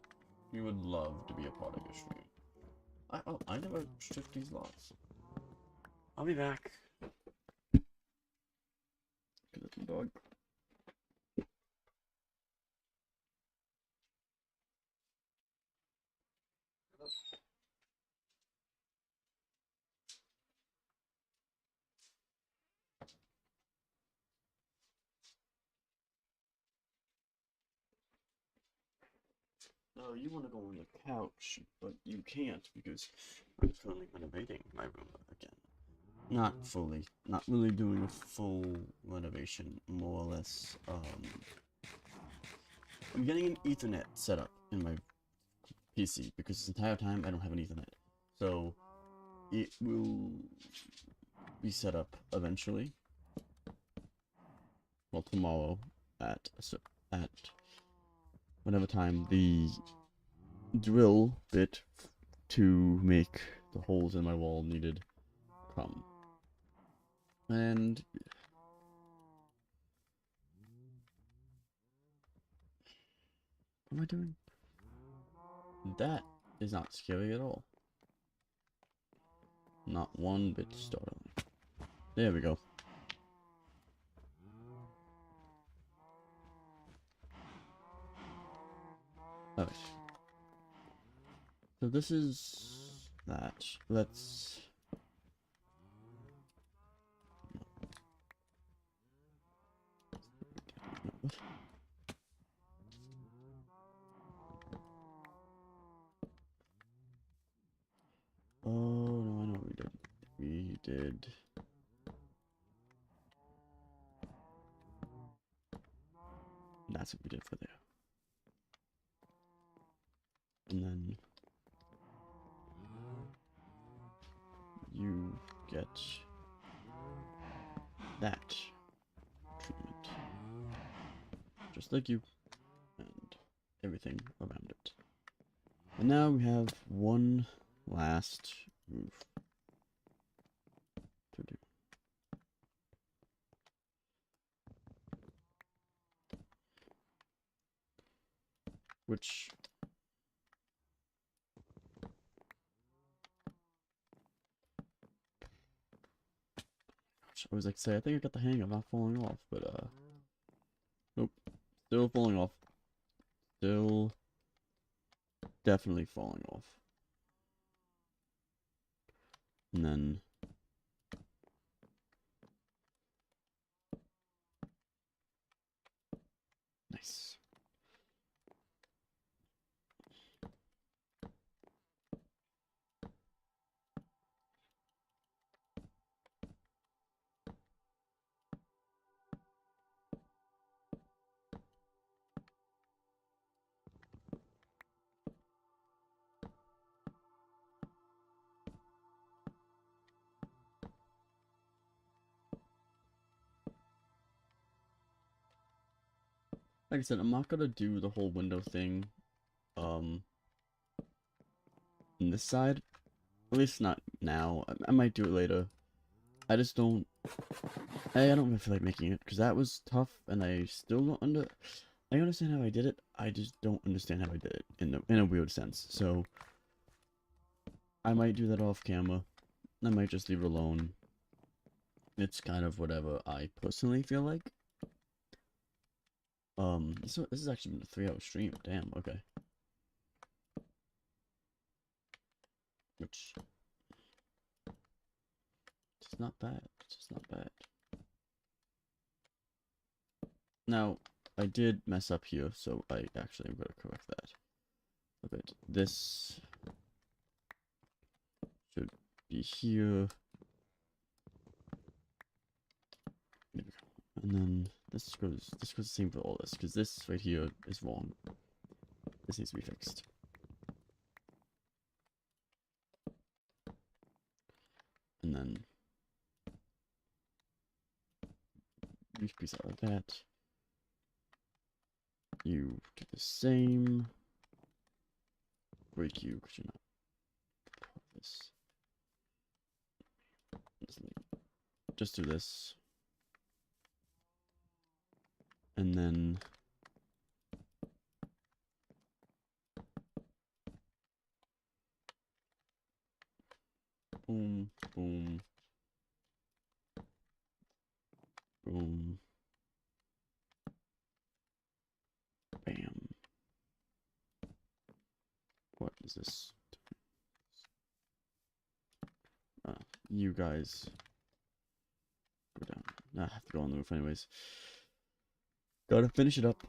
We would love to be a part of your stream. I never stripped these logs. I'll be back. Good little dog. Oh, you want to go on the couch, but you can't because I'm currently renovating my room again. not fully, not really doing a full renovation, more or less. I'm getting an Ethernet set up in my PC because this entire time I don't have an Ethernet. So it will be set up eventually. Well, tomorrow at whatever time the drill bit to make the holes in my wall needed come. And what am I doing? That is not scary at all. Not one bit startling. There we go. Alright. So this is that. Let's... Oh, no, I know what we did. We did... That's what we did for there. And then... You get... that treatment. Just like you. And everything around it. And now we have one last roof to do. Which... I was like, say, I think I got the hang of not falling off, but, nope. Still falling off. Still definitely falling off. And then... Nice. Like I said, I'm not gonna do the whole window thing, on this side. At least not now. I might do it later. I just don't... I don't really feel like making it, because that was tough, and I still don't I understand how I did it, I just don't understand how I did it, in a weird sense. So, I might do that off camera. I might just leave it alone. It's kind of whatever I personally feel like. This has actually been a 3-hour stream. Damn, okay. Which... It's not bad. It's just not bad. Now, I did mess up here, so I actually am going to correct that a bit. This should be here. There we go. And then this goes the same for all this, because this right here is wrong. This needs to be fixed. And then you piece out like that. You do the same. Break you, because you're not part of this. Just do this. And then boom, boom, boom, bam. What is this? You guys go down. I have to go on the roof anyways. Gotta finish it up.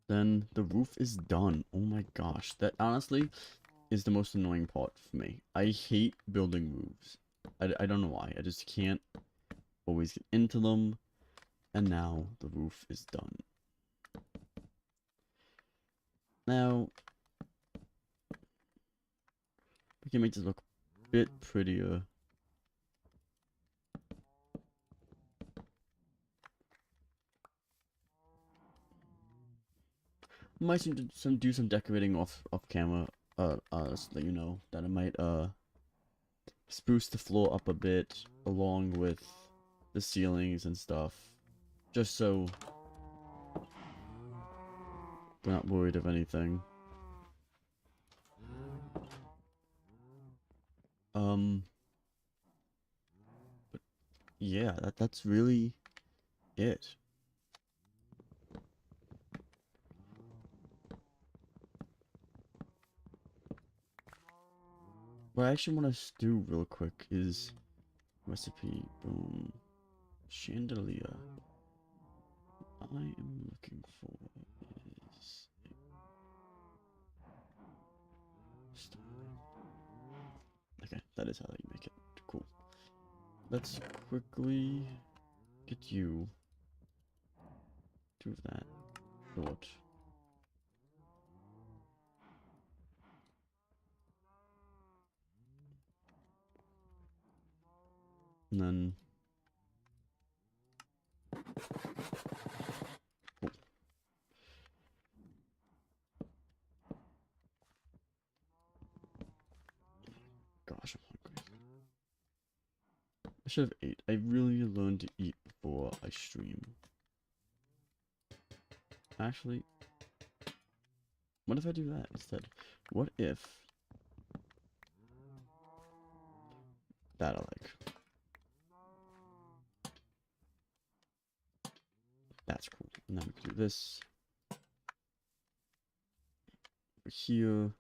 then the roof is done. Oh my gosh, that honestly is the most annoying part for me. I hate building roofs. I don't know why. I just can't always get into them. And now the roof is done. Now, we can make this look a bit prettier. Might do some decorating off camera. So that you know that I might spruce the floor up a bit along with the ceilings and stuff, just so we're not worried of anything. But yeah, that's really it. What I actually want to do real quick is recipe, boom, chandelier. I am looking for is okay, that is how you make it. Cool. Let's quickly get you to that dot. And then oh. Gosh, I'm hungry. I should have ate. I really learned to eat before I stream. Actually, what if I do that instead? What if that I like? That's cool. And then we can do this over here.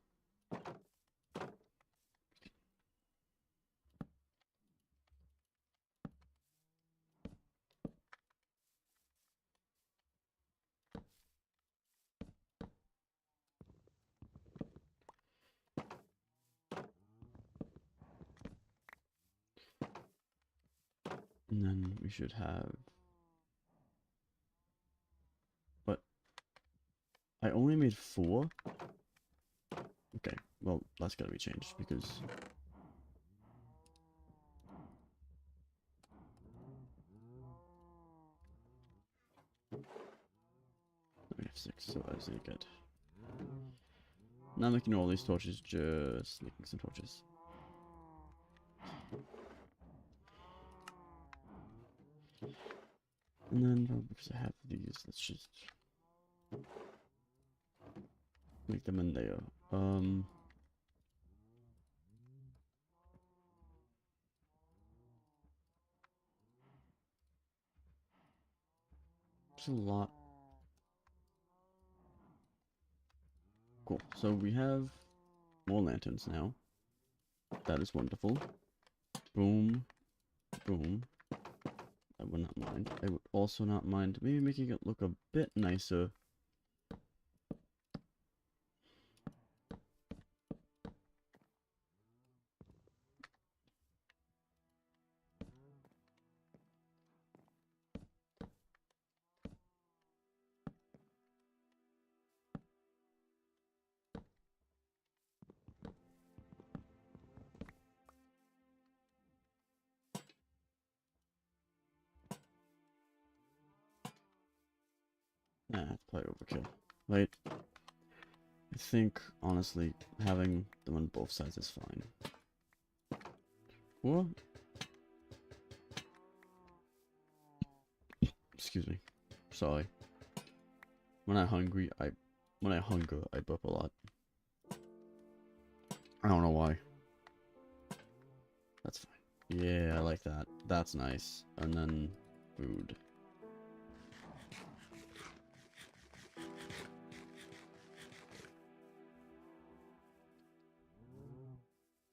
And then we should have... What? I only made 4? Okay, well, that's gotta be changed because... We have 6, so that's really good. Now making all these torches, just making some torches. And then, because I have these, let's just make them in there. There's a lot. Cool. So we have more lanterns now. That is wonderful. Boom. Boom. I would not mind. I would also not mind maybe making it look a bit nicer. Nah, that's probably overkill. Right? I think, honestly, having them on both sides is fine. Or... Excuse me. Sorry. When I hunger, I burp a lot. I don't know why. That's fine. Yeah, I like that. That's nice. And then food.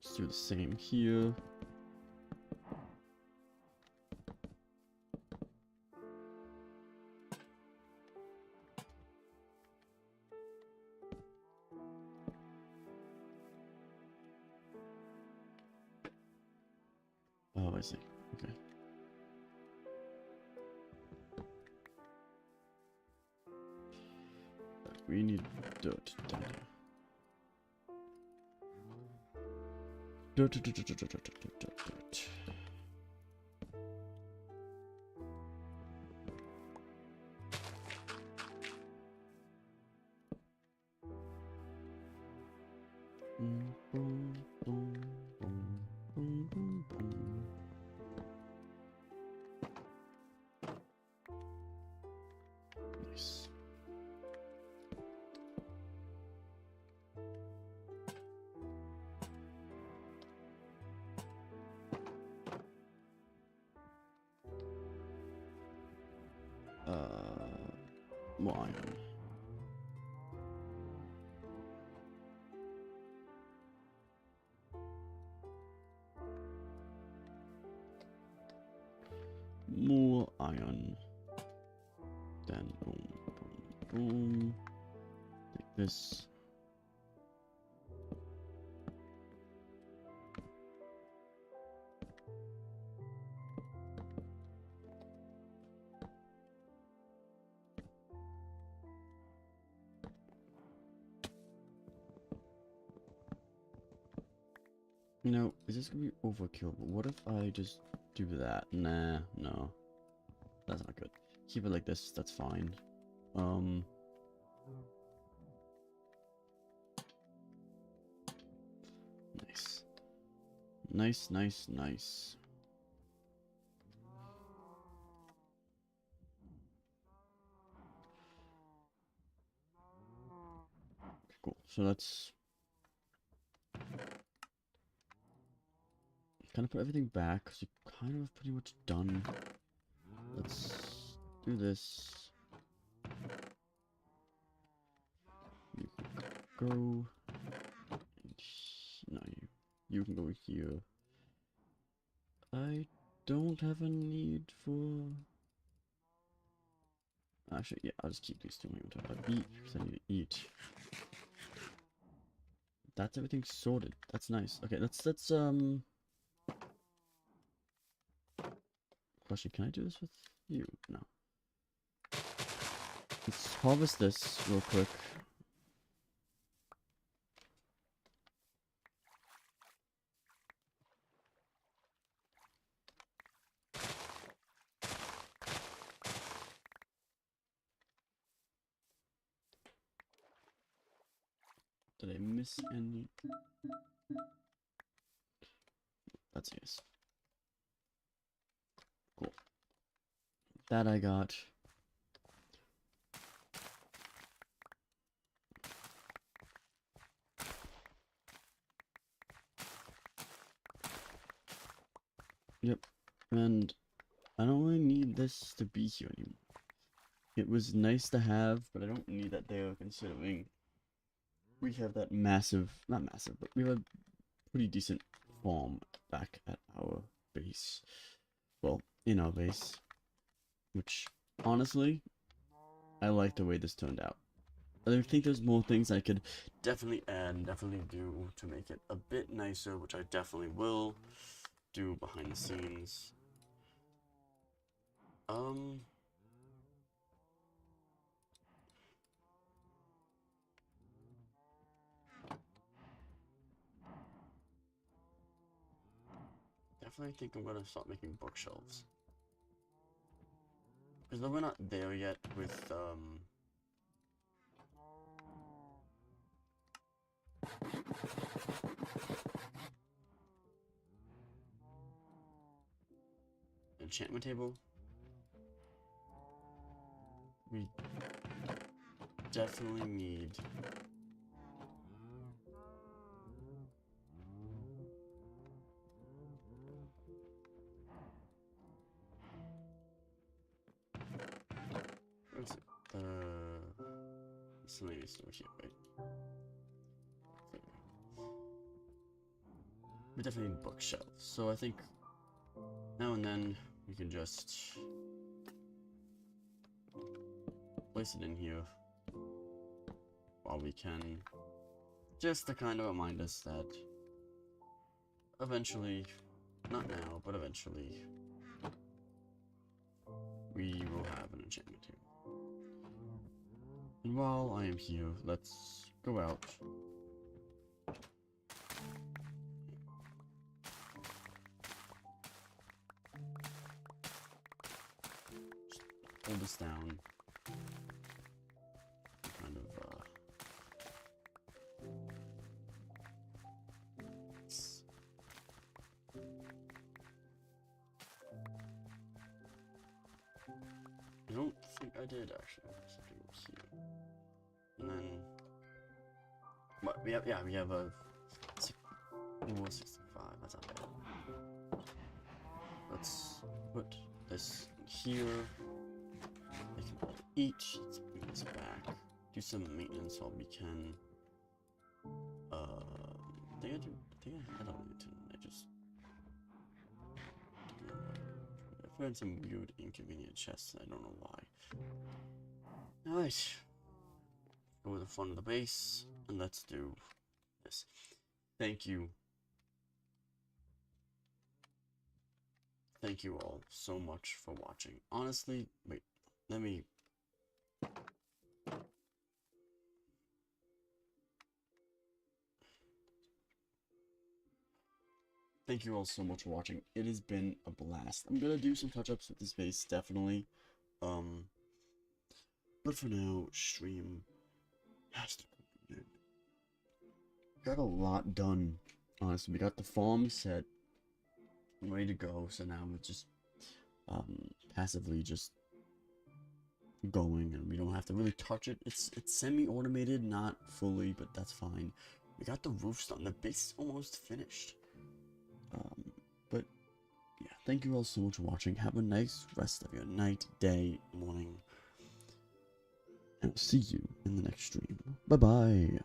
Let's do the same here. I see. Okay. We need dirt down here. Dirt, dirt, dirt, dirt, dirt, dirt, dirt, dirt, dirt. Boom, boom, boom, boom, boom, boom, boom. Nice. More iron. More iron. Then boom, boom, boom. Like this. You know, is this gonna be overkill? But what if I just do that? Nah, no. That's not good. Keep it like this, that's fine. Nice. Nice, nice, nice. Okay, cool. So let's kind of put everything back, because we kind of pretty much done. Let's do this. You can go. No, you can go here. I don't have a need for. Actually, yeah, I'll just keep these two in my inventory. I'll eat because I need to eat. That's everything sorted. That's nice. Okay, let's Question, can I do this with you? No. Let's harvest this real quick. Did I miss any? That's yes. Cool. That I got. Yep. And I don't really need this to be here anymore. It was nice to have, but I don't need that there considering we have that massive, not massive, but we have a pretty decent farm back at our base. Well, in our base. Which, honestly, I like the way this turned out. I think there's more things I could definitely add and definitely do to make it a bit nicer, which I definitely will do behind the scenes. Definitely think I'm gonna start making bookshelves. Because though we're not there yet with, enchantment table, we definitely need what is it? Miscellaneous storage here, right? We definitely need bookshelves, so I think now and then we can just place it in here while we can, just to kind of remind us that eventually not now, but eventually, we will have an enchantment table. And while I am here, let's go out. Just hold this down. Kind of, I don't think I did actually. Something here. And then, what we have? Yeah, we have a 65. That's not bad. Let's put this here. They can eat. Let's bring this back. Do some maintenance while we can. I think I had a lantern. I found some weird inconvenient chests, I don't know why. Alright. Go with the front of the base, and let's do this. Thank you. Thank you all so much for watching. Honestly, wait, let me... Thank you all so much for watching. It has been a blast. I'm gonna do some touch-ups with this base, definitely. But for now, stream has to conclude. Got a lot done, honestly. We got the farm set, ready to go, so now we're just, passively just going, and we don't have to really touch it. It's semi-automated, not fully, but that's fine. We got the roofs done. The base is almost finished. But yeah, thank you all so much for watching. Have a nice rest of your night, day, morning, and I'll see you in the next stream. Bye bye.